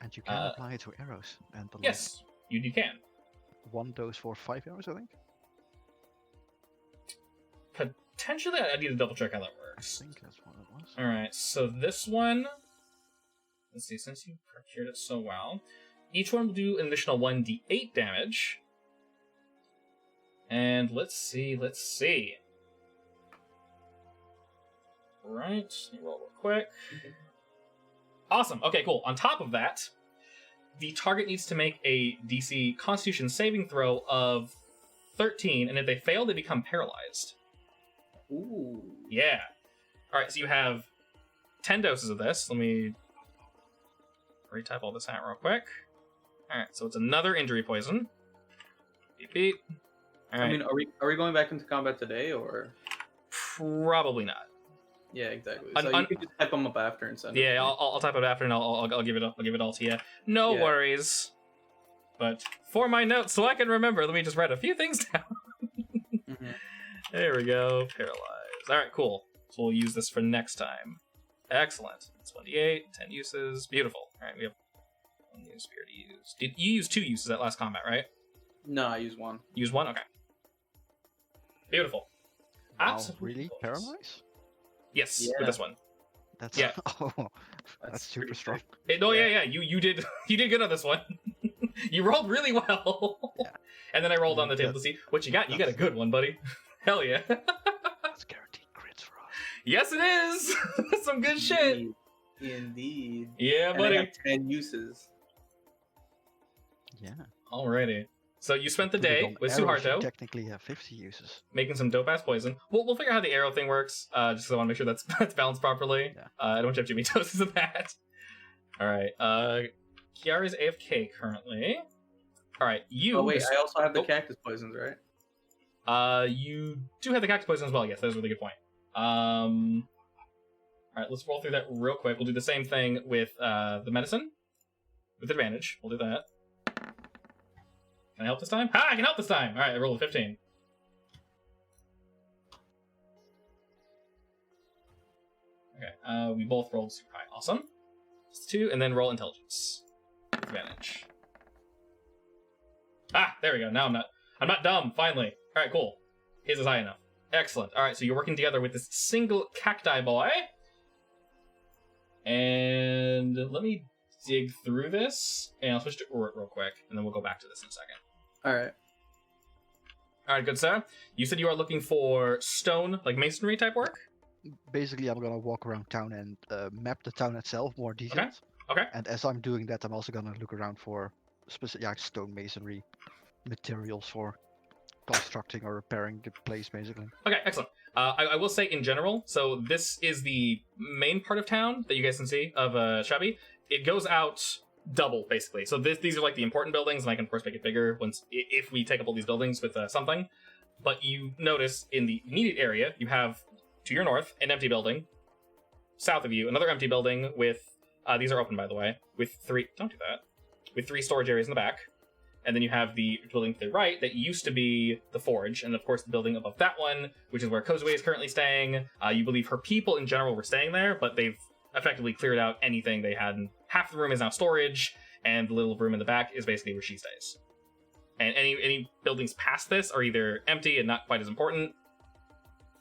And you can apply it to arrows. And Yes, you can. 1 dose for 5 arrows, I think. Potentially, I need to double check how that I works. think that's what it was. Alright, so this one... Let's see, since you procured it so well, each one will do an additional 1d8 damage. And let's see. Right, let me roll real quick. Awesome, okay, cool. On top of that, the target needs to make a DC Constitution saving throw of 13, and if they fail, they become paralyzed. Ooh. Yeah. Alright, so you have 10 doses of this. Let me retype all this out real quick. Alright, so it's another injury poison. Beep beep. Alright. I mean, are we going back into combat today, or? Probably not. Yeah, exactly. So you can just type them up after and send. Yeah, I'll type it after and I'll give it all to you. No Yeah. worries. But for my notes, so I can remember, let me just write a few things down. Mm-hmm. There we go. Paralyzed. Alright, cool. So we'll use this for next time. Excellent. It's 1d8, 10 uses. Beautiful. Alright, we have 1 use, we already used. Did you use 2 uses at last combat, right? No, I use 1. Use 1? Okay. Beautiful. Wow, Absolutely really? gorgeous. Paralyze? Yes, Yeah. with this one. That's Yeah. oh, that's super pretty strong. Yeah. You did you did good on this one. You rolled really well. Yeah. And then I rolled on the table to see what you got. You got a good one, buddy. Hell yeah. That's guaranteed crits for us. Yes, it is. Some good shit. Indeed. Yeah, And they buddy. have 10 uses. Yeah. Alrighty. So you spent the Put it day on with arrows, you Suharto technically have 50 uses. making some dope ass poison. We'll figure out how the arrow thing works. Just because I want to make sure that's balanced properly. Yeah. I don't want you to have Jimmy doses of that. All right. Kiara's AFK currently. All right. You. Oh wait, I also have the Oh. cactus poisons, right? You do have the cactus poison as well. Yes, that was a really good point. All right, let's roll through that real quick. We'll do the same thing with the medicine with advantage. We'll do that. Can I help this time? Ha! I can help this time. All right, I rolled a 15. Okay, we both rolled super high. Awesome. That's 2, and then roll intelligence with advantage. Ah, there we go. Now I'm not dumb. Finally. All right, cool. His is high enough. Excellent. All right, so you're working together with this single cacti boy. And let me dig through this, and I'll switch to Urt real quick, and then we'll go back to this in a second. Alright. All right, good sir. You said you are looking for stone, like masonry type work? Basically, I'm gonna walk around town and map the town itself more detailed. Okay. And as I'm doing that, I'm also gonna look around for specific stone masonry materials for constructing or repairing the place, basically. Okay, excellent. I will say in general, so this is the main part of town that you guys can see of Chabi. It goes out double, basically. So these are like the important buildings, and I can, of course, make it bigger if we take up all these buildings with something. But you notice in the immediate area, you have, to your north, an empty building. South of you, another empty building with, these are open, by the way, with 3, don't do that, with 3 storage areas in the back. And then you have the building to the right that used to be the forge, and of course the building above that one, which is where Kozue is currently staying. You believe her people in general were staying there, but they've effectively cleared out anything they had. Half the room is now storage, and the little room in the back is basically where she stays. And any buildings past this are either empty and not quite as important,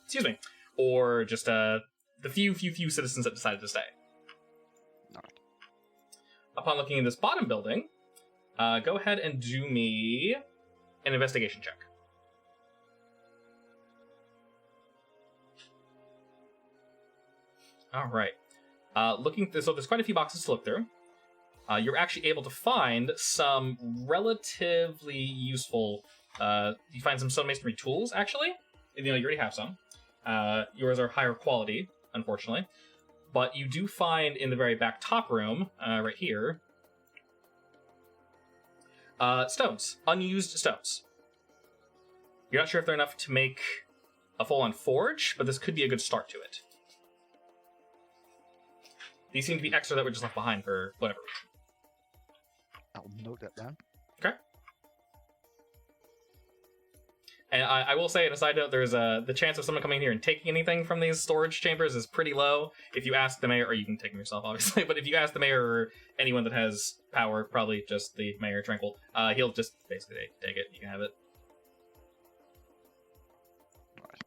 excuse me, or just the few citizens that decided to stay. Alright. Upon looking in this bottom building, go ahead and do me an investigation check. All right. So there's quite a few boxes to look through. You're actually able to find some relatively useful. You find some stonemasonry tools, actually. You already have some. Yours are higher quality, unfortunately. But you do find in the very back top room, right here, stones. Unused stones. You're not sure if they're enough to make a full-on forge, but this could be a good start to it. These seem to be extra that were just left behind for whatever reason. I'll note that down. Okay. And I will say, on a side note, there's the chance of someone coming here and taking anything from these storage chambers is pretty low. If you ask the mayor, or you can take them yourself, obviously, but if you ask the mayor or anyone that has power, probably just the mayor, Tranquil, he'll just basically take it. You can have it. Alright.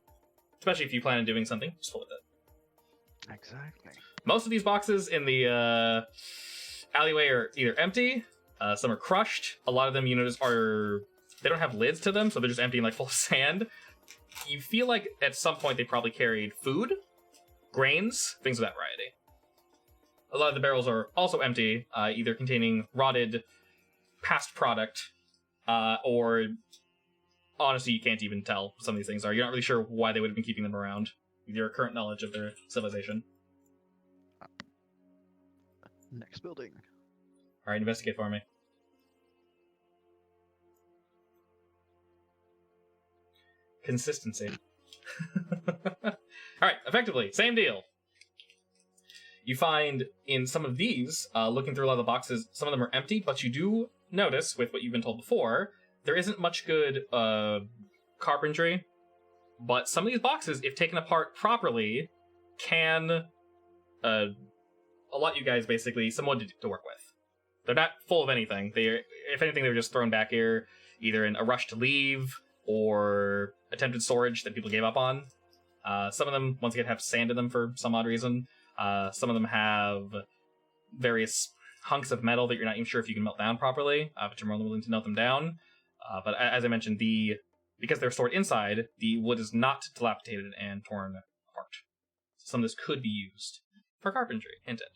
Especially if you plan on doing something, just hold it. Exactly. Most of these boxes in the alleyway are either empty, some are crushed. A lot of them, you notice, they don't have lids to them, so they're just empty and like full of sand. You feel like at some point they probably carried food, grains, things of that variety. A lot of the barrels are also empty, either containing rotted past product, or honestly, you can't even tell what some of these things are. You're not really sure why they would have been keeping them around with your current knowledge of their civilization. Next building. Alright, investigate for me. Consistency. Alright, effectively, same deal. You find in some of these, looking through a lot of the boxes, some of them are empty, but you do notice, with what you've been told before, there isn't much good carpentry, but some of these boxes, if taken apart properly, can allot you guys basically someone to work with. They're not full of anything. If anything, they were just thrown back here, either in a rush to leave, or attempted storage that people gave up on. Some of them, once again, have sand in them for some odd reason. Some of them have various hunks of metal that you're not even sure if you can melt down properly, but you're more than willing to melt them down. But as I mentioned, because they're stored inside, the wood is not dilapidated and torn apart. So some of this could be used for carpentry. Hinted.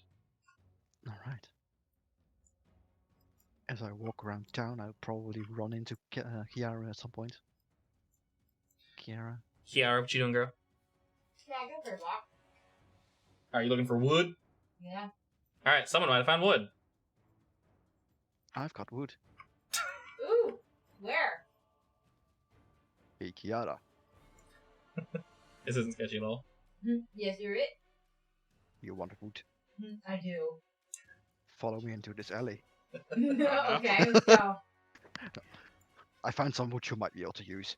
All right. As I walk around town, I'll probably run into Kiara at some point. Kiara? Kiara, what you doing, girl? Yeah, go for a walk. Are you looking for wood? Yeah. All right, someone might have found wood. I've got wood. Ooh, where? Hey, Kiara. This isn't sketchy at all. Yes, you're it. You want wood? I do. Follow me into this alley. Okay, let's go. I found some wood you might be able to use.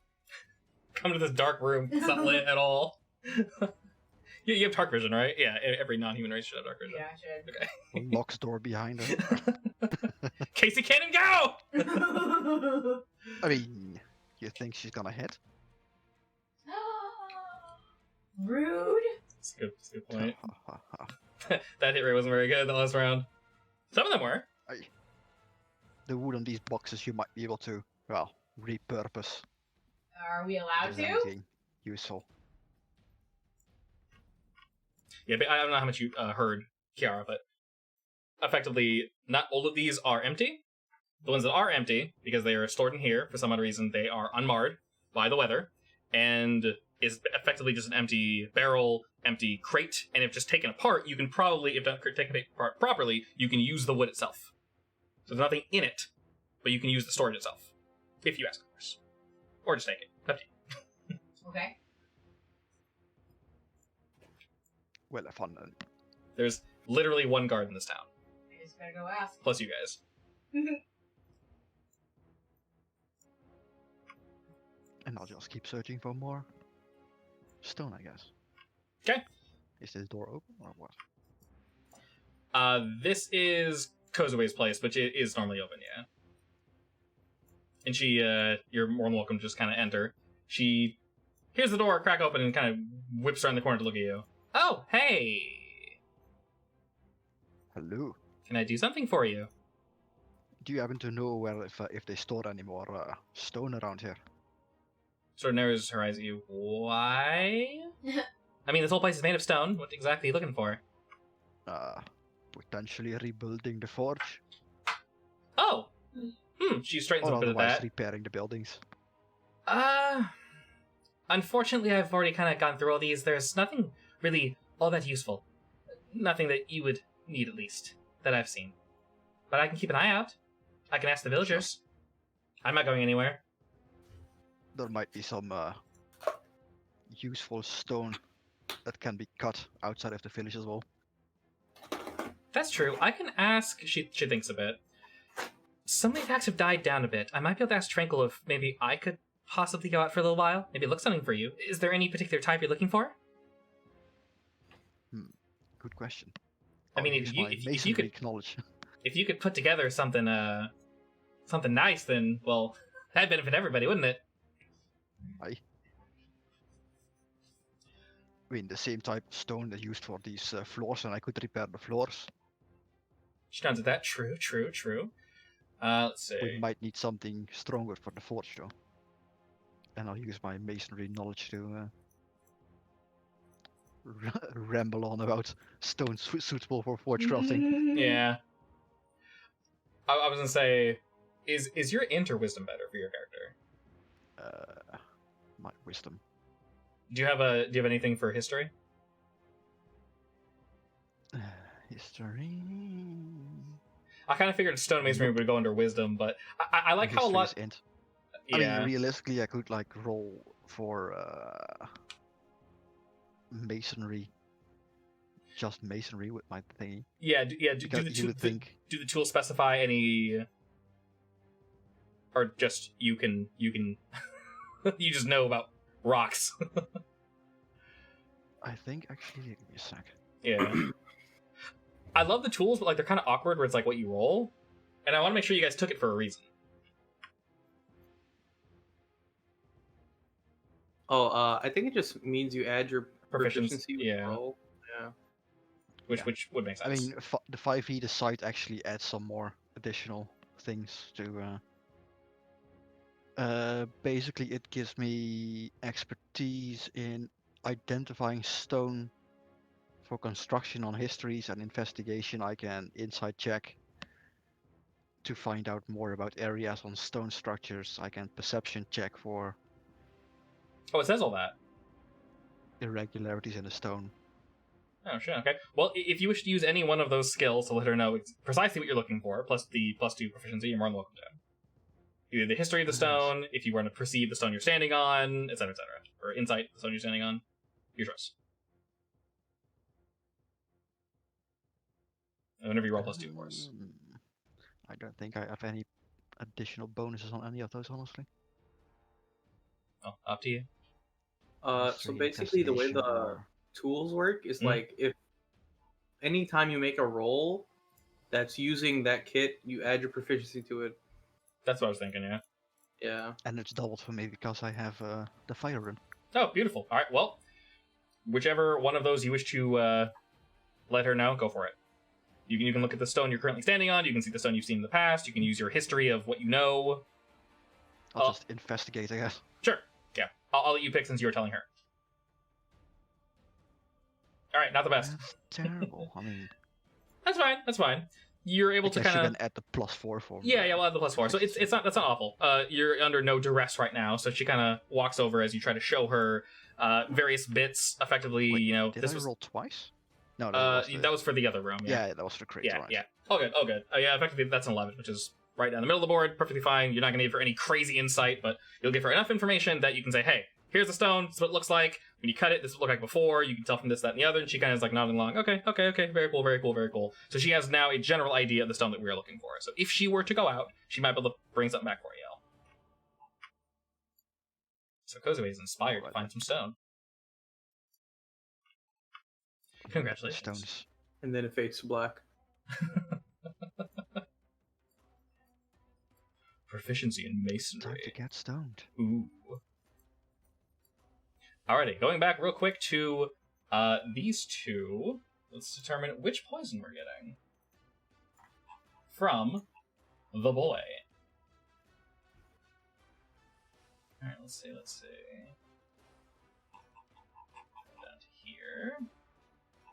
Come to this dark room. It's not lit at all. You have dark vision, right? Yeah, every non-human race should have dark vision. Yeah, I should. Okay. Locks door behind her. Casey Cannon, go! I mean, you think she's gonna hit? Rude. That's a good point. That hit rate wasn't very good the last round. Some of them were. The wood on these boxes you might be able to, well, repurpose. Are we allowed as to? anything useful. Yeah, but I don't know how much you heard, Kiara, but effectively, not all of these are empty. The ones that are empty, because they are stored in here, for some odd reason, they are unmarred by the weather, and is effectively just an empty barrel, empty crate, and if just taken apart, you can probably, if taken apart properly, you can use the wood itself. So there's nothing in it, but you can use the storage itself. If you ask, of course. Or just take it. Up to you. Okay. Well, fun then. There's literally one guard in this town, I just gotta go ask. plus you guys. And I'll just keep searching for more stone, I guess. Okay. Is this door open or what? This is Kozue's place, which is normally open, yeah. And she, you're more than welcome to just kind of enter. She hears the door crack open and kind of whips around the corner to look at you. Oh, hey! Hello. Can I do something for you? Do you happen to know where if they store any more stone around here? Sort of narrows her eyes at you. Why? I mean, this whole place is made of stone. What exactly are you looking for? Potentially rebuilding the forge, Oh! She straightens or up a bit of otherwise that. repairing the buildings. Unfortunately, I've already kind of gone through all these. There's nothing really all that useful. Nothing that you would need, at least, that I've seen. But I can keep an eye out. I can ask the villagers. I'm not going anywhere. There might be some useful stone that can be cut outside of the village as well. That's true. I can ask. She thinks a bit. Some of the attacks have died down a bit. I might be able to ask Tranquil if maybe I could possibly go out for a little while. Maybe look something for you. Is there any particular type you're looking for? Good question. I mean, I'll if use you- my if you masonry could- knowledge. If you could put together something nice, then, well, that'd benefit everybody, wouldn't it? I mean, the same type of stone that's used for these floors, and I could repair the floors. She nods at that. True. Let's see. We might need something stronger for the forge, though. And I'll use my masonry knowledge to ramble on about stones suitable for forge crafting. Yeah. I was gonna say, is your int or wisdom better for your character? My wisdom. Do you have anything for history? History. I kind of figured stone masonry would go under wisdom, but I like how a History lot. is int. Yeah. I mean, realistically, I could like roll for masonry, just masonry with my thingy. Yeah. Do Because the you would think do the tools specify any, or just you can you just know about rocks? I think actually, give me a sec. Yeah. I love the tools, but like they're kind of awkward where it's like what you roll, and I want to make sure you guys took it for a reason. Oh, I think it just means you add your Proficiency, proficiency with yeah. roll. Yeah. which Yeah. which would make I sense. mean, the 5e, the site actually adds some more additional things to. Basically, it gives me expertise in identifying stone for construction on histories and investigation. I can insight check to find out more about areas on stone structures. I can perception check for Oh, it says all that. irregularities in the stone. Oh shit. Okay. Well, if you wish to use any one of those skills to let her know precisely what you're looking for, plus the +2 proficiency, you're more than welcome to. Either the history of the Nice. stone, if you want to perceive the stone you're standing on, etc., etc., or insight the stone you're standing on, your choice. And whenever you roll +2, of course. I don't think I have any additional bonuses on any of those, honestly. Oh, up to you. So History, basically, the way investigation, the or- tools work is Mhm. like if anytime you make a roll that's using that kit, you add your proficiency to it. That's what I was thinking. Yeah. Yeah. And it's doubled for me because I have the fire rune. Oh, beautiful. All right. Well, whichever one of those you wish to let her know, go for it. You can look at the stone you're currently standing on. You can see the stone you've seen in the past. You can use your history of what you know. I'll Oh. just investigate, I guess. Sure. Yeah. I'll let you pick since you were telling her. All right. Not the best. That's terrible. I mean, That's fine. That's fine. You're able I to guess kind you of. can add the +4 for me. Yeah, we'll add the +4. So it's not that's not awful. You're under no duress right now, so she kind of walks over as you try to show her various bits. Effectively, Wait, you know, Did this I was roll twice? No, that was for the other room. yeah, that was the crit. Yeah, right. yeah. Oh, good. Oh, good. Yeah, effectively, that's an 11, which is right down the middle of the board. Perfectly fine. You're not going to need for any crazy insight, but you'll give her enough information that you can say, hey, here's the stone. This is what it looks like. When you cut it, this is what it looked like before. You can tell from this, that, and the other. And she kind of is like nodding along. Okay. Very cool, very cool, very cool. So she has now a general idea of the stone that we are looking for. So if she were to go out, she might be able to bring something back for you. So Kozue is inspired to find some stone. Congratulations. Stones. And then it fades to black. Proficiency in Time to masonry. get stoned. Ooh. Alrighty, going back real quick to these two. Let's determine which poison we're getting. From the boy. Alright, let's see. Down to here.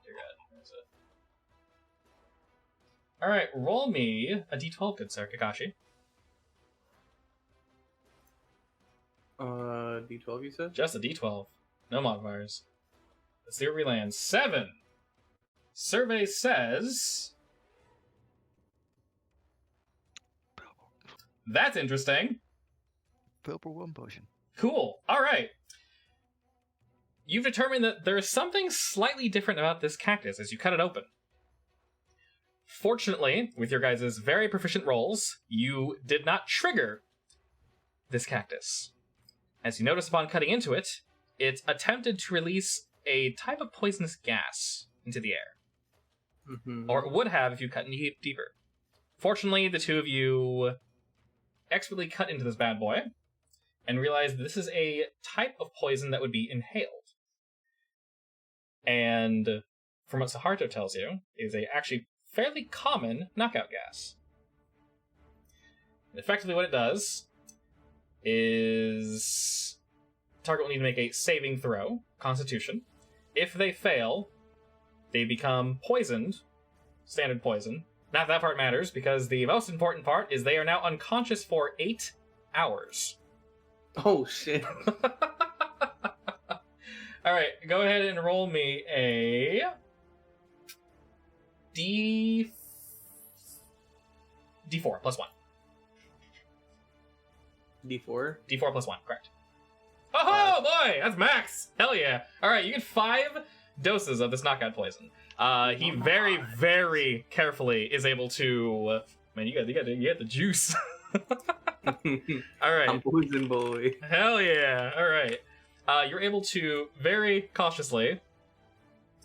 Dear God, where is it? Alright, roll me a d12, good sir, Kakashi. D12 you said? Just a d12. No modifiers. Let's see where we land. 7! Survey says... That's interesting. Purple worm potion. Cool. Alright. You've determined that there's something slightly different about this cactus as you cut it open. Fortunately, with your guys' very proficient rolls, you did not trigger this cactus. As you notice upon cutting into it, it attempted to release a type of poisonous gas into the air. Mm-hmm. Or it would have if you cut in deeper. Fortunately, the two of you expertly cut into this bad boy and realize this is a type of poison that would be inhaled. And from what Saharto tells you, is a actually fairly common knockout gas. And effectively what it does is target will need to make a saving throw, Constitution. If they fail, they become poisoned, standard poison. Not that part matters, because the most important part is they are now unconscious for 8 hours. Oh shit. Alright, go ahead and roll me a D4 plus 1. D4? D4 plus 1, correct. Oh boy, that's max! Hell yeah. Alright, you get 5 doses of this knockout poison. He very, very carefully is able to... man, you got the juice. Alright. I'm poison boy. Hell yeah. Alright. You're able to very cautiously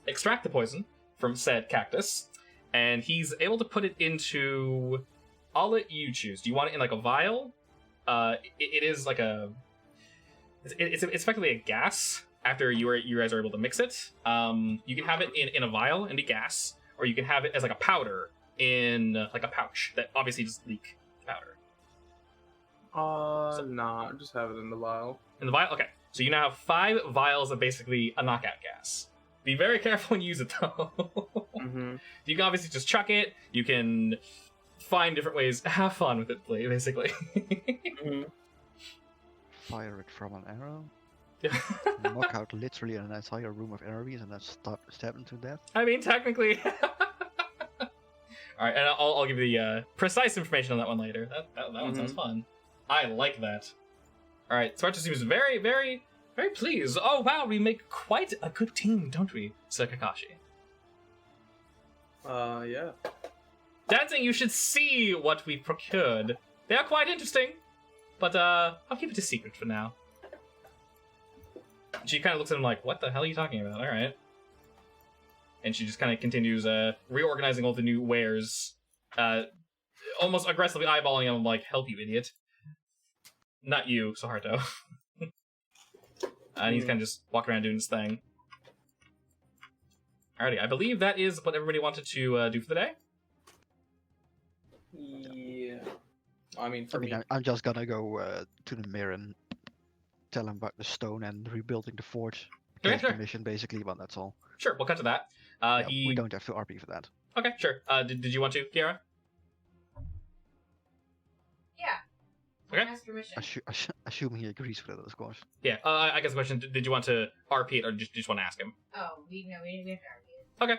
extract the poison from said cactus, and he's able to put it into... I'll let you choose. Do you want it in like a vial? It is like a... It's effectively a gas after you guys are able to mix it. You can have it in a vial and be gas, or you can have it as like a powder in like a pouch that obviously just leak powder. Nah, just have it in the vial. In the vial? Okay. So you now have 5 vials of basically a knockout gas. Be very careful when you use it, though. Mm-hmm. You can obviously just chuck it. You can find different ways. Have fun with it, basically. Mm-hmm. Fire it from an arrow. Knock out literally an entire room of enemies and then stab them to death. I mean, technically. Alright, and I'll give you the precise information on that one later. That one sounds fun. I like that. Alright, Sparta seems very, very, very pleased. Oh, wow, we make quite a good team, don't we, Sir Kakashi? Yeah. Dancing, you should see what we procured. They are quite interesting, but I'll keep it a secret for now. She kind of looks at him like, what the hell are you talking about? Alright. And she just kind of continues reorganizing all the new wares, almost aggressively eyeballing him like, help you, idiot. Not you, Saharto. And he's kind of just walking around doing his thing. Alrighty, I believe that is what everybody wanted to do for the day. Yeah. I mean, for me. I'm just gonna go to the mirror and tell him about the stone and rebuilding the forge. Okay, Get sure. permission, basically, but that's all. Sure, we'll cut to that. Yeah, we don't have to RP for that. Okay, sure. Did you want to, Kiara? Yeah. Okay. Ask permission. Assuming he agrees with it, of course. Yeah, I guess the question, did you want to RP it or just want to ask him? Oh, we have to argue. Okay.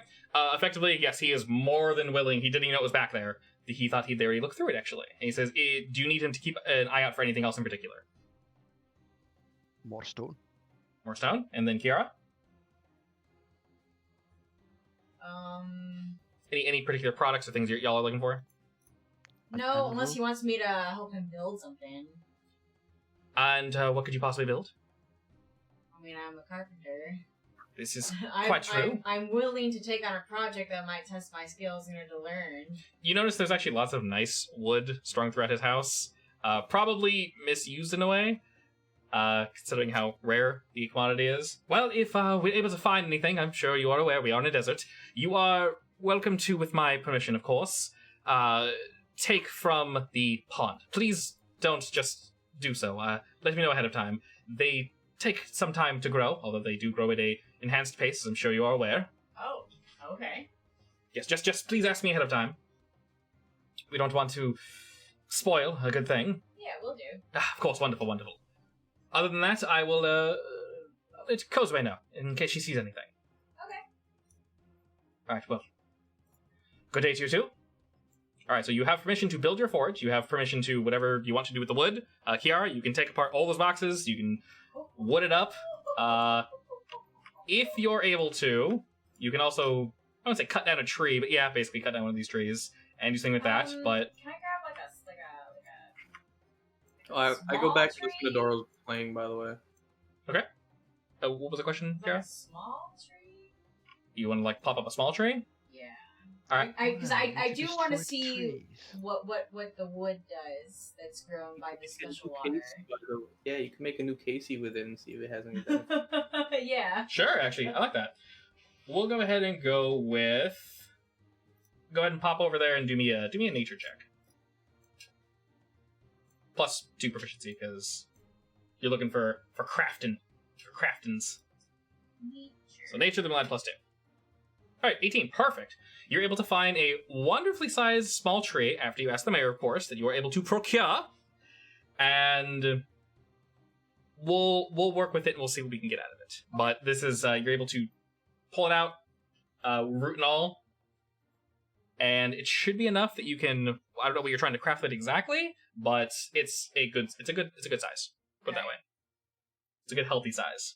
Effectively, yes, he is more than willing. He didn't even know it was back there. He thought he'd already looked through it, actually. And he says, do you need him to keep an eye out for anything else in particular? More stone. More stone? And then Kiara? Any particular products or things y'all are looking for? No, unless he wants me to help him build something. And what could you possibly build? I mean, I'm a carpenter. This is quite true. I'm willing to take on a project that might test my skills in order to learn. You notice there's actually lots of nice wood strung throughout his house. Probably misused in a way, considering how rare the commodity is. Well, if we're able to find anything, I'm sure you are aware we are in a desert. You are welcome to, with my permission, of course, take from the pond. Please don't just do so. Let me know ahead of time. They take some time to grow, although they do grow at a enhanced pace, as I'm sure you are aware. Oh, okay. Yes, just please ask me ahead of time. We don't want to spoil a good thing. Yeah, we'll do. Of course, wonderful, wonderful. Other than that, I will let Kozue know, in case she sees anything. Okay. Alright, well. Good day to you two. Alright, so you have permission to build your forge, you have permission to whatever you want to do with the wood. Kiara, you can take apart all those boxes, you can wood it up. If you're able to, you can also, I don't say cut down a tree, but yeah, basically cut down one of these trees and do something with that, but... Can I grab like a I go back to small listen to tree? Doro's playing, by the way. Okay. What was the question, Like Kiara? a small tree? You want to, like, pop up a small tree? Yeah. Alright. Because I You do destroy want to the see trees. what the wood does that's grown by the special Casey, water. by the way. Yeah, you can make a new Casey with it and see if it has any benefit. Yeah. Sure, actually, I like that. We'll go ahead and go with... Go ahead and pop over there and do me a nature check. Plus 2 proficiency, because you're looking for craftins. So nature, then add plus 2. Alright, 18, perfect. You're able to find a wonderfully sized small tree, after you ask the mayor, of course, that you are able to procure. And we'll work with it and we'll see what we can get out of it. But this is, you're able to pull it out, root and all, and it should be enough that you can, I don't know what you're trying to craft it exactly, but it's a good size. Put it that way. It's a good healthy size.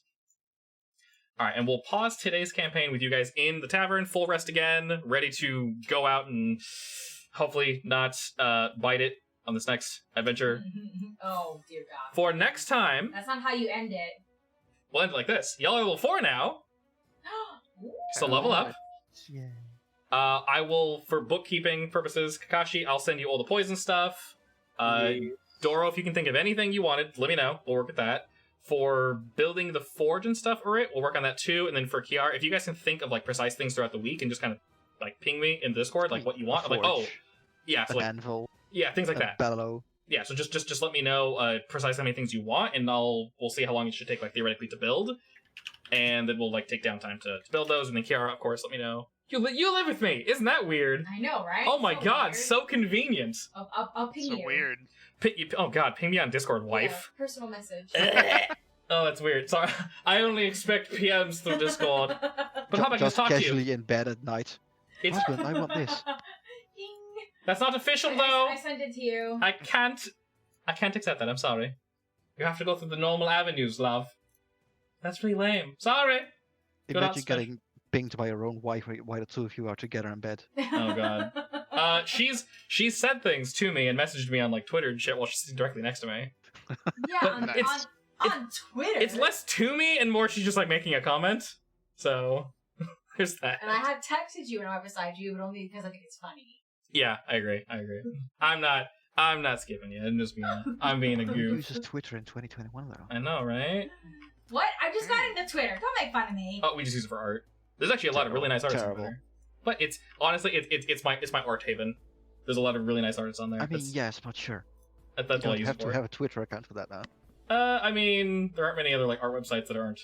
Alright, and we'll pause today's campaign with you guys in the tavern, full rest again, ready to go out and hopefully not bite it on this next adventure. Oh, dear God. For next time, That's not how you end it. we'll end it like this. Y'all are level 4 now, Ooh. so level up. Yeah. I will, for bookkeeping purposes, Kakashi, I'll send you all the poison stuff. Doro, if you can think of anything you wanted, let me know. We'll work with that. For building the forge and stuff, we'll work on that too. And then for Kiara, if you guys can think of like precise things throughout the week and just kind of like ping me in Discord, like what you want. I'm like, oh, yeah, so an like, anvil, yeah, things like a that. bellow. Yeah, so just let me know precisely how many things you want, and we'll see how long it should take, like theoretically, to build, and then we'll like take down time to build those, and then Kiara, of course, let me know. You live with me, isn't that weird? I know, right? Oh my So god, weird. so convenient. I'll ping So you. weird. Oh god, ping me on Discord, wife. Yeah, personal message. Oh, that's weird. Sorry, I only expect PMs through Discord. But how about I just Just talk to you? casually in bed at night. It's, Husband, I want this. Ding. that's not official I though. sent it to you. I can't accept that. I'm sorry. You have to go through the normal avenues, love. That's really lame. Sorry. Good Imagine outside. getting pinged by your own wife while the two of you are together in bed. Oh god. She's said things to me and messaged me on like Twitter and shit while she's sitting directly next to me. Yeah, But on, it's- on Twitter. It's less to me and more she's just like making a comment. So there's that. And I have texted you and I beside you, but only because I think it's funny. Yeah, I agree. I'm not skipping you. I'm being a Who goof. uses Twitter in 2021 though? I know, right? What? I just got into Twitter. Don't make fun of me. Oh, we just use it for art. There's actually a lot of really nice artists on Terrible. there. But it's honestly it's my art haven. There's a lot of really nice artists on there. I mean, yes, but sure. That's You all I don't use have it for. to have a Twitter account for that now. I mean, there aren't many other like art websites that aren't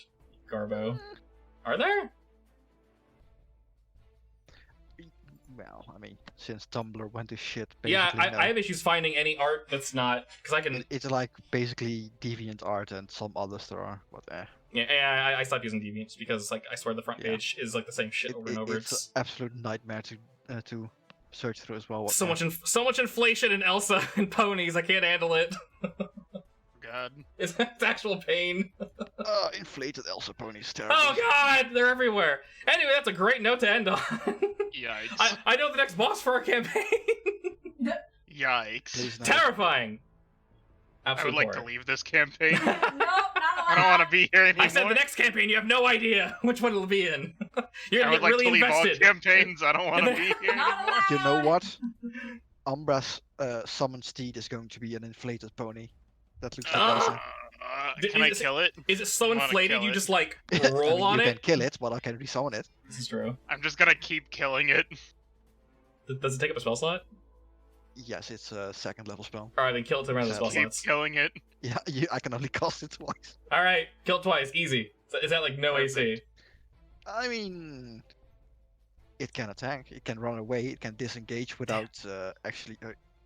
Garbo. Are there? Well, I mean, since Tumblr went to shit, Yeah, basically, no. I have issues finding any art that's not because I can. It's like basically Deviant Art and some others there are, but Yeah, I stopped using Deviant just because like I swear the front Yeah. page is like the same shit over and over. It's an absolute nightmare to search through as well. So much inflation in Elsa and ponies. I can't handle it. God. It's actual pain. Inflated Elsa ponies, terrible. Oh god, they're everywhere. Anyway, that's a great note to end on. Yikes. I know the next boss for our campaign. Yikes. Please no. Terrifying. I would Absolute like to horror. leave this campaign. Nope, not allowed. I don't want to be here anymore. I said the next campaign. You have no idea which one it'll be in. You're I gonna would get like really to leave invested. all campaigns. I don't want to And be here Not anymore. You know allowed. what? Umbra's summon steed is going to be an inflated pony. That looks like awesome. Can I Is it- kill it? Is it so I wanna inflated kill you it. just like I roll mean, on you it? can kill it, but I can resummon it. This is true. I'm just gonna keep killing it. Does it take up a spell slot? Yes, it's a second level spell. Alright, then kill it to run the spell Keep Keep slots. killing it. Yeah, I can only cast it twice. Alright, kill it twice. Easy. So is that like no AC? I mean, it can attack, it can run away, it can disengage without actually.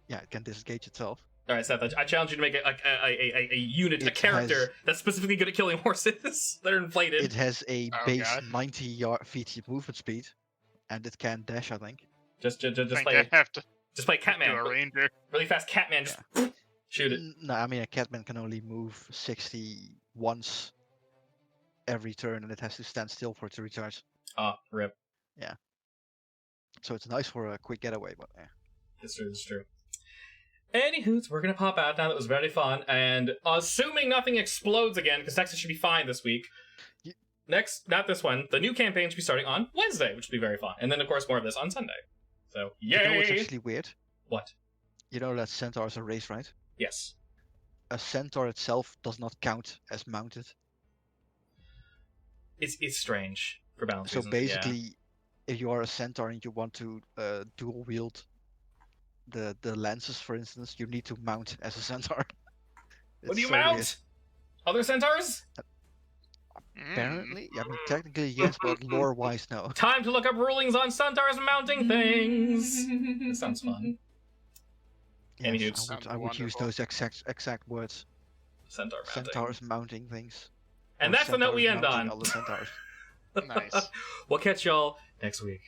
Yeah, it can disengage itself. Alright, Seth, I challenge you to make a unit, a It character has- that's specifically good at killing horses that are inflated. It has a Oh, base God. 90 feet movement speed, and it can dash, I think. Just I think play I have to do Catman. a ranger. Really fast Catman, just shoot it. No, I mean, a Catman can only move 60 once every turn, and it has to stand still for it to recharge. Ah, rip. So it's nice for a quick getaway, but yeah. It's true, it's true. Anywho, we're gonna pop out now. That was very fun, and assuming nothing explodes again, because Texas should be fine this week. Ye- Next, not this one. The new campaign should be starting on Wednesday, which will be very fun, and then of course more of this on Sunday. So You know what's yay! actually weird? What? You know that centaurs are raised, right? Yes. A centaur itself does not count as mounted. It's strange for balance So reasons. yeah. basically, if you are a centaur and you want to dual wield the lances, for instance, you need to mount as a centaur. What do you It's so weird. mount? Other centaurs? Apparently, I mean, technically yes, but lore-wise, no. Time to look up rulings on centaurs mounting things. This sounds fun. Any Yes, dudes? I would use Sounds those exact words. Centaur mounting. Centaurs mounting things. And or that's the note we centaurs end mounting on. Other centaurs. Nice. We'll catch y'all next week.